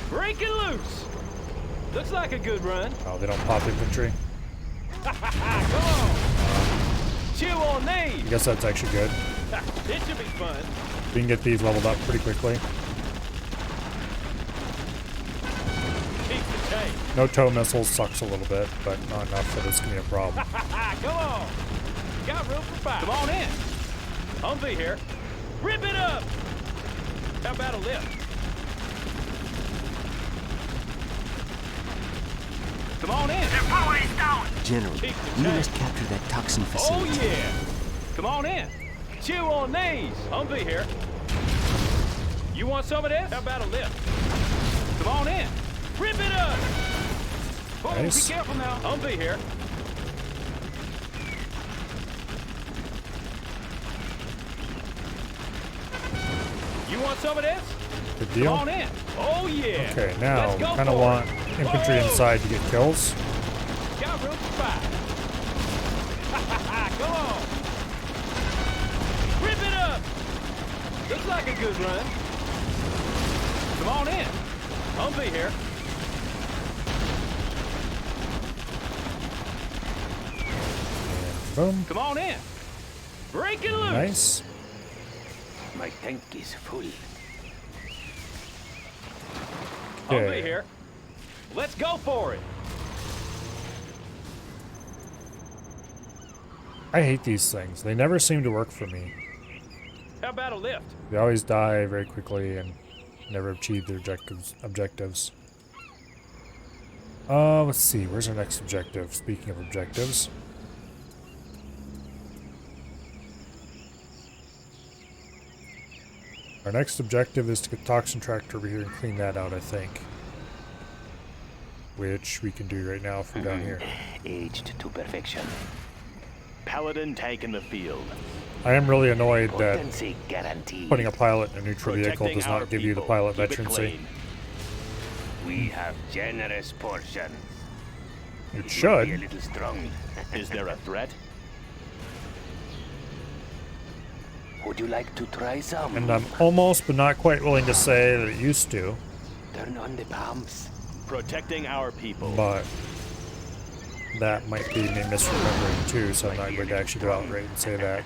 Break it loose. Looks like a good run. Oh, they don't pop infantry? Come on. Chew on I these. guess that's actually good. Ha, it should be fun. We can get these leveled up pretty quickly. Keep the change. No tow missiles sucks a little bit, but not enough that it's going to be a problem. Come on. Got room for 5. Come on in. Humvee here. Rip it up. How about a lift? Come on in. The power is down. General, Keep the we change. must capture that toxin Oh facility. yeah. Come on in. Chew on these. Humvee here. You want some of this? How about a lift? Come on in. Rip it up. Oh, Nice. be careful now. Humvee here. You want some of this? Good Come deal. on in. Oh yeah. Okay, now Let's we go kind of for want it. infantry Whoa. inside to get kills. Got room for 5. Come on. Rip it up. Looks like a good run. Come on in. Humvee here. Boom. Come on in. Break it loose. Nice. My tank is full. Humvee Okay. here. Let's go for it. I hate these things. They never seem to work for me. How about a lift? They always die very quickly and never achieve their objectives. Let's see. Where's our next objective? Speaking of objectives. Our next objective is to get Toxin Tractor over here and clean that out, I think. Which we can do right now if we're down here. Aged to perfection. Paladin tank in the field. I am really annoyed that Potency guaranteed. putting a pilot in a neutral vehicle Protecting does our not give you the people. pilot Keep it veterancy. clean. We have generous portions. It Be a should. little strong. Is there a threat? Would you like to try some? And I'm almost but not quite willing to say that it used to, Turn on the pumps. Protecting our people. but that might be me misremembering too, so I'm not going to actually go outright and say that.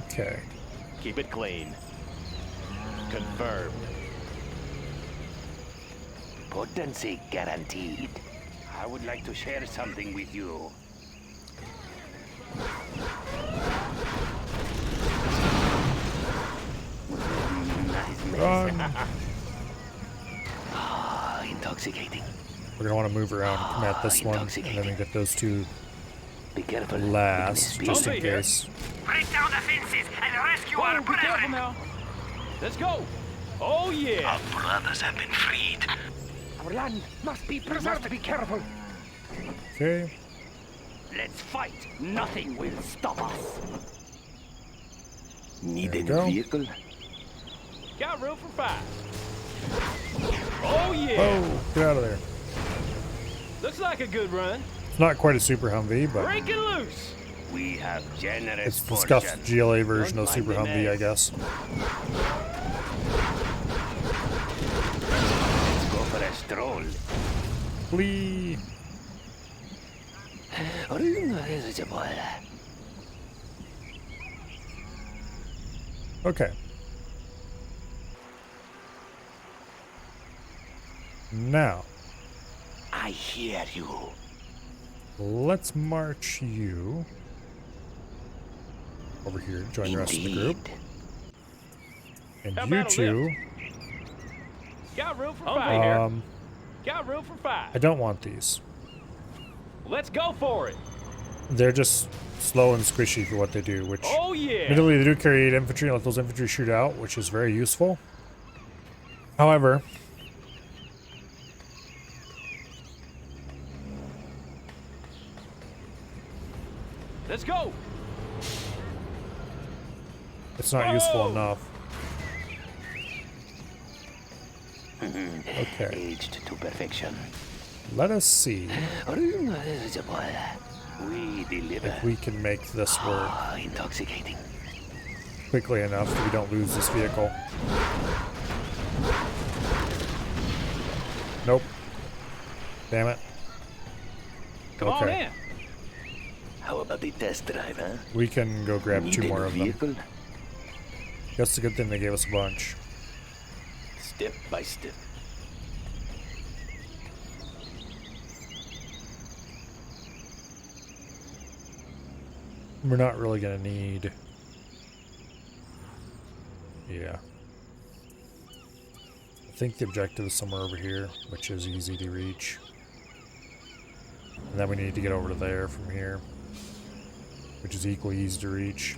Okay. Keep it clean. Confirmed. Potency guaranteed. I would like to share something with you. Nice mess. Run. Ah, intoxicating. We're gonna want to move around and come at this one, and then we get those two Be careful. last, just in case. Break down the fences and rescue Whoa, our be careful brethren. now. Let's go. Oh, yeah. Our brothers have been freed. Our land must be preserved. Be careful. Okay. Let's fight. Nothing will stop us. Need a There you new go. vehicle? Got room for 5. Oh, yeah. Oh, get out of there. Looks like a good run. It's not quite a Super Humvee, but Break it loose. We have generous it's the scuffed GLA version of Super Humvee, I guess. Let's go for a stroll. Flee. Okay. Now, I hear you. let's march you over here to join the rest of the group. And How you about a two, Got room for 5 here. Got room for 5. I don't want these. Let's go for it. They're just slow and squishy for what they do, which Oh, yeah. admittedly they do carry 8 infantry and let those infantry shoot out, which is very useful. However, Let's go. it's not useful Whoa. enough. Okay, Aged to perfection. let us see We deliver. if we can make this work Ah, intoxicating. quickly enough so we don't lose this vehicle. Nope. Damn it. Come on Okay. in. How about the test drive, huh? We can go grab Need 2 a more new of them. vehicle? That's a good thing they gave us a bunch. Step by step. We're not really gonna need... Yeah. I think the objective is somewhere over here, which is easy to reach. And then we need to get over to there from here, which is equally easy to reach.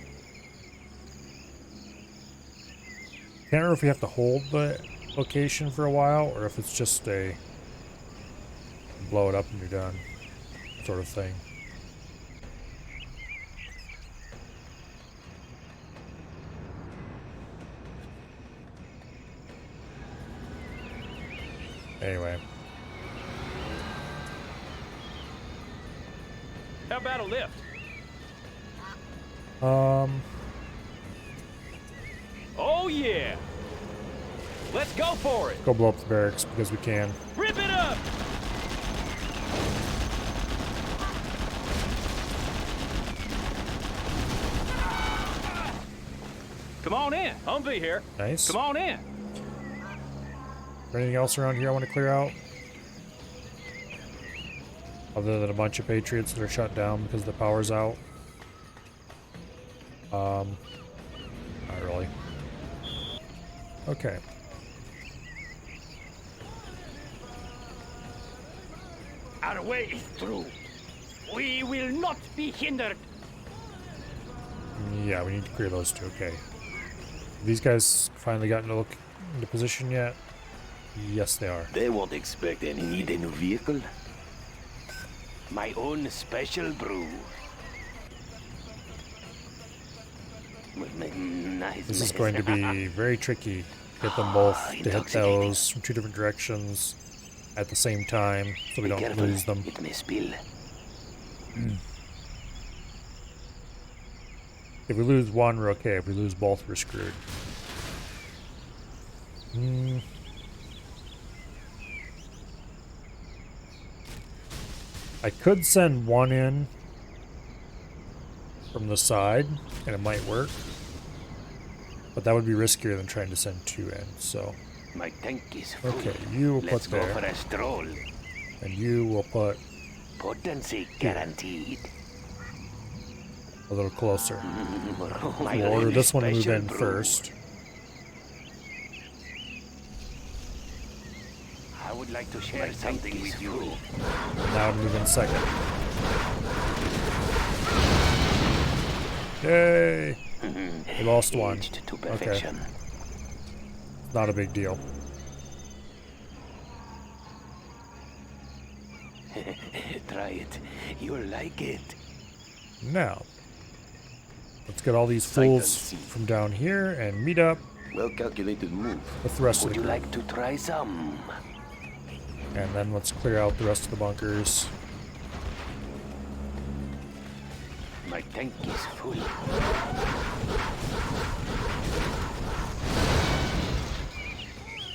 Can't remember if we have to hold the location for a while, or if it's just a blow it up and you're done sort of thing. Anyway. How about a lift? Oh, yeah. Let's go for it. Go blow up the barracks because we can. Rip it up. Come on in. Humvee here. Nice. Come on in. Anything else around here I want to clear out? Other than a bunch of Patriots that are shut down because the power's out? Not really. Okay. Our way is through. We will not be hindered. Yeah, we need to clear those two. Okay. These guys finally gotten to look into position yet? Yes, they are. They won't expect any. Need a new vehicle? My own special brew. Nice. This is going to be very tricky. Get them both to hit those from 2 different directions at the same time so we don't careful. lose them. It may spill. If we lose one, we're okay. If we lose both, we're screwed. I could send one in from the side, and it might work. But that would be riskier than trying to send 2 in, so... My tank is full. Okay, you will Let's put there. go for a stroll. And you will put Potency guaranteed. a little closer. My We'll order own this one to move special in brew. first. like to share something with you. Now move in second. Yay! We lost one. Okay. Not a big deal. Try it. You'll like it. Now, let's get all these fools from down here and meet up. Well calculated move. With the rest of Would the you group. like to try some? And then let's clear out the rest of the bunkers. My tank is full.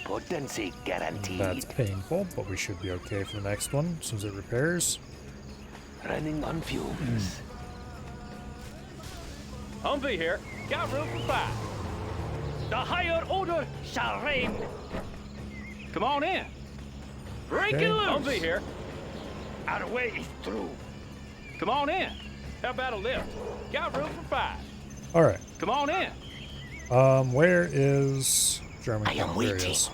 Potency guaranteed. That's painful, but we should be okay for the next one, as soon as it repairs. Running on fumes. Humvee here. Got room for 5. The higher order shall reign. Come on in. Break it loose. Humvee here. Our way is through. Come on in. How about a lift? Got room for 5. Alright. Come on in. Where is German? I am There he waiting. is.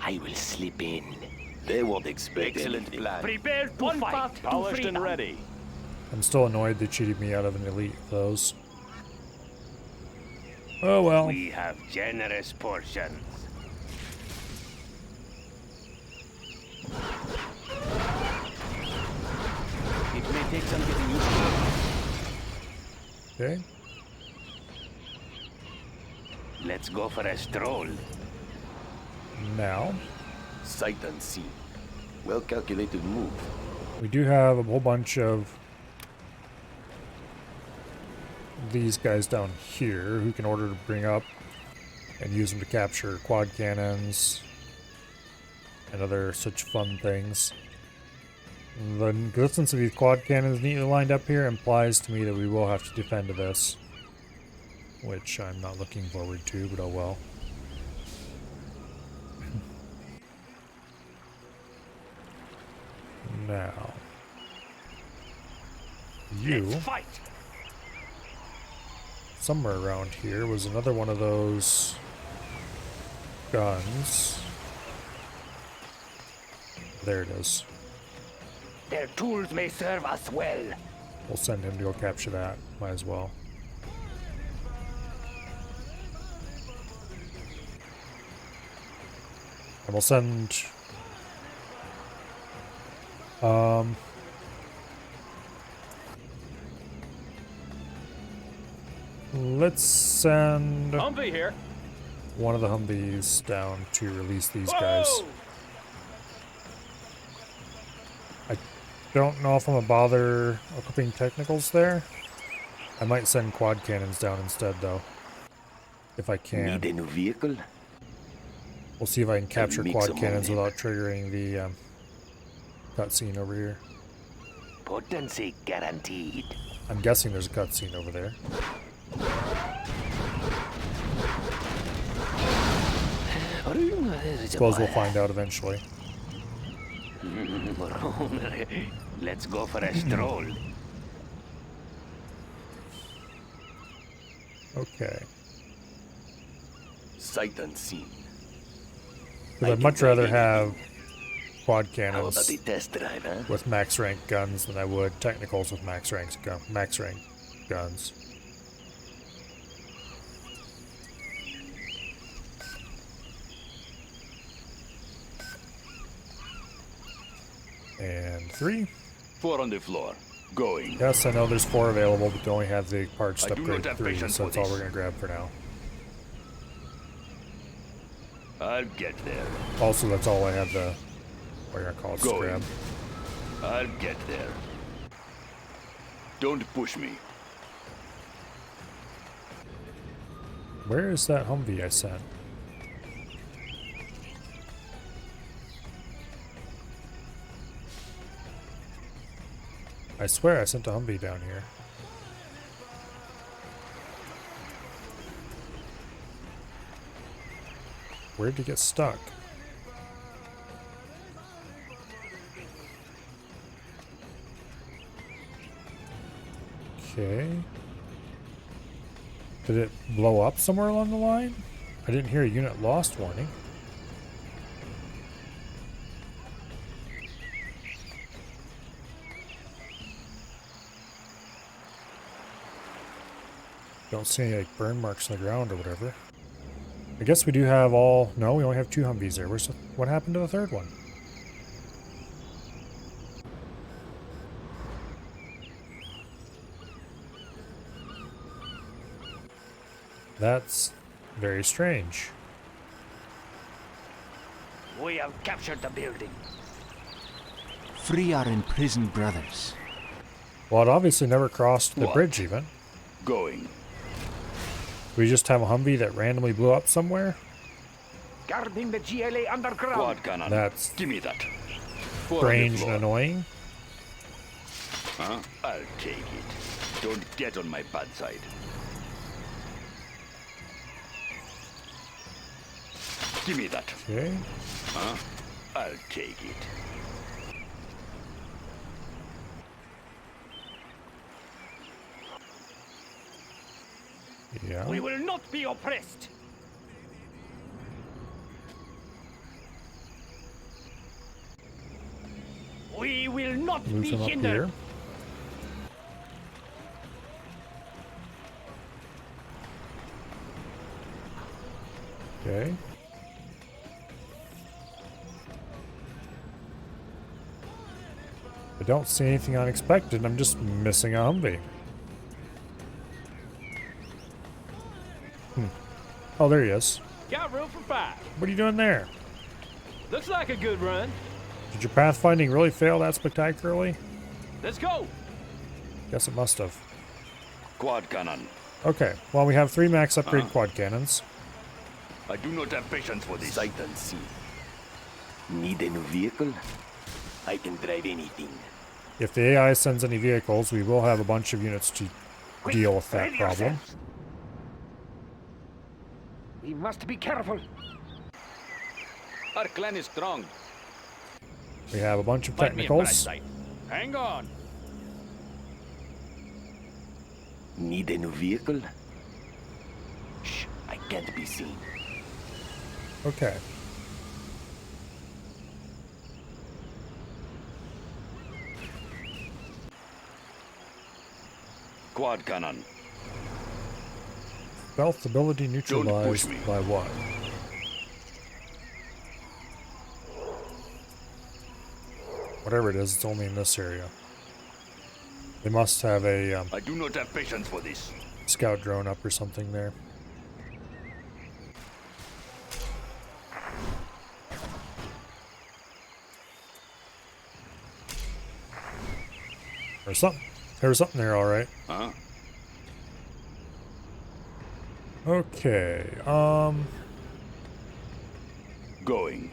I will slip in. They won't expect Excellent anything. plan. Prepare to fight. Polished and ready. I'm still annoyed they cheated me out of an elite of those. Oh well. We have generous portions. It may take some getting used to. Okay. Let's go for a stroll. Now, Sight unseen. Well calculated move. we do have a whole bunch of these guys down here who can order to bring up and use them to capture quad cannons and other such fun things. The existence of these quad cannons neatly lined up here implies to me that we will have to defend this, which I'm not looking forward to, but oh well. Now, you, Let's fight. somewhere around here, was another one of those guns. There it is. Their tools may serve us well. We'll send him to go capture that. Might as well. And we'll send... let's send Humvee here. one of the Humvees down to release these guys. Whoa! I don't know if I'm gonna bother equipping technicals there. I might send quad cannons down instead, though, if I can. Need a new vehicle? We'll see if I can capture mix quad them cannons all in. without triggering the cutscene over here. Potency guaranteed. I'm guessing there's a cutscene over there. Suppose we'll find out eventually. Let's go for a stroll. Okay. Sight unseen. Because I'd much rather have quad How about cannons the test drive, huh? with max rank guns than I would technicals with max rank guns. And 3. 4 on the floor. Going. Yes, I know there's 4 available, but they only have the parts to I do upgrade not have 3, patience so for that's all this. we're going to grab for now. I'll get there. Also, that's all I have the, what you're going to call it, to Going. grab. I'll get there. Don't push me. Where is that Humvee I sent? I swear I sent a Humvee down here. Where'd it get stuck? Okay. Did it blow up somewhere along the line? I didn't hear a unit lost warning. Don't see any like burn marks on the ground or whatever. I guess we do have all... No, we only have 2 Humvees there. What happened to the third one? That's very strange. We have captured the building. Free our imprisoned brothers. Well, it obviously never crossed the What? bridge even. Going. We just have a Humvee that randomly blew up somewhere? Guarding the GLA underground. Quad cannon. That's Give me that. strange and annoying. Huh? I'll take it. Don't get on my bad side. Give me that. Okay. Huh? I'll take it. Yeah. We will not be oppressed. We will not Move be them up hindered. here. Okay. I don't see anything unexpected. I'm just missing a Humvee. Oh, there he is. Got room for 5. What are you doing there? Looks like a good run. Did your pathfinding really fail that spectacularly? Let's go. Guess it must have. Quad cannon. Okay, well, we have 3 max upgrade quad cannons. I do not have patience for this. Sight unseen. Need a new vehicle? I can drive anything. If the AI sends any vehicles, we will have a bunch of units to deal with that problem. We must be careful. Our clan is strong. We have a bunch of Fight me in bright technicals. sight. Hang on. Need a new vehicle? Shh, I can't be seen. Okay. Quad cannon. Stealth ability push neutralized me. by what? Whatever it is, it's only in this area. They must have a I do not have patience for this. scout drone up or something there. Or something. There was something there, all right. Huh? Okay. Going.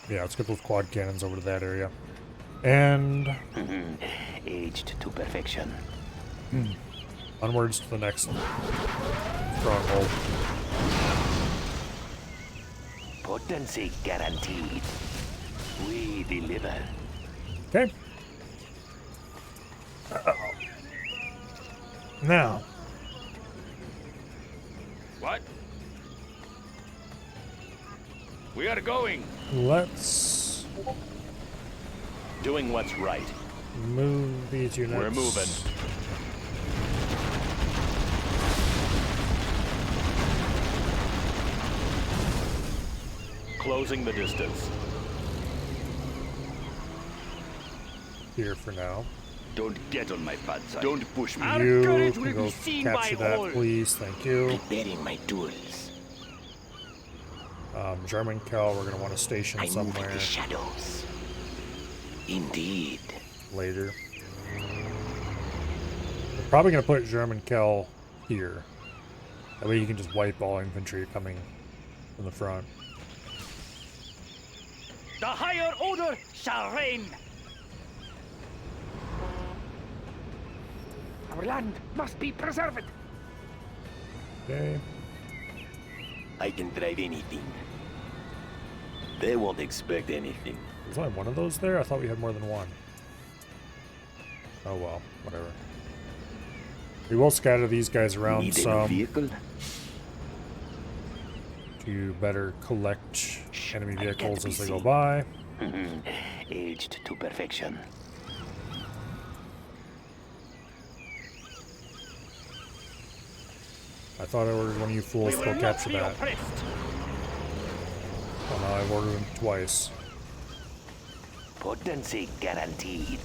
Yeah, let's get those quad cannons over to that area. And Aged to perfection. onwards to the next stronghold. Potency guaranteed. We deliver. Okay. Now, What? We are going. let's Doing what's right. move these units. We're moving. Closing the distance. Here for now. Don't get on my bad side. Don't push me. Our You courage can will go be seen capture by that, all. please. Thank you. Preparing my tools. German Kel, we're going to want to station I move somewhere in the shadows. Indeed. later. We're probably going to put German Kel here. That way you can just wipe all infantry coming from the front. The higher order shall reign. Our land must be preserved. Okay. I can drive anything. They won't expect anything. There's only one of those there? I thought we had more than one. Oh well, whatever. We will scatter these guys around Need a new some vehicle? to better collect enemy I can't vehicles be as they go seen. by. Aged to perfection. I thought I ordered one of you fools to go capture that. Oh no, I've ordered them twice. Potency guaranteed.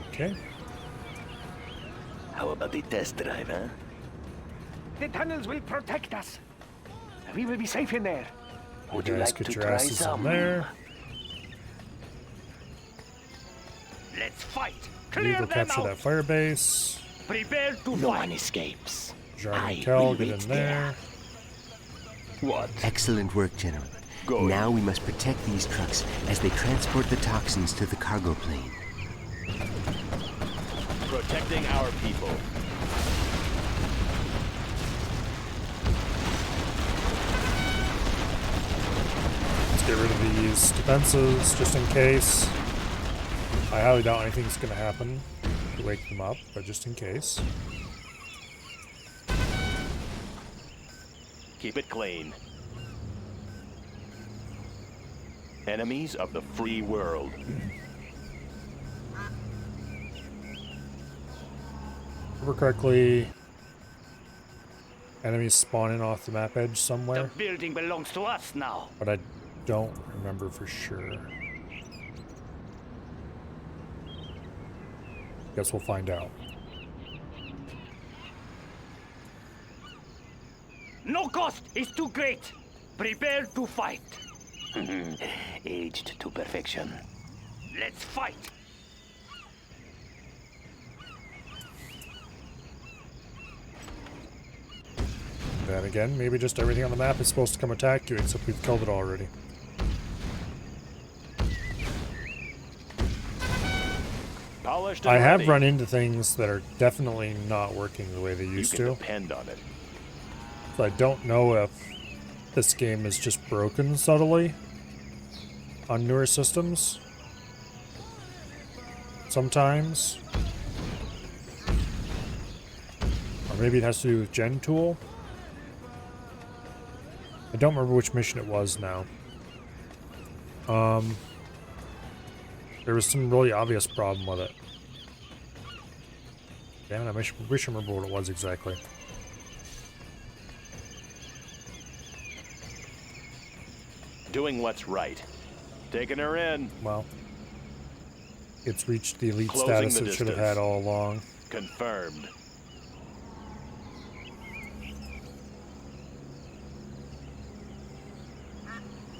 Okay. How about the test drive, huh? The tunnels will protect us. We will be safe in there. Would you like to try some? There. Let's fight. You go capture that fire base. Prepare to No fight. one escapes. Jarman and Kel, get in there. What? Excellent work, General. Go now we must protect these trucks as they transport the toxins to the cargo plane. Protecting our people. Let's get rid of these defenses just in case. I highly doubt anything's going to happen to wake them up, but just in case. Keep it clean. Enemies of the free world. Remember correctly, enemies spawning off the map edge somewhere, The building belongs to us now. but I don't remember for sure. Guess we'll find out. No cost is too great. Prepare to fight. Aged to perfection. Let's fight. Then again, maybe just everything on the map is supposed to come attack you, except we've killed it already. Polished I and have ready. run into things that are definitely not working the way they used You to. can depend on it. So I don't know if this game is just broken subtly on newer systems. Sometimes. Or maybe it has to do with Gen Tool. I don't remember which mission it was now. There was some really obvious problem with it. Damn it, I wish I remember what it was exactly. Doing what's right. Taking her in. Well, it's reached the elite Closing status the it should have distance. had all along. Confirmed.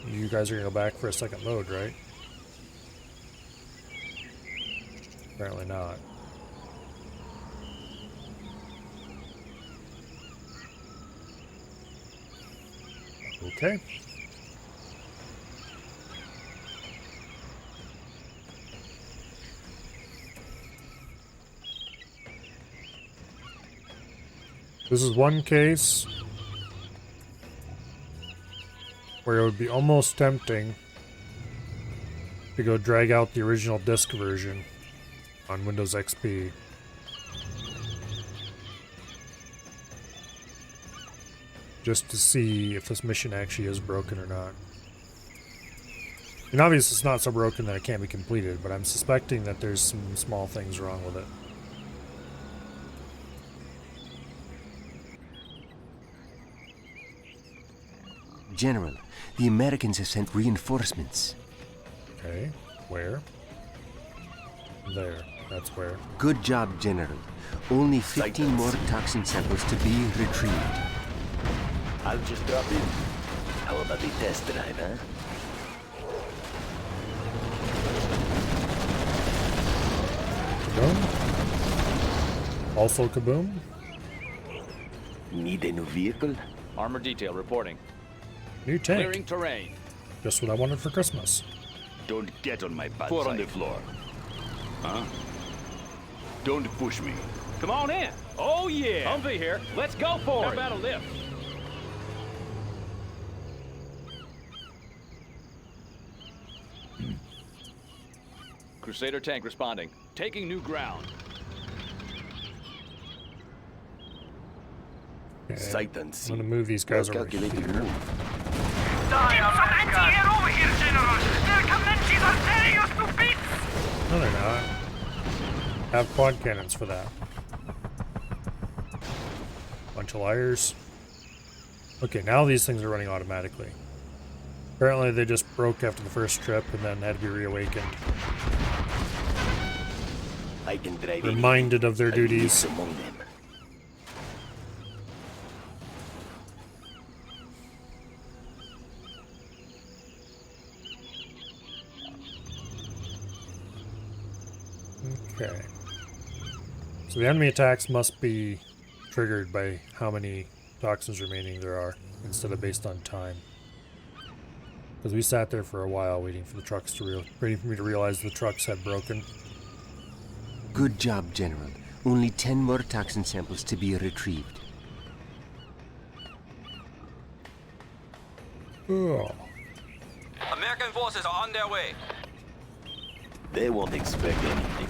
You guys are gonna go back for a second load, right? Apparently not. Okay. This is one case where it would be almost tempting to go drag out the original disc version on Windows XP. Just to see if this mission actually is broken or not. And obviously it's not so broken that it can't be completed, but I'm suspecting that there's some small things wrong with it. General, the Americans have sent reinforcements. Okay, where? There, that's where. Good job, General. Only 15 more toxin samples to be retrieved. I'll just drop in. How about the test drive, huh? Kaboom? Also kaboom? Need a new vehicle? Armor detail reporting. New tank. Clearing terrain. Just what I wanted for Christmas. Don't get on my bad Foot side. on the floor. Huh? Don't push me. Come on in. Oh yeah. Humvee here. Let's go for it. How about a lift? Crusader tank responding. Taking new ground. Okay. Sight I'm unseen. gonna move these guys over Calculated here. move. Get some anti-air over here, General. Their Comanches are tearing us to bits. No, they're not. have quad cannons for that. Bunch of liars. Okay, now these things are running automatically. Apparently they just broke after the first trip and then had to be reawakened. I can drive Reminded of their duties. among them. Okay. So the enemy attacks must be triggered by how many toxins remaining there are, instead of based on time. Because we sat there for a while waiting for the trucks to waiting for me to realize the trucks had broken. Good job, General. Only 10 more toxin samples to be retrieved. Oh. American forces are on their way. They won't expect anything.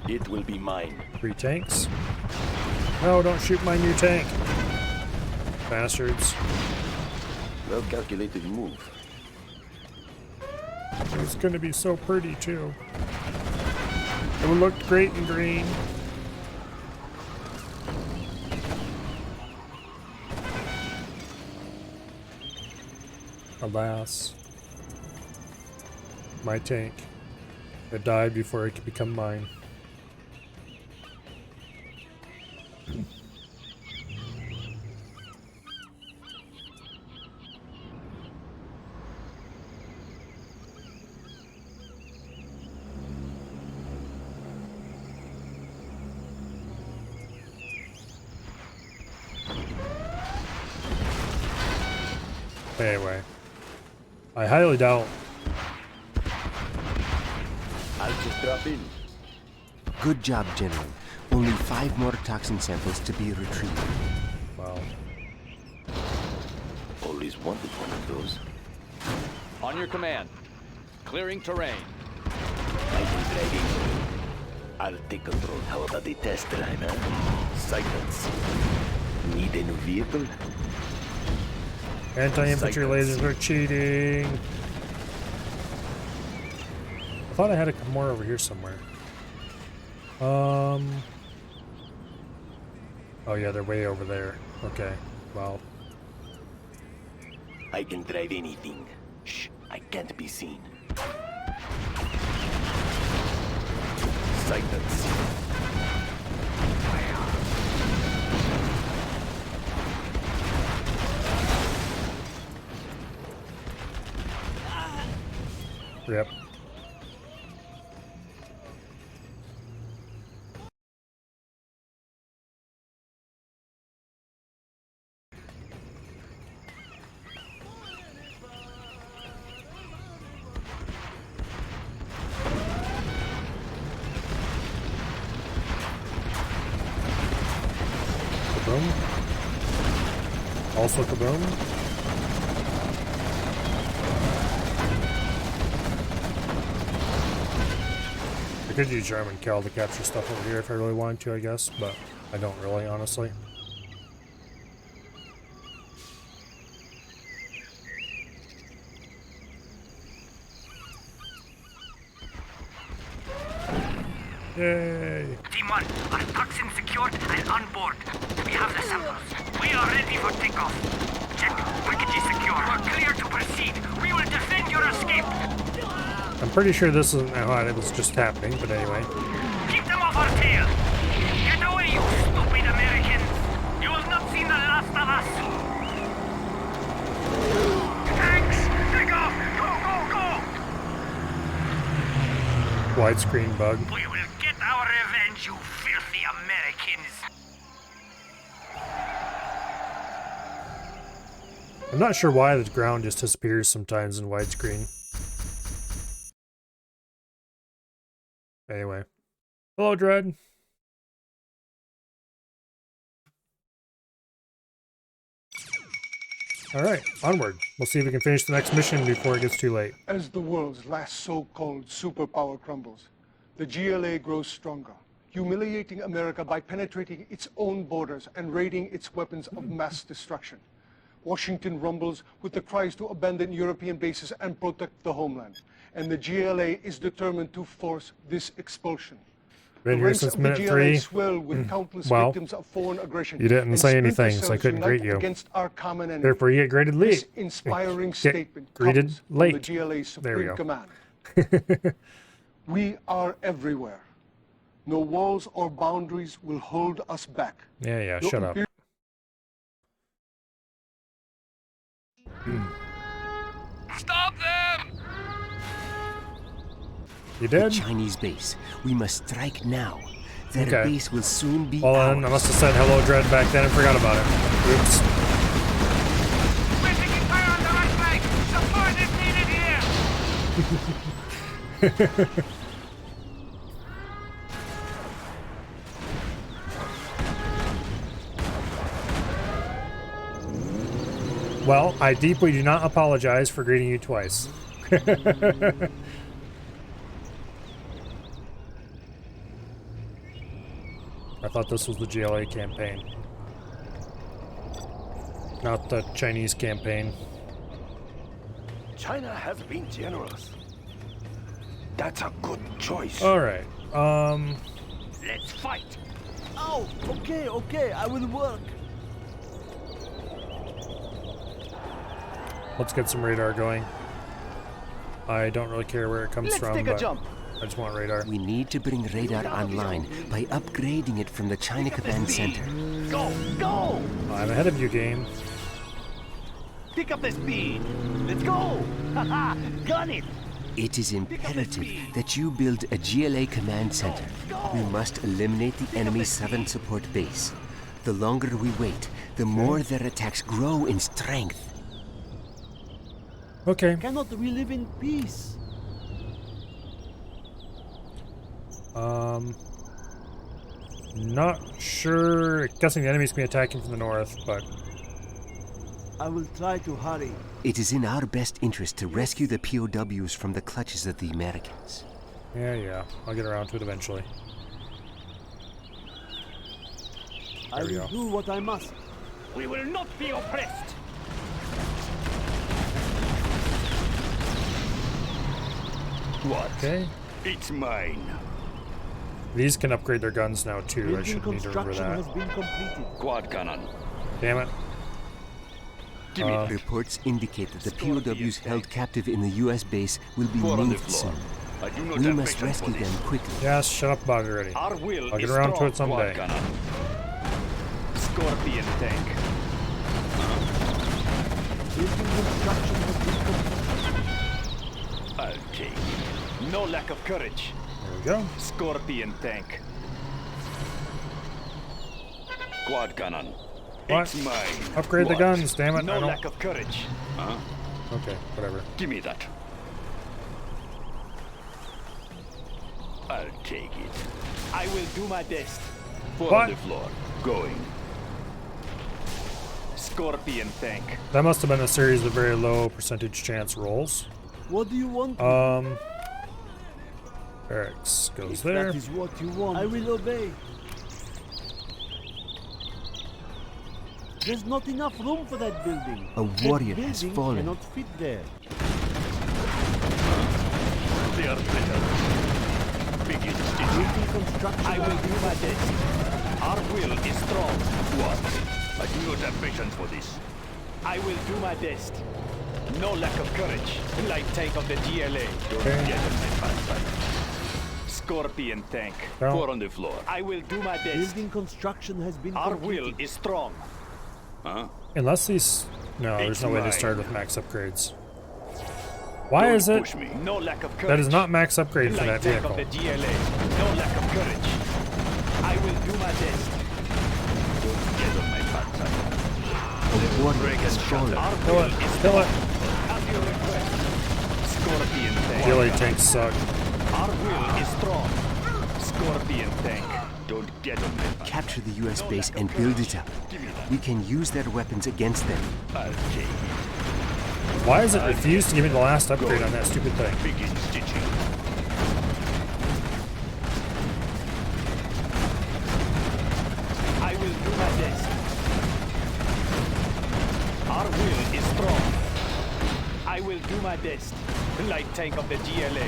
It will be mine. 3 tanks? No, don't shoot my new tank. Bastards. Well calculated move. It's gonna be so pretty too. It would look great in green. Alas. My tank. It died before it could become mine. Anyway, I highly doubt. I'll just drop in. Good job, General. Only 5 more toxin samples to be retrieved. Wow. Always wanted one of those. On your command. Clearing terrain. I can drive in. I'll take control. How about the test drive, huh? Silence. Need a new vehicle? Anti-infantry lasers are cheating. I thought I had a couple more over here somewhere. Oh yeah, they're way over there. Okay, well. I can drive anything. Shh, I can't be seen. Silence. Yep. Kaboom. Also kaboom. I could use German Cal to capture stuff over here if I really wanted to, I guess, but I don't really, honestly. Yay! Team 1, our toxin secured and on board. We have the samples. We are ready for takeoff. Check. Package is secure. We're clear to proceed. We will defend your escape. I'm pretty sure this isn't how it was just happening, but anyway. Keep them off our tail. Get away, you stupid Americans. You will not see the last of us. Tanks, take off. Go, go, go. Widescreen bug. We will get our revenge, you filthy Americans. I'm not sure why the ground just disappears sometimes in widescreen. Anyway. Hello, Dread. Alright, onward. We'll see if we can finish the next mission before it gets too late. As the world's last so-called superpower crumbles, the GLA grows stronger, humiliating America by penetrating its own borders and raiding its weapons of mass destruction. Washington rumbles with the cries to abandon European bases and protect the homeland. and the GLA is determined to force this expulsion. Been The here ranks since of the minute GLA 3. swell with countless Well, victims of foreign aggression. you didn't and say splinter anything, so I cells couldn't unite greet you. Against our common enemy. Therefore, you get graded late. This inspiring Get statement greeted comes late. from the GLA's There we Supreme go. Command. We are everywhere. No walls or boundaries will hold us back. Yeah, No shut up. Stop them! You The did? Chinese base. We must strike now. Their Okay. base will soon be Well, ours. then, I must have said hello, Dread, back then and forgot about it. Oops. We're taking fire on the right flank! Support is needed here! Well, I deeply do not apologize for greeting you twice. I thought this was the GLA campaign, not the Chinese campaign. China has been generous. That's a good choice. All right. Let's fight! Oh, okay, I will work. Let's get some radar going. I don't really care where it comes from, but I just want radar. We need to bring radar online by upgrading it from the China Command Center. Go! Go! I'm ahead of you, game. Pick up the speed! Let's go! Haha! Gun it! It is imperative that you build a GLA command center. We must eliminate the enemy southern support base. The longer we wait, the more their attacks grow in strength. Okay. Cannot we live in peace? Not sure. Guessing the enemy's gonna be attacking from the north, but I will try to hurry. It is in our best interest to rescue the POWs from the clutches of the Americans. yeah. I'll get around to it eventually. I we will go. do what I must. We will not be oppressed! What? Okay. It's mine. These can upgrade their guns now too. I Building should need to remember construction has that. been completed. Quad cannon. Damn it. Give me that. Reports indicate that the POWs held captive in the U.S. base will be Four on the moved floor. soon. I do not We have must patience for rescue this. them quickly. Yes, shut up about it already. Our will I'll get is around to strong. it someday. Quad cannon. Scorpion tank. Building construction has been completed. I'll take it. No lack of courage. There we go. Scorpion tank. Quad cannon. What? It's mine. Upgrade the What? guns, damn it. No I don't... lack of courage. Huh? Okay, whatever. Give me that. I'll take it. I will do my best. Four What? on the floor. Going. Scorpion tank. That must have been a series of very low percentage chance rolls. What do you want? Barracks goes If there. that is what you want, I will obey. There's not enough room for that building. A That warrior has building fallen. cannot fit there. They are better. Begin stitching. Building construction. I will do my best. Our will is strong. What? I do not have patience for this. I will do my best. No lack of courage. Light tank of the GLA. Don't get on my bad side. Scorpion tank. Down. Four on the floor. I will do my best. Building construction has been Our completed. will is strong. Huh? Unless these... No, there's It's no way to mine. start with max upgrades. Why Don't is it? push me. No lack of courage. That is not max upgrade for Light that tank vehicle. of the GLA. No lack of courage. I will do my best. Don't get on my bad side. A warrior has fallen. Our Kill will it. is Kill it. at your request. Scorpion tank. GLA tanks suck. Our will is strong. Scorpion tank. Don't get on my bad Capture the U.S. base and build it up. We can use their weapons against them. I'll take it. Why is it refused to give me the last upgrade on that stupid thing? Begin stitching. I will do my best. Our will is strong. I I will do my best. Light tank of the GLA.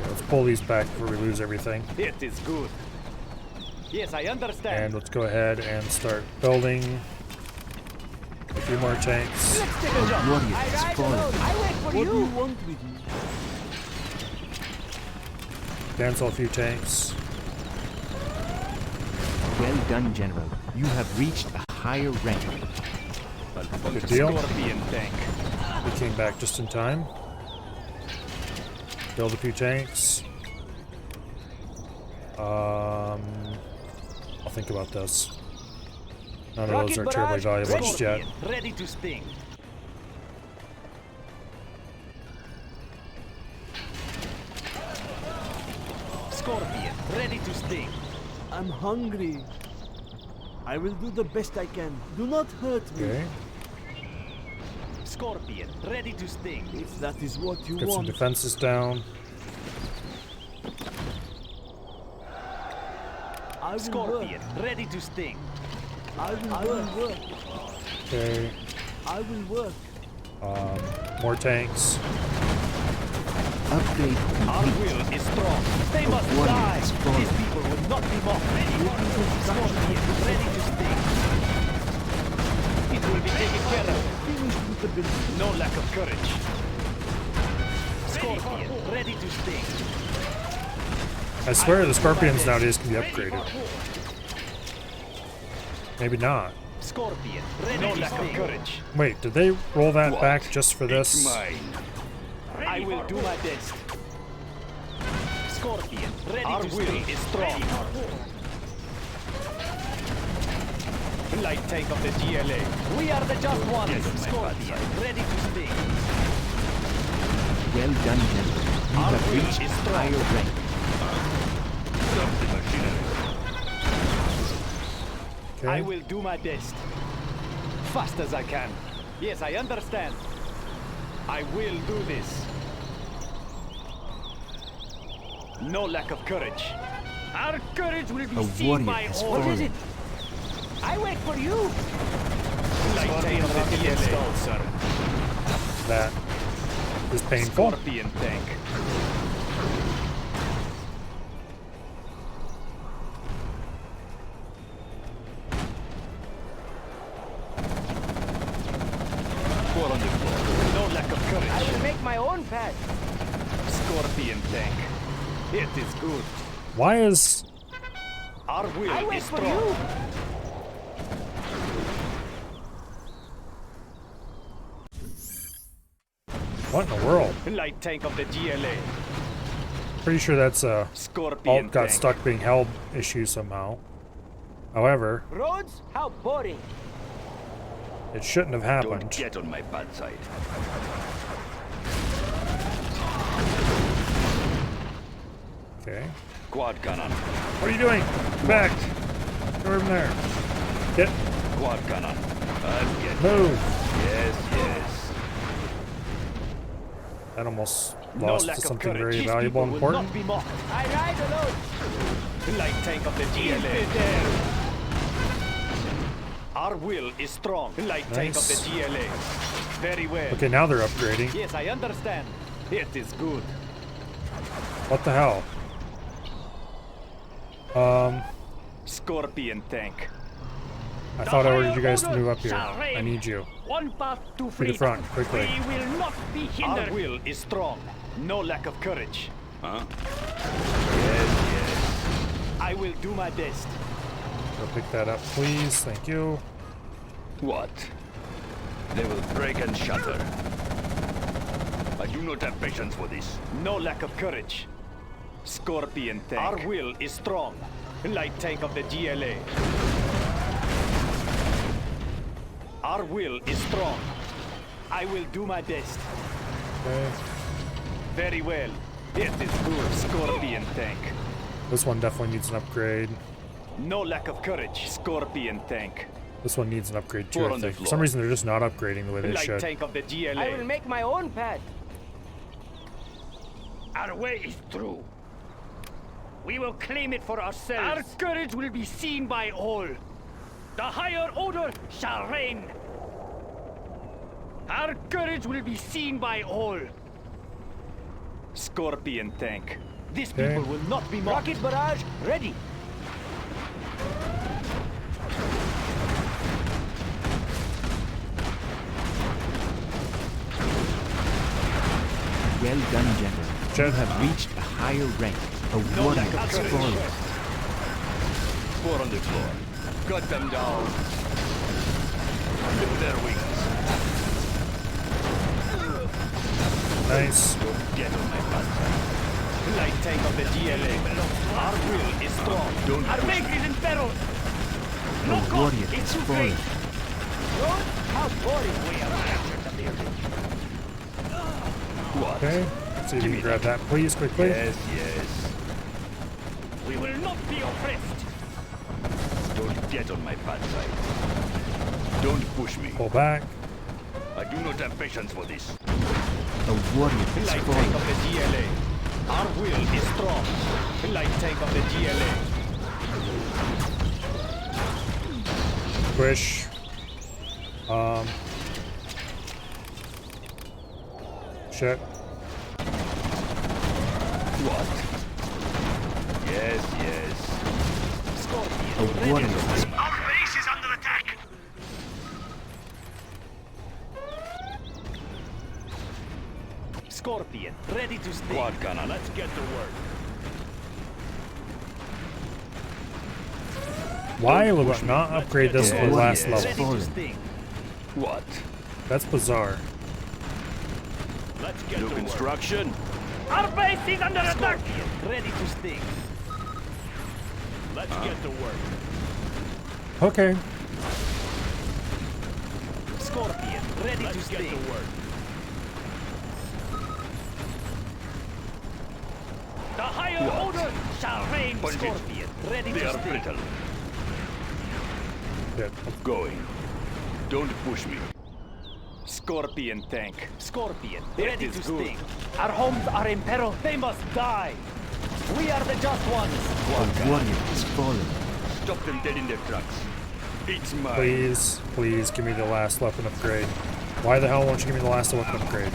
Let's pull these back before we lose everything. It is good. Yes, I understand. And let's go ahead and start building a few more tanks. Let's take a jump. Warrior is fallen. I wait for you. What do you want with me? Cancel a few tanks. Well done, General. You have reached a higher rank. Good deal. Scorpion tank. We came back just in time. Build a few tanks. I'll think about this. None of those are terribly valuable just yet. Ready to sting. Scorpion, ready to sting. I'm hungry. I will do the best I can. Do not hurt me. Okay. Scorpion, ready to sting. If that is what you Get some want. defenses down. I will Scorpion, work. ready to sting. I will work. Okay. I will work. More tanks. Upgrade Our complete. will is strong. They must Warrior die. is fallen. These people will not be mocked. Scorpion, ready to sting. It will be taken care of. Finish with the building. No lack of courage. Scorpion, ready to sting. I swear the scorpions nowadays can be upgraded. Maybe not. Scorpion, ready no lack of courage. Wait, did they roll that back just for this? Mine. I will do my best. Scorpion, ready to sting. Our will is strong. Light tank of the GLA. We are the just ones. Yes, Scorpion, ready to sting. Well done, General. You Our have will reached is a strong. higher rank. Stop the machinery. Okay. I will do my best. Fast as I can. Yes, I understand. I will do this. No lack of courage. Our courage will be A seen warrior by has all. fallen. I wait for you. Light tank of the GLA, sir. That is painful. Scorpion tank. Fall on the floor. No lack of courage. I will make my own path. Scorpion tank. It is good. Why is... Our will I wait is for strong. you. What in the world? Light tank of the GLA. Pretty sure that's a Scorpion alt got tank. stuck being held issue somehow. However, Roads? How boring. it shouldn't have happened. Don't get on my bad side. Okay. Quad cannon. What are you doing? Back! Go over there. Get. Quad cannon. I'll get Move! Yes, yes. That almost No lost lack to of something courage. very These valuable and people will important. not be mocked. I ride alone. Light tank of the GLA. Our will is strong. Light tank of the Nice. GLA. Very well. Okay, now they're upgrading. Yes, I understand. It is good. What the hell? Scorpion tank. I thought I ordered you guys to move up here. I need you. One path to To the freedom. front, quickly. We will not be hindered. Our will is strong. No lack of courage. Huh? I will do my best. Go pick that up, please. Thank you. What? They will break and shatter. I do not have patience for this. No lack of courage. Scorpion tank. Our will is strong. Light tank of the GLA. Our will is strong. I will do my best. Okay. Very well. It is good. Scorpion tank. This one definitely needs an upgrade. No lack of courage. Scorpion tank. This one needs an upgrade too, Four I on the think. For floor. some reason, they're just not upgrading the way they Light should. tank of the GLA. I will make my own path. Our way is through. We will claim it for ourselves. Our courage will be seen by all. The higher order shall reign. Our courage will be seen by all. Scorpion tank. These Okay. people will not be mocked. Rocket barrage ready. Well done, General. You have reached a higher rank. A warrior has fallen. Four on the floor. Cut them down. Clip their wings. Nice. Get on my backside. Light tank of the GLA. Our will is strong. Don't Our push base me. is in peril. A No cost. warrior It's has too great. fallen. Road? How boring. We have captured the building. What? Okay. See if you can grab that, please, quickly. Yes, yes. We will not be oppressed. Don't get on my bad side. Don't push me. Pull back. I do not have patience for this. A warrior has Light tank fallen. of the GLA. Our will is strong. Light tank of the GLA. Squish. Shit. What? Yes, yes. A warrior has Our base is under attack. Scorpion, ready to sting. Quad cannon. Let's get to work. Why will it not upgrade this to the last yes. level? Ready to sting. What? That's bizarre. Let's get New to work. construction? Our base is under attack. Scorpion, ready to sting. Let's get to work. Okay. Scorpion, ready to sting. Let's get to work. The higher What? order shall reign. Punch it. Scorpion, ready They to are sting. brittle. Good. Going. Don't push me. Scorpion tank. Scorpion, It ready is to good. sting. Our homes are in peril. They must die. We are the just ones. A warrior has fallen. Stop them dead in their tracks. It's mine. Please, please give me the last weapon upgrade. Why the hell won't you give me the last weapon upgrade?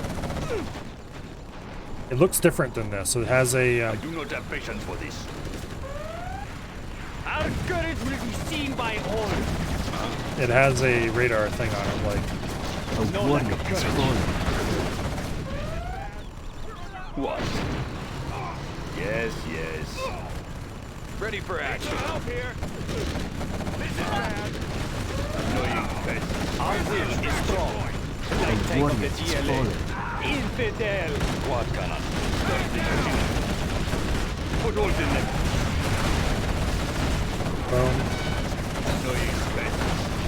It looks different than this. It has a. I do not have patience for this. Our courage will be seen by all. It has a radar thing on it, like. A warrior has fallen. What? Yes, yes. Ready for action. Out here. This is bad. Annoying pest. Our will is strong. Light A tank of warrior the has GLA. fallen. Infidel. Quad cannon. Start the machine. Put holes in them. Boom. Annoying pest.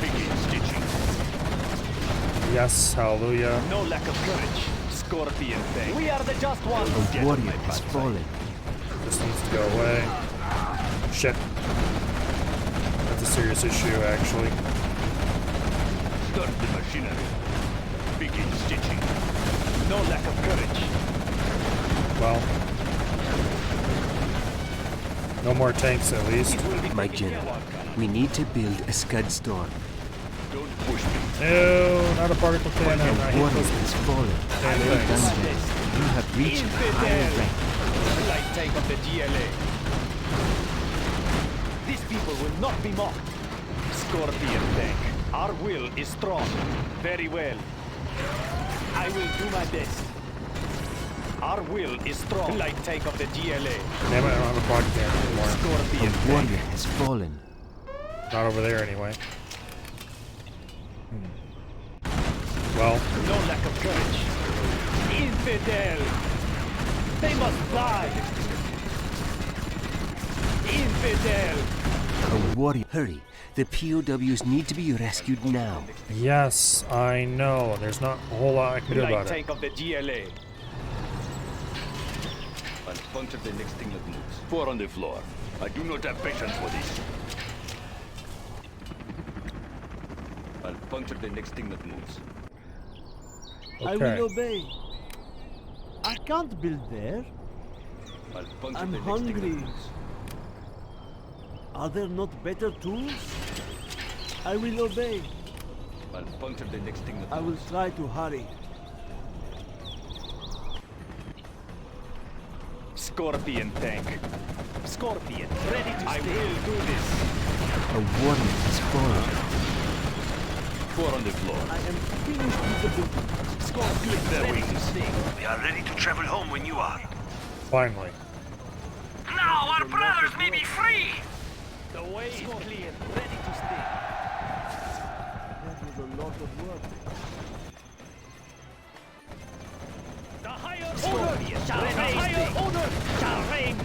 Begin stitching. Yes, hallelujah. No lack of courage. Scorpion tank. We are the just ones. A warrior has fallen. This needs to go away. Shit. That's a serious issue, actually. Start the machinery. Begin stitching. No lack of courage. Well. No more tanks, at least. My general, we need to build a Scud storm. Don't push me. No, not a particle cannon. I A hate warrior those has fallen. damn Well done, things. General. You have reached a higher Infidel. rank. Light tank of the GLA. These people will not be mocked. Scorpion tank. Our will is strong. Very well. I will do my best. Our will is strong. Light tank of the GLA. Damn it, I don't have a quad cannon anymore. Scorpion A warrior has fallen. Not over there, anyway. Well, No lack of courage. Infidel. They must die. Infidel. A warrior. Hurry. The POWs need to be rescued now. yes, I know. There's not a whole lot I can do Light about it. tank of the GLA. I'll puncture the next thing that moves. Four on the floor. I do not have patience for this. I'll puncture the next thing that moves. I Okay. will obey. I can't build there. I'll puncture I'm the next thing hungry. that moves. Are there not better tools? I will obey. I'll puncture the next thing that I will moves. try to hurry. Scorpion tank. Scorpion, ready to I will do this. A warrior has fallen. 4 on the floor. I am finished with the building. Scorpion, Clip their ready to wings. sting. We are ready to travel home when you are. Finally. Now our brothers may be free! The way is clear, ready to sting. That was a lot of work. The higher Scorpion, order shall reign!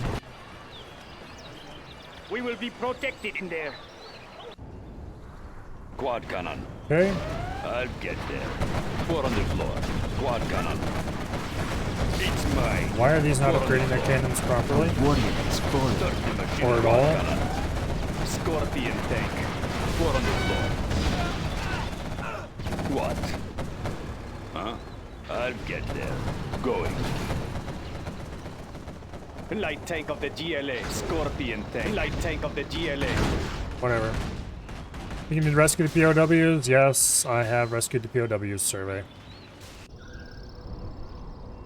We will be protected in there. Quad cannon. Okay. I'll get there. 4 on the floor. Quad cannon. It's mine. Why are these not upgrading their cannons properly? Warrior has fallen. Or at all? Scorpion tank. 4 on the floor. What? Huh? I'll get there. Going. Light tank of the GLA. Scorpion tank. Light tank of the GLA. Whatever. You can rescue the POWs? Yes, I have rescued the POWs survey.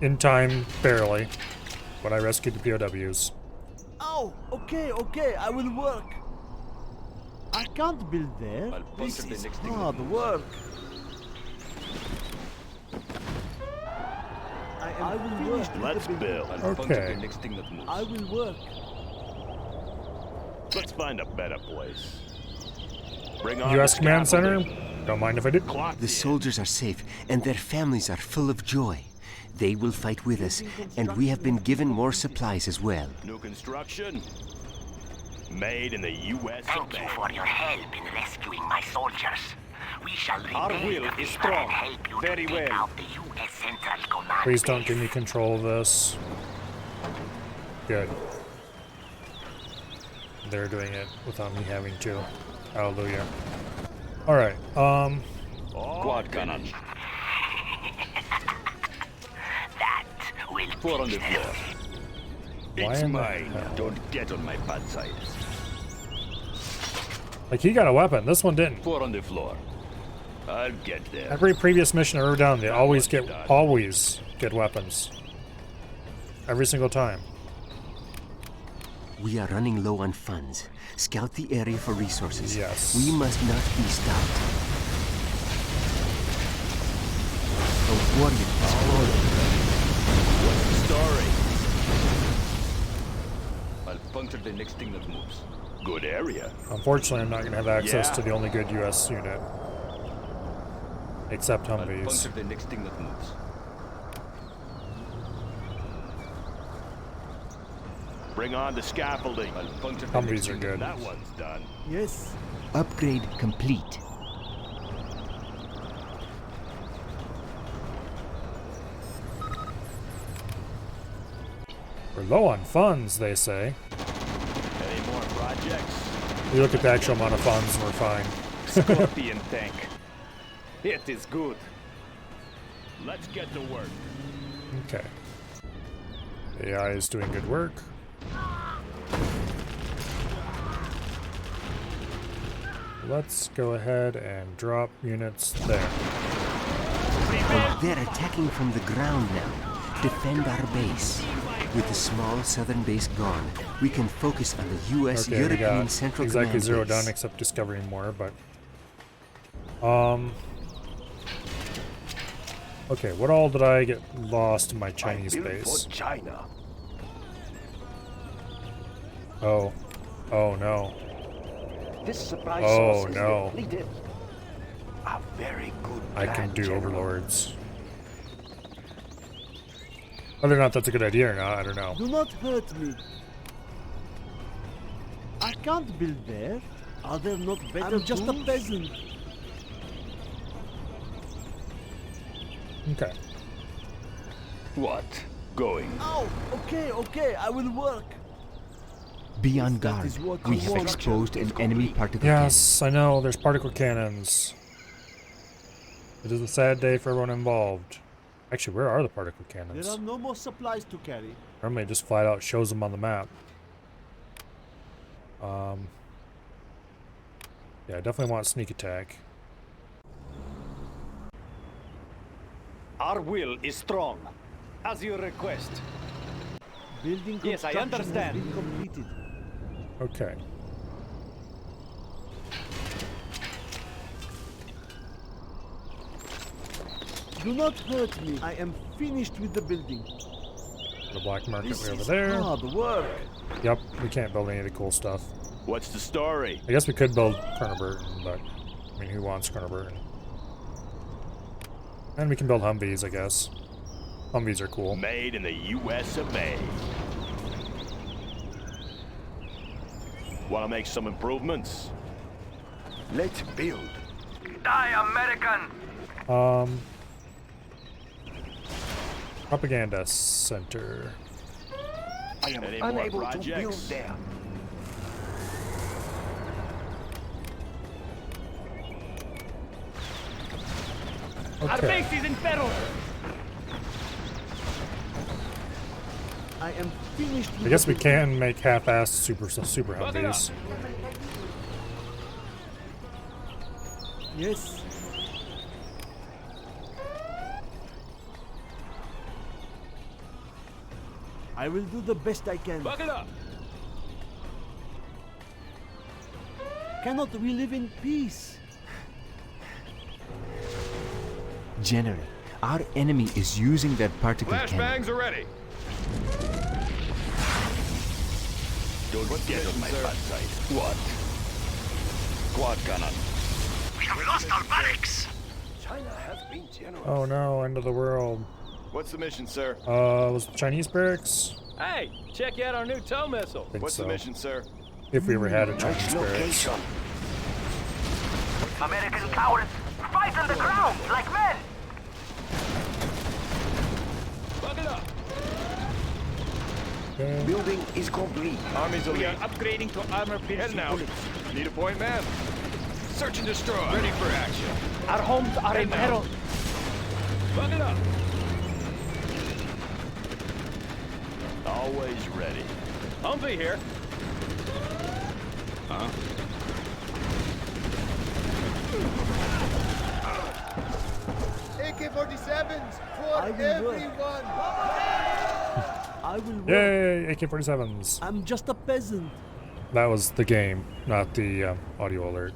In time, barely. But I rescued the POWs. Oh, okay, I will work. I can't build there. I'll This puncture the is next thing hard that moves. work. I will work. Let's build. I'll puncture Okay. the next thing that moves. I will work. Let's find a better place. Bring on US the Command Center? scaffolding. Don't mind if I did. The soldiers are safe, and their families are full of joy. They will fight with us, and we have been given more supplies as well. New construction. Made in the U.S. Thank you for your help in rescuing my soldiers. We shall Our repay will the is favor strong. and help you Very to take well. out the U.S. Central Command Please don't base. give me control of this. Good. They're doing it without me having to. Hallelujah. Alright, Quad cannon. That will 4 on the teach them. floor. Why It's am I- mine. Don't get on my bad side. like he got a weapon. This one didn't. 4 on the floor. I'll get there. Every previous mission I've ever done, they always get weapons. Every single time. We are running low on funds. Scout the area for resources. Yes. We must not be stopped. A warrior has fallen. What's the story? I'll puncture the next thing that moves. Good area. Unfortunately, I'm not going to have access Yeah. to the only good US unit. Except I'll Humvees. puncture the next thing that moves. Bring on the scaffolding. I'll puncture the Humvees next are thing good. that That one's done. Yes. Upgrade complete. We're low on funds, they say. Any more projects? You look at the actual amount of funds, we're fine. Scorpion tank. It is good. Let's get to work. Okay. AI is doing good work. Let's go ahead and drop units there. Oh, they're attacking from the ground now. Defend our base. With the small southern base gone, we can focus on the U.S. Okay, we European got Central exactly Command 0 base. done except discovering more, but... Okay, what all did I get lost in my Chinese base? China. Oh. Oh no. This supply Oh source is no. depleted. A very good I plan, can do General. overlords. Whether or not that's a good idea or not, I don't know. Do not hurt me. I can't build there. Are there not better I'm just a tools? peasant. Okay. What? Going. Oh, okay, I will work. Be on That guard. is what We you have want. exposed an enemy particle cannon. Yes, I know, there's particle cannons. It is a sad day for everyone involved. Actually, where are the particle cannons? There are no more supplies to carry. Normally it just flat out shows them on the map. Yeah, I definitely want sneak attack. Our will is strong. As your request. Building Yes, I construction understand. has been completed. Okay. Do not hurt me. I am finished with the building. The black market This way over is there. hard work. Yep, we can't build any of the cool stuff. What's the story? I guess we could build Colonel Burton, but I mean, who wants Colonel Burton? And we can build Humvees, I guess. Humvees are cool. Made in the U.S. of A. Want to make some improvements? Let's build. Die, American! Propaganda center. I am Any more unable to projects? build there. Our Okay. base is in peril! I am finished with I guess the we can make half-assed super Humvees. Yes. I will do the best I can. Buckle up! Cannot we live in peace? General, our enemy is using their particle cannon. are ready. Don't get on my bad side. What? Quad cannon. We have lost our barracks. China has been generous. Oh no, end of the world. What's the mission, sir? Was it Chinese barracks? Hey, check out our new tow missile. Think What's so. the mission, sir? If we ever had a Chinese Nice barracks. location. American cowards, fight on the ground like men. Buckle up! Okay. Building is complete. Army's elite. We are upgrading to armor Head piercing now. bullets. Need a point, man? Search and destroy. Ready for action. Our homes are in peril. Buckle up! Always ready. Humvee here. Huh? AK-47s for I will work. everyone. I will work. Yay, AK-47s. I'm just a peasant. That was the game, not the audio alert.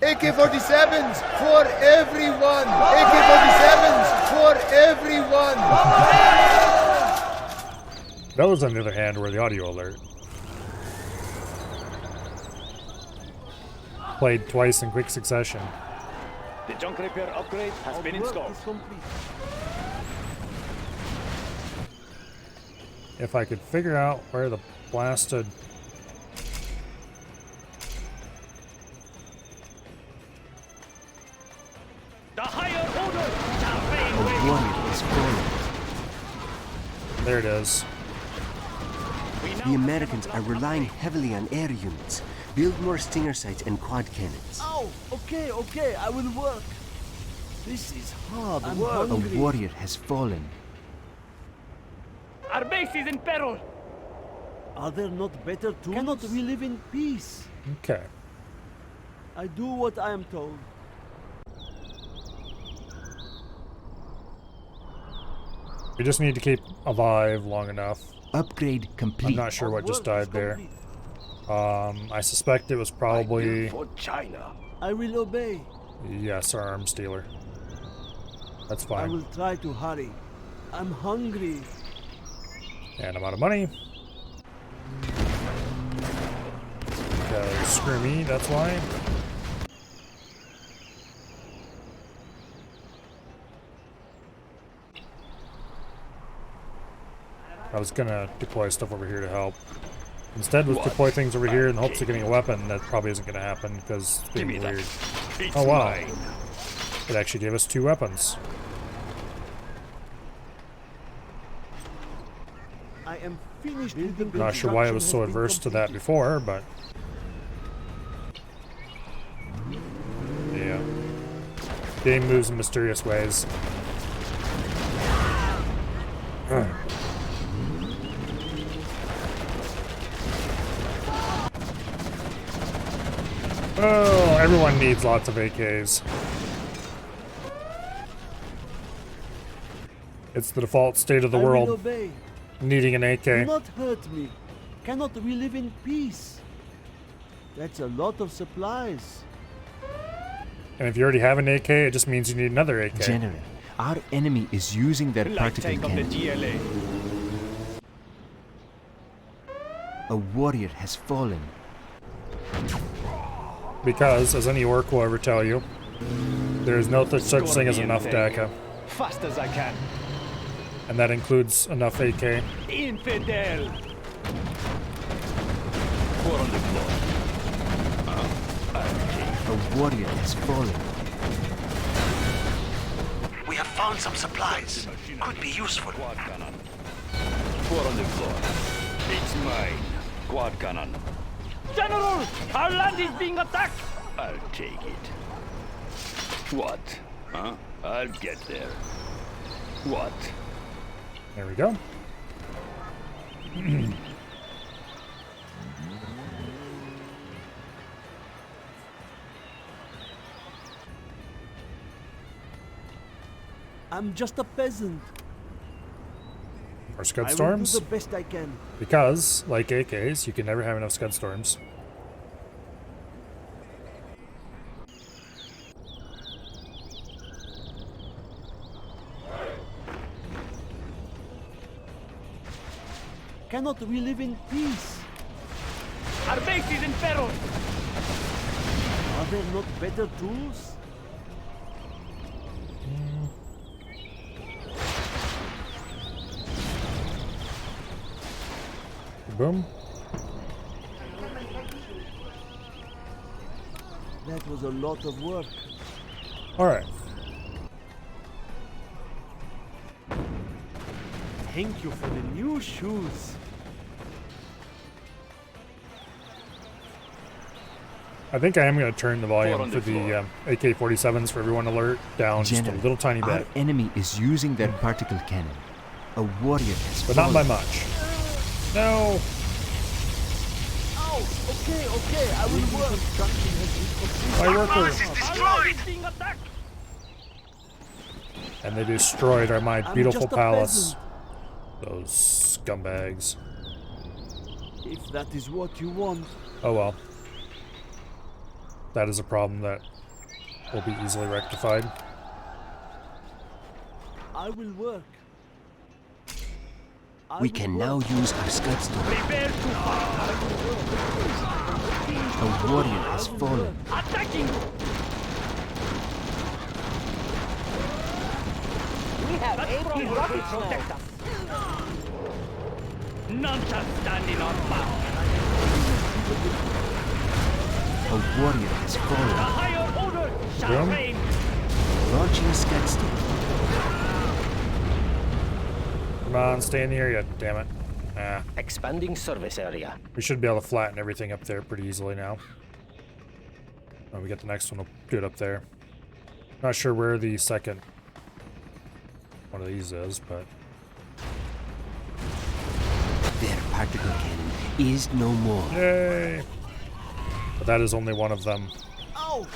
AK-47s for everyone. AK-47s for everyone. That was on the other hand where the audio alert. Played twice in quick succession. The junk repair upgrade has Our been work installed. is complete. If I could figure out where the blasted... The higher order shall A reign. warrior is fallen. There it is. The Americans are relying heavily on air units. Build more Stinger sights and quad cannons. Oh, okay, okay, I will work. This is hard work. A warrior has fallen. Our base is in peril. Are there not better tools? Cannot we live in peace? Okay. I do what I am told. We just need to keep alive long enough. Upgrade complete. I'm not sure what just died there. I suspect it was probably... For China. I will obey. Yes, our arms dealer. That's I fine. will try to hurry. I'm hungry. And I'm out of money. Screw me, that's why. I was gonna deploy stuff over here to help. Instead, let's deploy things over here in the hopes of getting a weapon. That probably isn't gonna happen because it's being weird. Oh wow. It actually gave us 2 weapons. I am finished with the Not sure why I was so adverse to that before, but... yeah. Game moves in mysterious ways. Oh, everyone needs lots of AKs. It's the default state of the I will world, obey. needing an AK. Do not hurt me. Cannot we live in peace? That's a lot of supplies. And if you already have an AK, it just means you need another AK. General, our enemy is using their Light particle tank of the cannon. GLA. A warrior has fallen. Because, as any orc will ever tell you, there is no such thing as enough tank. DACA. Fast as I can. And that includes enough AK. Infidel. Four on the floor. A warrior has fallen. We have found some supplies. Could be useful. Quad cannon. Four on the floor. It's mine. Quad cannon. General! Our land is being attacked! I'll take it. What? Huh? I'll get there. What? There we go. I'm just a peasant. Or Scud I will do Storms. the best I can. Because, like AKs, you can never have enough Scud Storms. Cannot we live in peace? Our base is in peril! Are there not better tools? Boom. That was a lot of work. Alright. Thank you for the new shoes. I think I am going to turn the volume on for the the AK-47s for everyone alert down just a General, little tiny our bit. enemy is using their particle cannon. A warrior has But not by fallen. much. No! Oh, okay, I will work. Construction has been completed. My worker! Our land is being attacked! And they destroyed my I'm beautiful just a palace. peasant. Those scumbags. If that is what you want. Oh well. That is a problem that will be easily rectified. I will work. We can now use our Scud Storm. Prepare to fight! A warrior has fallen. Attacking! We have That 80 stronghold will rockets protect now. us! None shall stand in our path! A warrior has The fallen. higher order shall Boom. reign! Launching a Scud Storm. Come on, stay in the area, damn it. Ah, Expanding service area. we should be able to flatten everything up there pretty easily now. Oh, we get the next one, we'll do it up there. Not sure where the second one of these is, but... Their particle cannon is no more. Yay! But that is only one of them. Oh,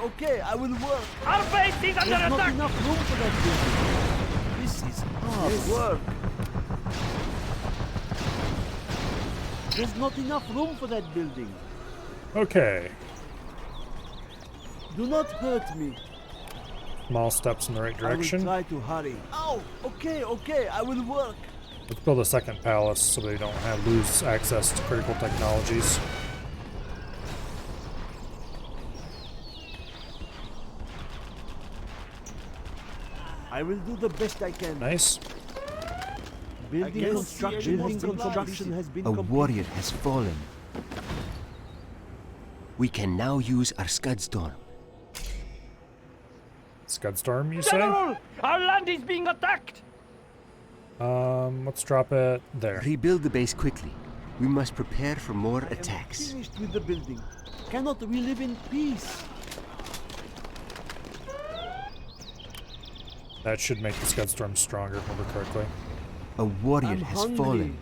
okay, I will work. Our base is under There's not attack! enough room for that building. This is hard work. There's not enough room for that building. Okay. Do not hurt me. Small steps in the right I will direction. try to hurry. Oh, okay, I will work. Let's build a second palace so they don't lose access to critical technologies. I will do the best I can. Nice. Building construction has been A completed. warrior has fallen. We can now use our Scud Storm. Scud Storm, you say? General! Our land is being attacked! Let's drop it there. Rebuild the base quickly. We must prepare for more attacks. Finished with the building. Cannot we live in peace? That should make the Scud Storm stronger, if I remember correctly. A warrior I'm has hungry. fallen.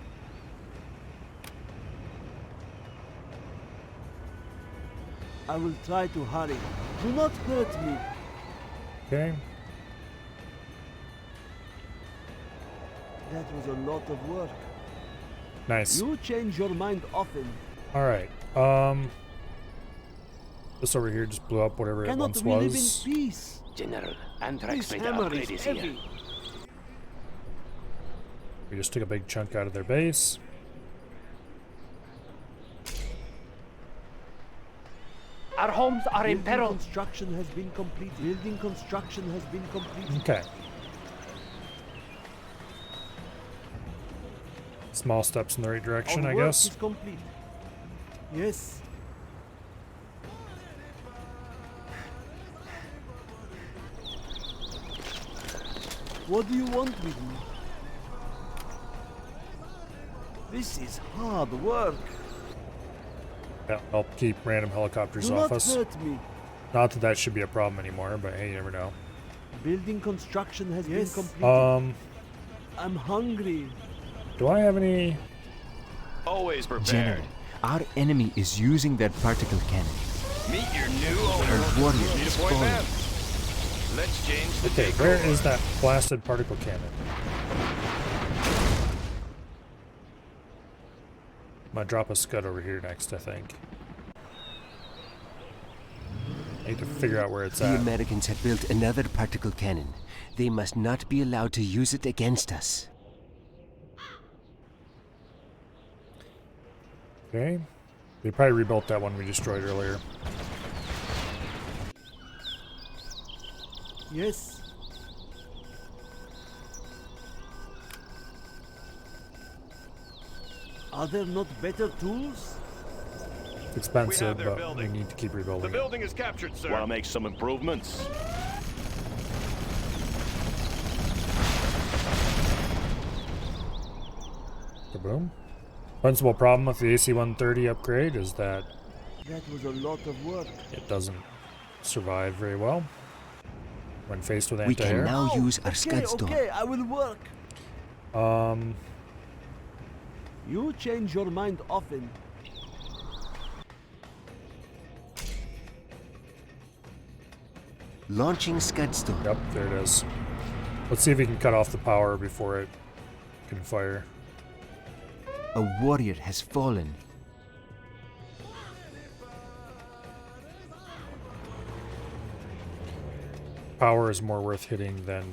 I will try to hurry. Do not hurt me. Okay. That was a lot of work. Nice. You change your mind often. All right. This over here just blew up whatever it Cannot once we live in was. peace? General, Anthrax This made hammer upgrade is is here. heavy. We just took a big chunk out of their base. Our homes are in Building peril. construction has been completed. Building construction has been completed. Okay. Small steps in the right direction, Our I work guess. is complete. Yes. What do you want with me? This is hard work. Yeah, help keep random helicopters Do off not us. hurt me. Not that that should be a problem anymore, but hey, you never know. Building construction has been completed. I'm hungry. Do I have any? Always General, our enemy is using that particle cannon. Meet your new owner. Our warrior Need is a point, falling. ma'am? Let's change the Okay, decor. where is that blasted particle cannon? I'm gonna drop a scud over here next, I think. I need to figure out where it's The at. Americans have built another particle cannon. They must not be allowed to use it against us. Okay. They probably rebuilt that one we destroyed earlier. Yes. Are there not better tools? It's expensive, their but building. we need to keep The rebuilding it. building is captured, sir. Want to make some improvements? Kaboom. Principal problem with the AC-130 upgrade is that That was a lot of work. it doesn't survive very well when faced with We can anti-air. now use our Okay, scud storm. okay, I will work. Um, You change your mind often. Launching scud storm. yep, there it is. Let's see if we can cut off the power before it can fire. A warrior has fallen. Power is more worth hitting than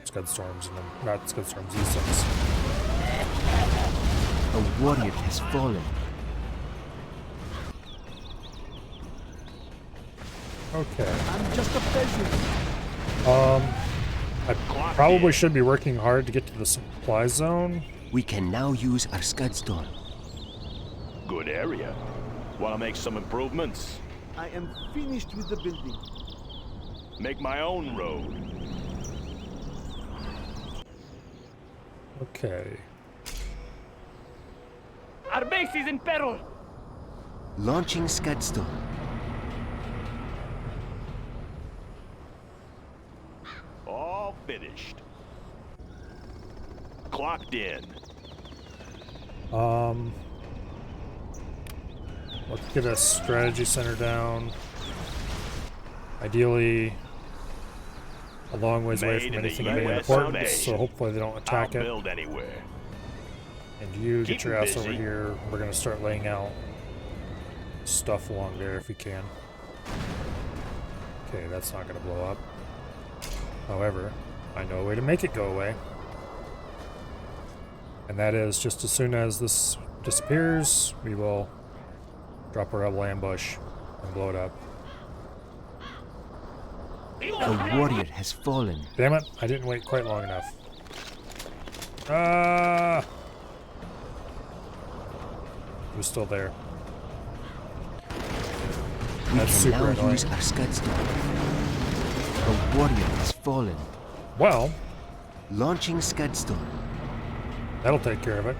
Scud Storms, and not Scud Storms, E6. A warrior has fallen. Okay. I'm just a peasant. I probably should be working hard to get to the supply zone. We can now use our scud storm. Good area. Want to make some improvements? I am finished with the building. Make my own road. Okay. Our base is in peril. Launching scud storm. All finished. Clocked in. Let's get a strategy center down. Ideally, a long ways away Made from in the anything of any US importance, so of A. hopefully they don't attack I'll it. build anywhere. And you get Keep your 'em ass over busy. here. We're gonna start laying out stuff along there if we can. Okay, that's not gonna blow up. However, I know a way to make it go away. And that is just as soon as this disappears, we will drop a rebel ambush and blow it up. A warrior has fallen. Damn it, I didn't wait quite long enough. Ah! He was still there. We That's can super now annoying. use our scud storm. A warrior has fallen. Well, Launching scud storm. that'll take care of it.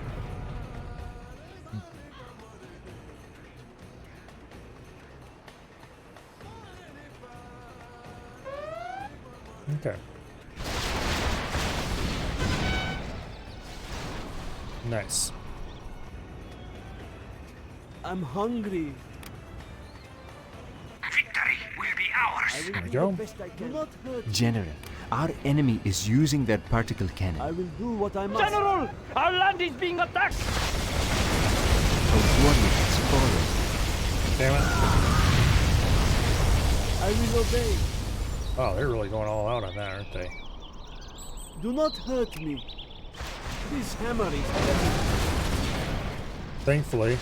Okay. Nice. I'm hungry. ours. There we go. Do not hurt. General, our enemy is using their particle cannon. I will do what I must. General, our land is being attacked. A warrior has fallen. Damn it. I will obey. Oh, they're really going all out on that, aren't they? Do not hurt me. This hammer is heavy. Thankfully.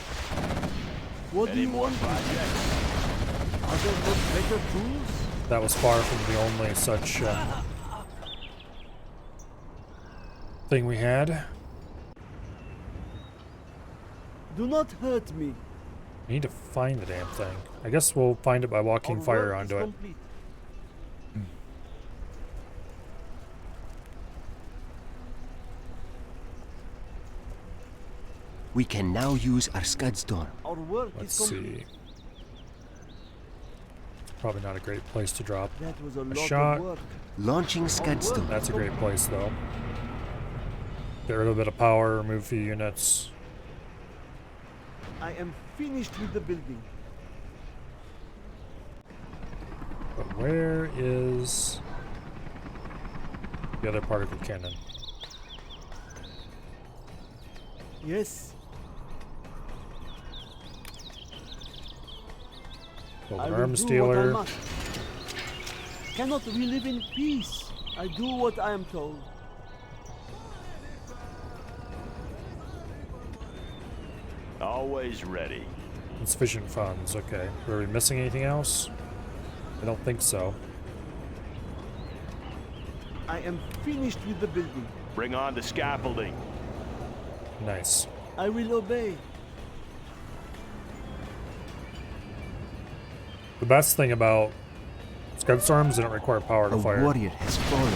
What do you want? Are there not better tools? That was far from the only such thing we had. Do not hurt me. I need to find the damn thing. I guess we'll find it by walking fire onto it. We can now use our Scudstorm. Our work Let's is complete. see. Probably not a great place to drop That was a a lot shot. of work. Launching Scudstorm. That's a great place though. Get rid of a bit of power, remove a few units. I am finished with the building. But where is the other particle cannon? Yes. Build I an will arms do what I dealer. must. Cannot we live in peace? I do what I am told. Always ready. Insufficient funds, okay. Are we missing anything else? I don't think so. I am finished with the building. Bring on the scaffolding. Nice. I will obey. The best thing about Scudstorms, they don't require power to A fire. warrior has fallen.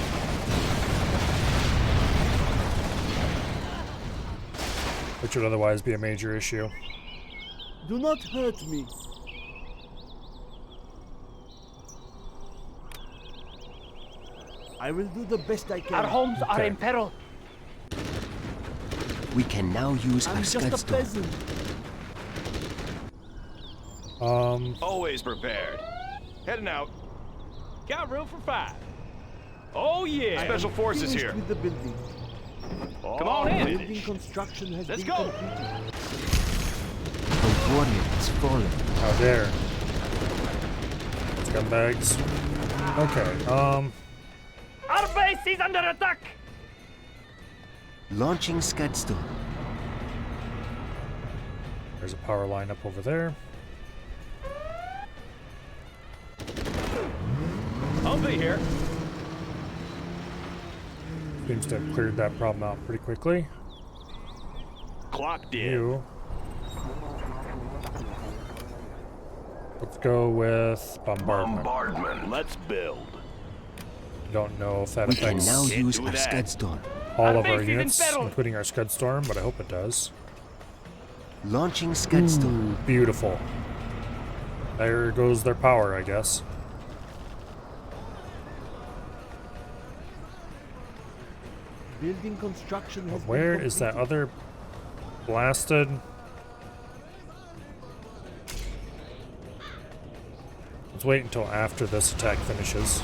Which would otherwise be a major issue. Do not hurt me. I will do the best I can. Our homes are in peril. We can now use I'm our just a Scudstorm. peasant. Always prepared. Heading out. Got room for 5. Oh yeah. Special forces Finished here. with the building. Come on in. Building construction has Let's been go. completed. A warrior has fallen. How dare. Scumbags. Okay, Our base is under attack. Launching Scudstorm. there's a power line up over there. I'll be here. Seems to have cleared that problem out pretty quickly. Clocked in. You. Let's go with bombardment. Bombardment. Let's build. Don't know if that We can affects now use do our that. Scudstorm. all Our of our base is in units, peril. including our Scudstorm, but I hope it does. Launching Scudstorm. Ooh, beautiful. There goes their power, I guess. Building construction has Where been is that completed. other blasted? Let's wait until after this attack finishes.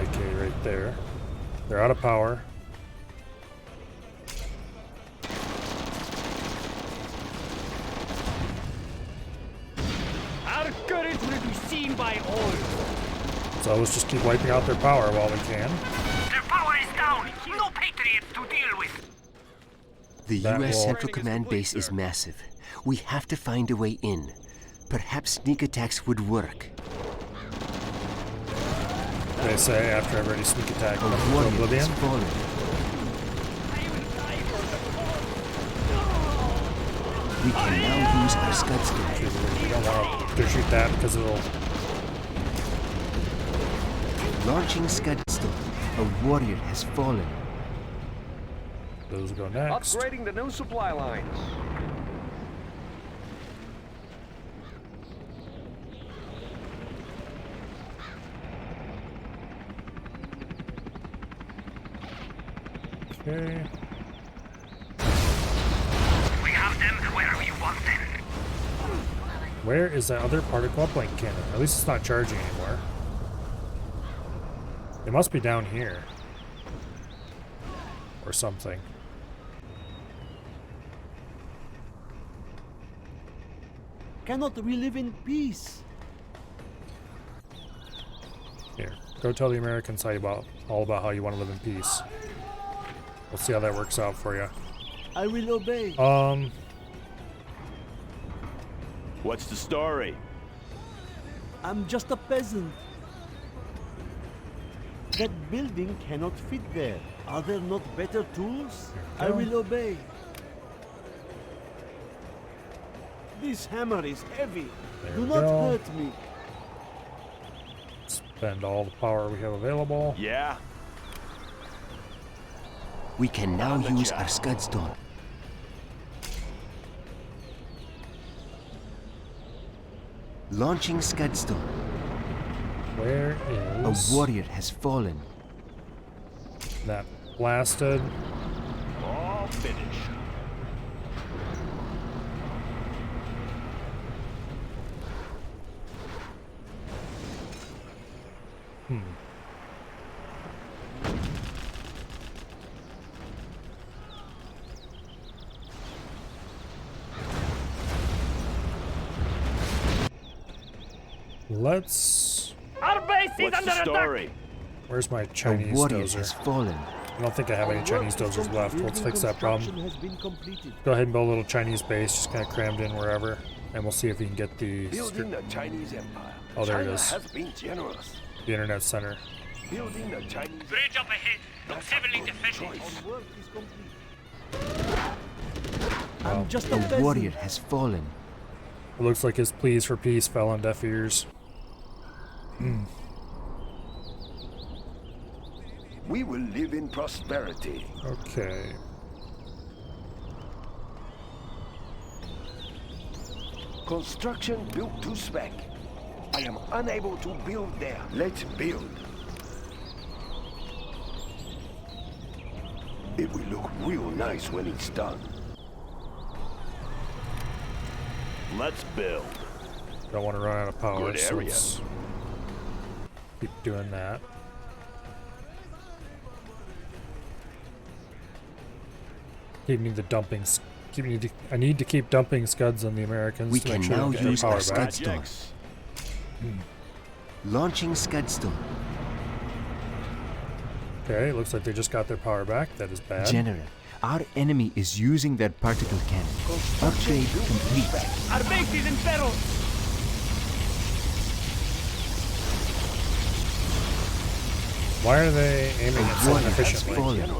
Okay, right there. They're out of power. Our courage will be seen by all. So let's just keep wiping out their power while we can. Their power is down. No Patriots to deal with. The That U.S. will- Central Command base is massive. We have to find a way in. Perhaps sneak attacks would work. They say after every sneak attack A comes to warrior Oblivion. has fallen. We can now use our Scudstorm. We don't want to shoot that because it'll. Launching Scudstorm. A warrior has fallen. Those go next. Upgrading the new supply lines. Okay. We have them where we want them. Where is that other particle uplink cannon? At least it's not charging anymore. It must be down here. Or something. Cannot we live in peace? Here, go tell the Americans all about how you want to live in peace. We'll see how that works out for you. I will obey. What's the story? I'm just a peasant. That building cannot fit there. Are there not better tools? I will obey. This hammer is heavy. Do not hurt me. Spend all the power we have available. Yeah. We can now use our Scudstone. Launching Scudstone. Where is... A warrior has fallen. That blasted... All finished. Let's... Our base is What's under the story? attack! Where's my Chinese A warrior dozer? has fallen. I don't think I have any Chinese dozers left. Let's fix that problem. Has been completed. Go ahead and build a little Chinese base, just kind of crammed in wherever. And we'll see if we can get the... Building the Chinese empire. Oh, there it China is. has been generous. The internet center. Building the Chinese... Bridge up ahead. Looks heavily defended. Our work is complete. Wow. I'm just a A peasant. warrior has fallen. It looks like his pleas for peace fell on deaf ears. We will live in prosperity. Okay. Construction built to spec. I am unable to build there. Let's build. It will look real nice when it's done. Let's build. Don't want to run out of power, Good so area. let's keep doing that. Keep need the dumpings. I need to keep dumping scuds on the Americans. We to can make sure now they get their use our power back. Scudstone. Launching Scudstone. Okay, looks like they just got their power back. That is bad. General, our enemy is using that particle cannon. Upgrade complete. Our base is in peril! Why are they aiming at so warrior has inefficiently? fallen.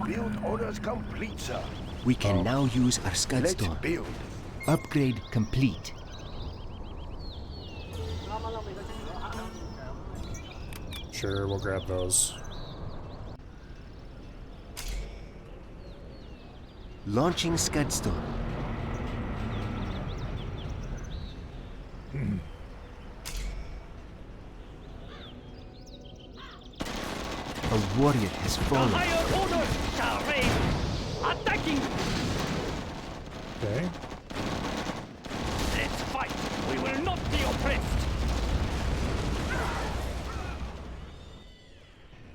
Build orders complete, sir. We can now use our Let's Scudstone. build. Upgrade complete. Sure, we'll grab those. Launching Scudstone. A warrior has The fallen. higher order shall reign! Attacking! Okay. Let's fight! We will not be oppressed!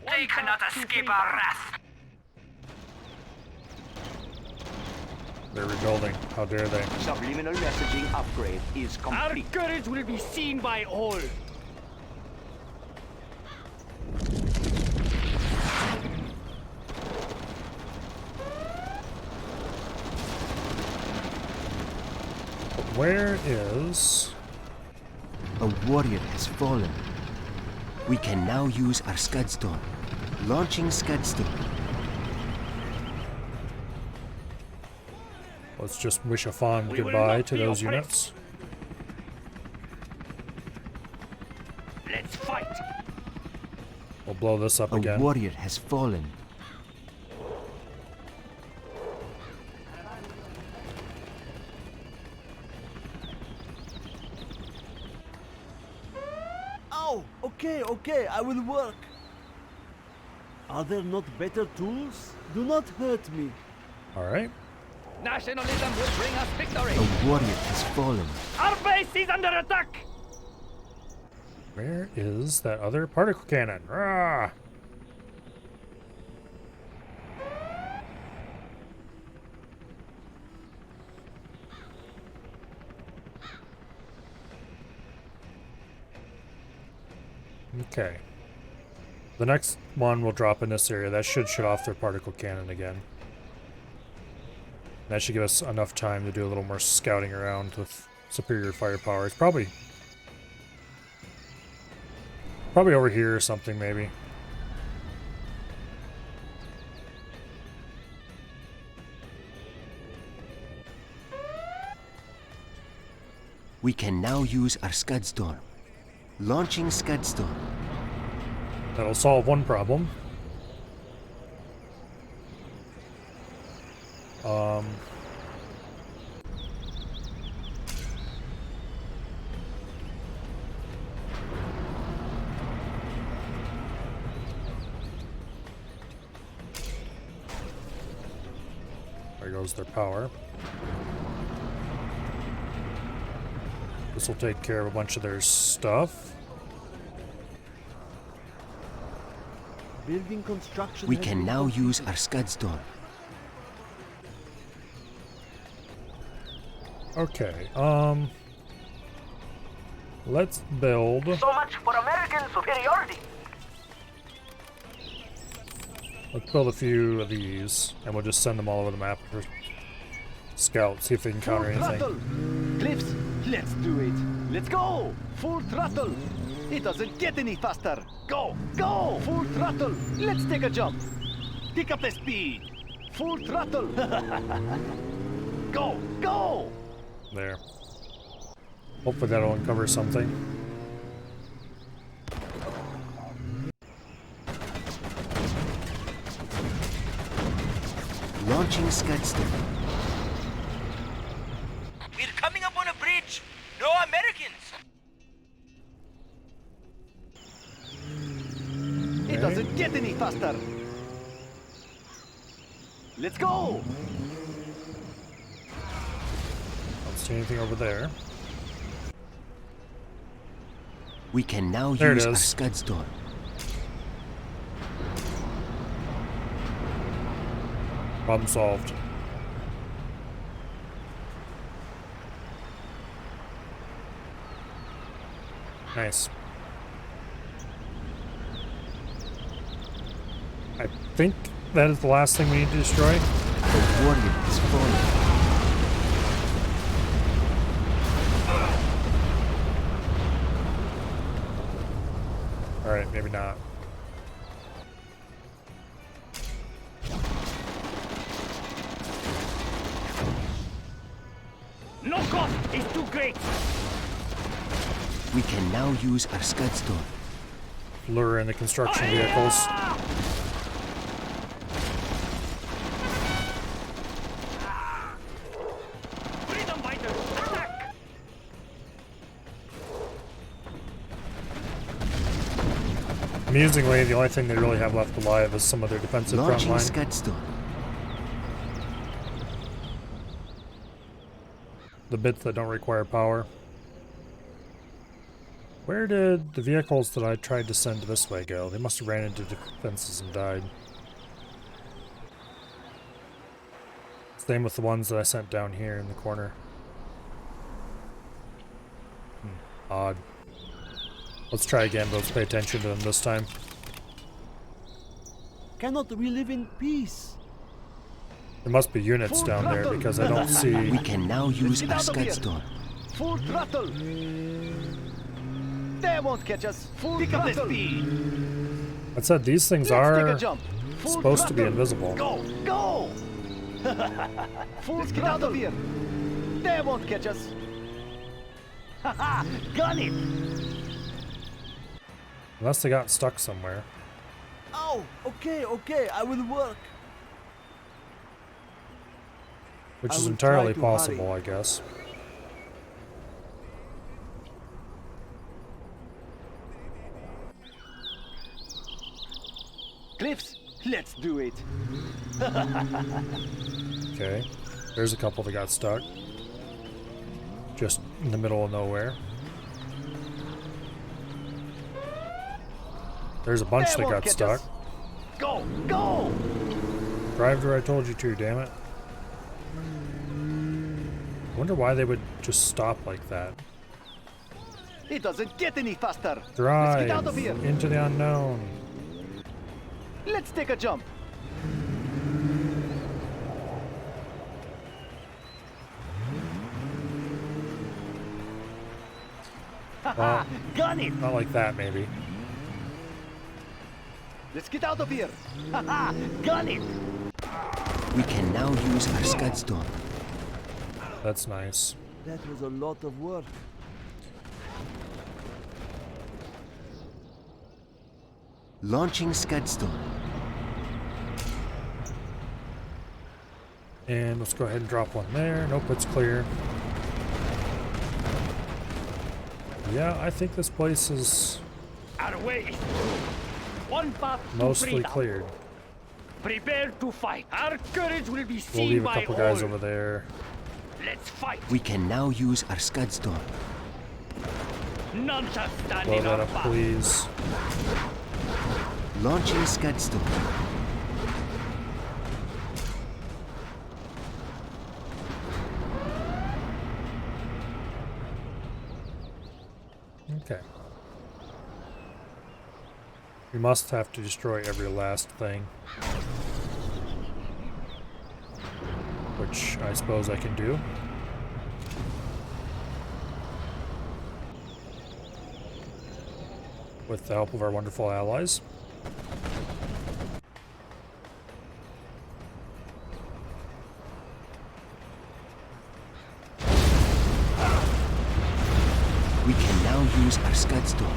They cannot escape our wrath. They're rebuilding. How dare they? Subliminal messaging upgrade is Our complete. courage will be seen by all! Where is... A warrior has fallen. We can now use our Scudstone. Launching Scudstone. Let's just wish a fond We will goodbye not to be those oppressed. units. Let's fight! We'll blow this up A again. warrior has fallen. Oh, okay, I will work. Are there not better tools? Do not hurt me. Alright. Nationalism will bring us victory. A warrior has fallen. Our base is under attack. Where is that other particle cannon? Rah! Okay. The next one will drop in this area. That should shut off their particle cannon again. That should give us enough time to do a little more scouting around with superior firepower. It's probably over here or something, maybe. We can now use our Scudstorm. Launching Scudstorm. That'll solve one problem. There goes their power. This will take care of a bunch of their stuff. Building construction. We can now use our Scudstorm. Okay, let's build. So much for American superiority. Let's build a few of these, and we'll just send them all over the map for scouts, see if they can counter anything. Cliffs, let's do it. Let's go. Full throttle. It doesn't get any faster. Go, go. Full throttle. Let's take a jump. Pick up the speed. Full throttle. Go, go. There. Hopefully that'll uncover something. Launching Scudstorm. We're coming up on a bridge. No Americans. It doesn't get any faster. Let's go. Don't see anything over there. We can now There it use our is. Scudstorm. Problem solved. Nice. I think that is the last thing we need to destroy. The warrior is fallen. Alright, maybe not. No cost is too great. We can now use our Scudstorm. Lure in the construction vehicles. Freedom fighters, attack! Amusingly, the only thing they really have left alive is some of their defensive front Launching line. Scudstorm. The bits that don't require power. Where did the vehicles that I tried to send this way go? They must have ran into defenses and died. Same with the ones that I sent down here in the corner. Odd. Let's try again, but let's pay attention to them this time. Cannot we live in peace? There must be units down there because I don't see... We can now use our Scudstorm. Full throttle. They won't catch us. Pick up the speed. I said these things Let's are take a jump. Full supposed to be throttle. invisible. Go, go. Let's get out of here. They won't catch us. Haha, got it. Unless they got stuck somewhere. Oh, okay, okay, I will work. Which I is will entirely try to possible, hurry. I guess. Cliffs, Let's do it. Okay. There's a couple that got stuck. Just in the middle of nowhere. There's a bunch that got stuck. Go, go! Drive where I told you to, damn it. I wonder why they would just stop like that. It doesn't get any faster. Drive Let's get out of here. into the unknown. Let's take a jump. Well, got it. not like that, maybe. Let's get out of here. Got it. We can now use our Scudstorm. That's nice. That was a lot of work. Launching Scudstorm. And let's go ahead and drop one there. Nope, it's clear. Yeah, I think this place is Our way is through. One path to mostly freedom. cleared. Prepare to fight. Our courage will be We'll seen leave a by couple all. guys over there. Let's fight. We can now use our Scudstorm. None shall stand Blow in that our up, path. please. Launching Scudstorm. Okay. We must have to destroy every last thing. Which I suppose I can do. With the help of our wonderful allies. We can now use our Scudstorm.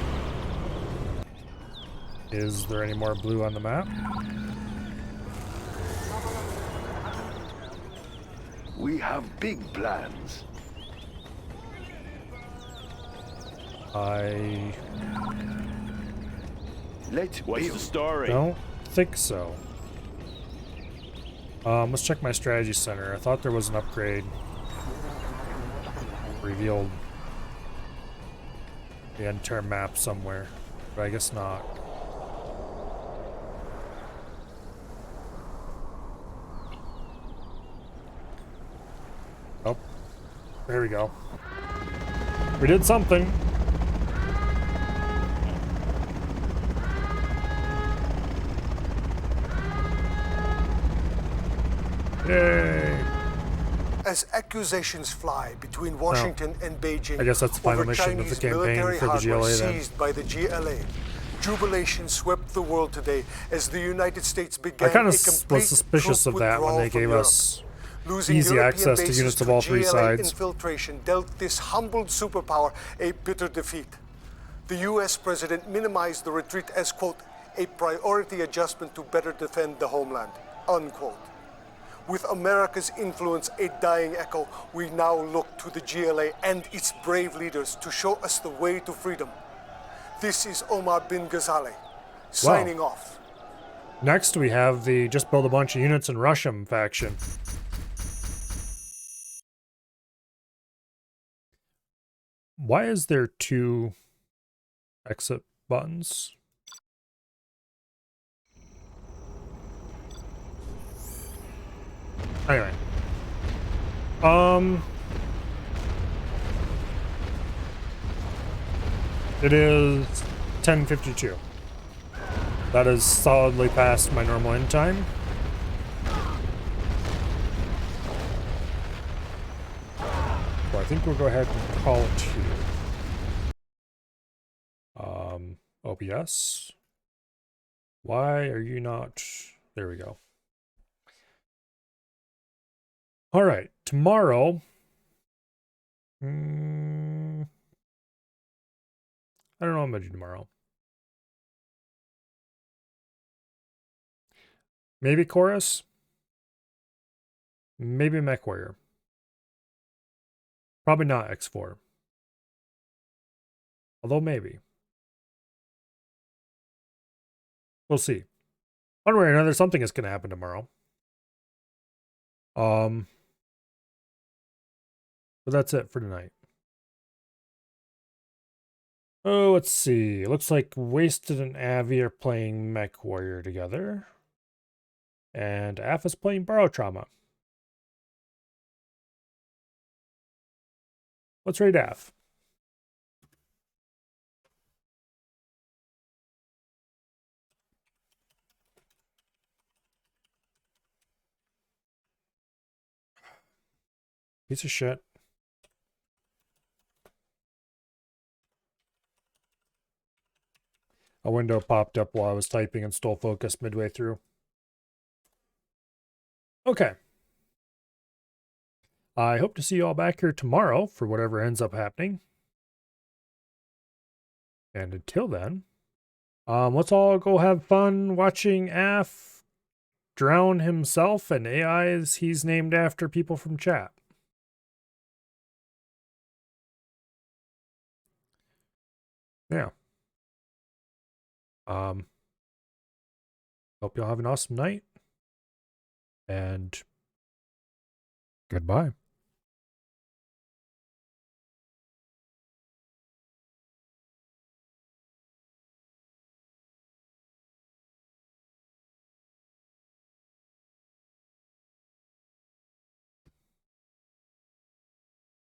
Is there any more blue on the map? We have big plans. I Let's What's build. the story? don't think so. Let's check my strategy center. I thought there was an upgrade revealed the entire map somewhere, but I guess not. Oh, there we go. We did something. Yay! As accusations fly between Washington and Beijing I guess that's the final over mission of the Chinese campaign military for the hardware GLA then. seized by the GLA, jubilation swept the world today as the United States began I kind a of complete was suspicious troop of that when withdrawal they from gave Europe. us Losing easy European access to bases units of all three GLA sides. infiltration dealt this humbled superpower a bitter defeat. The US president minimized the retreat as, quote, a priority adjustment to better defend the homeland, unquote. With America's influence a dying echo, we now look to the GLA and its brave leaders to show us the way to freedom. This is Omar bin Ghazali, signing off. Next, we have the just build a bunch of units in Russian faction. Why is there 2 exit buttons? Anyway. It is 10:52. That is solidly past my normal end time. So I think we'll go ahead and call it here. OBS. Why are you not? There we go. All right, tomorrow. I don't know what I'm gonna do tomorrow. Maybe Chorus. Maybe MechWarrior. Probably not X4. Although maybe. We'll see. One way or another, something is going to happen tomorrow. But that's it for tonight. Oh, let's see. It looks like Wasted and Avi are playing Mech Warrior together. And Af is playing Borrow Trauma. Let's raid Af. Piece of shit. A window popped up while I was typing and stole focus midway through. Okay. I hope to see you all back here tomorrow for whatever ends up happening. And until then, let's all go have fun watching Af drown himself and AIs he's named after people from chat. Yeah. Hope y'all have an awesome night. And goodbye.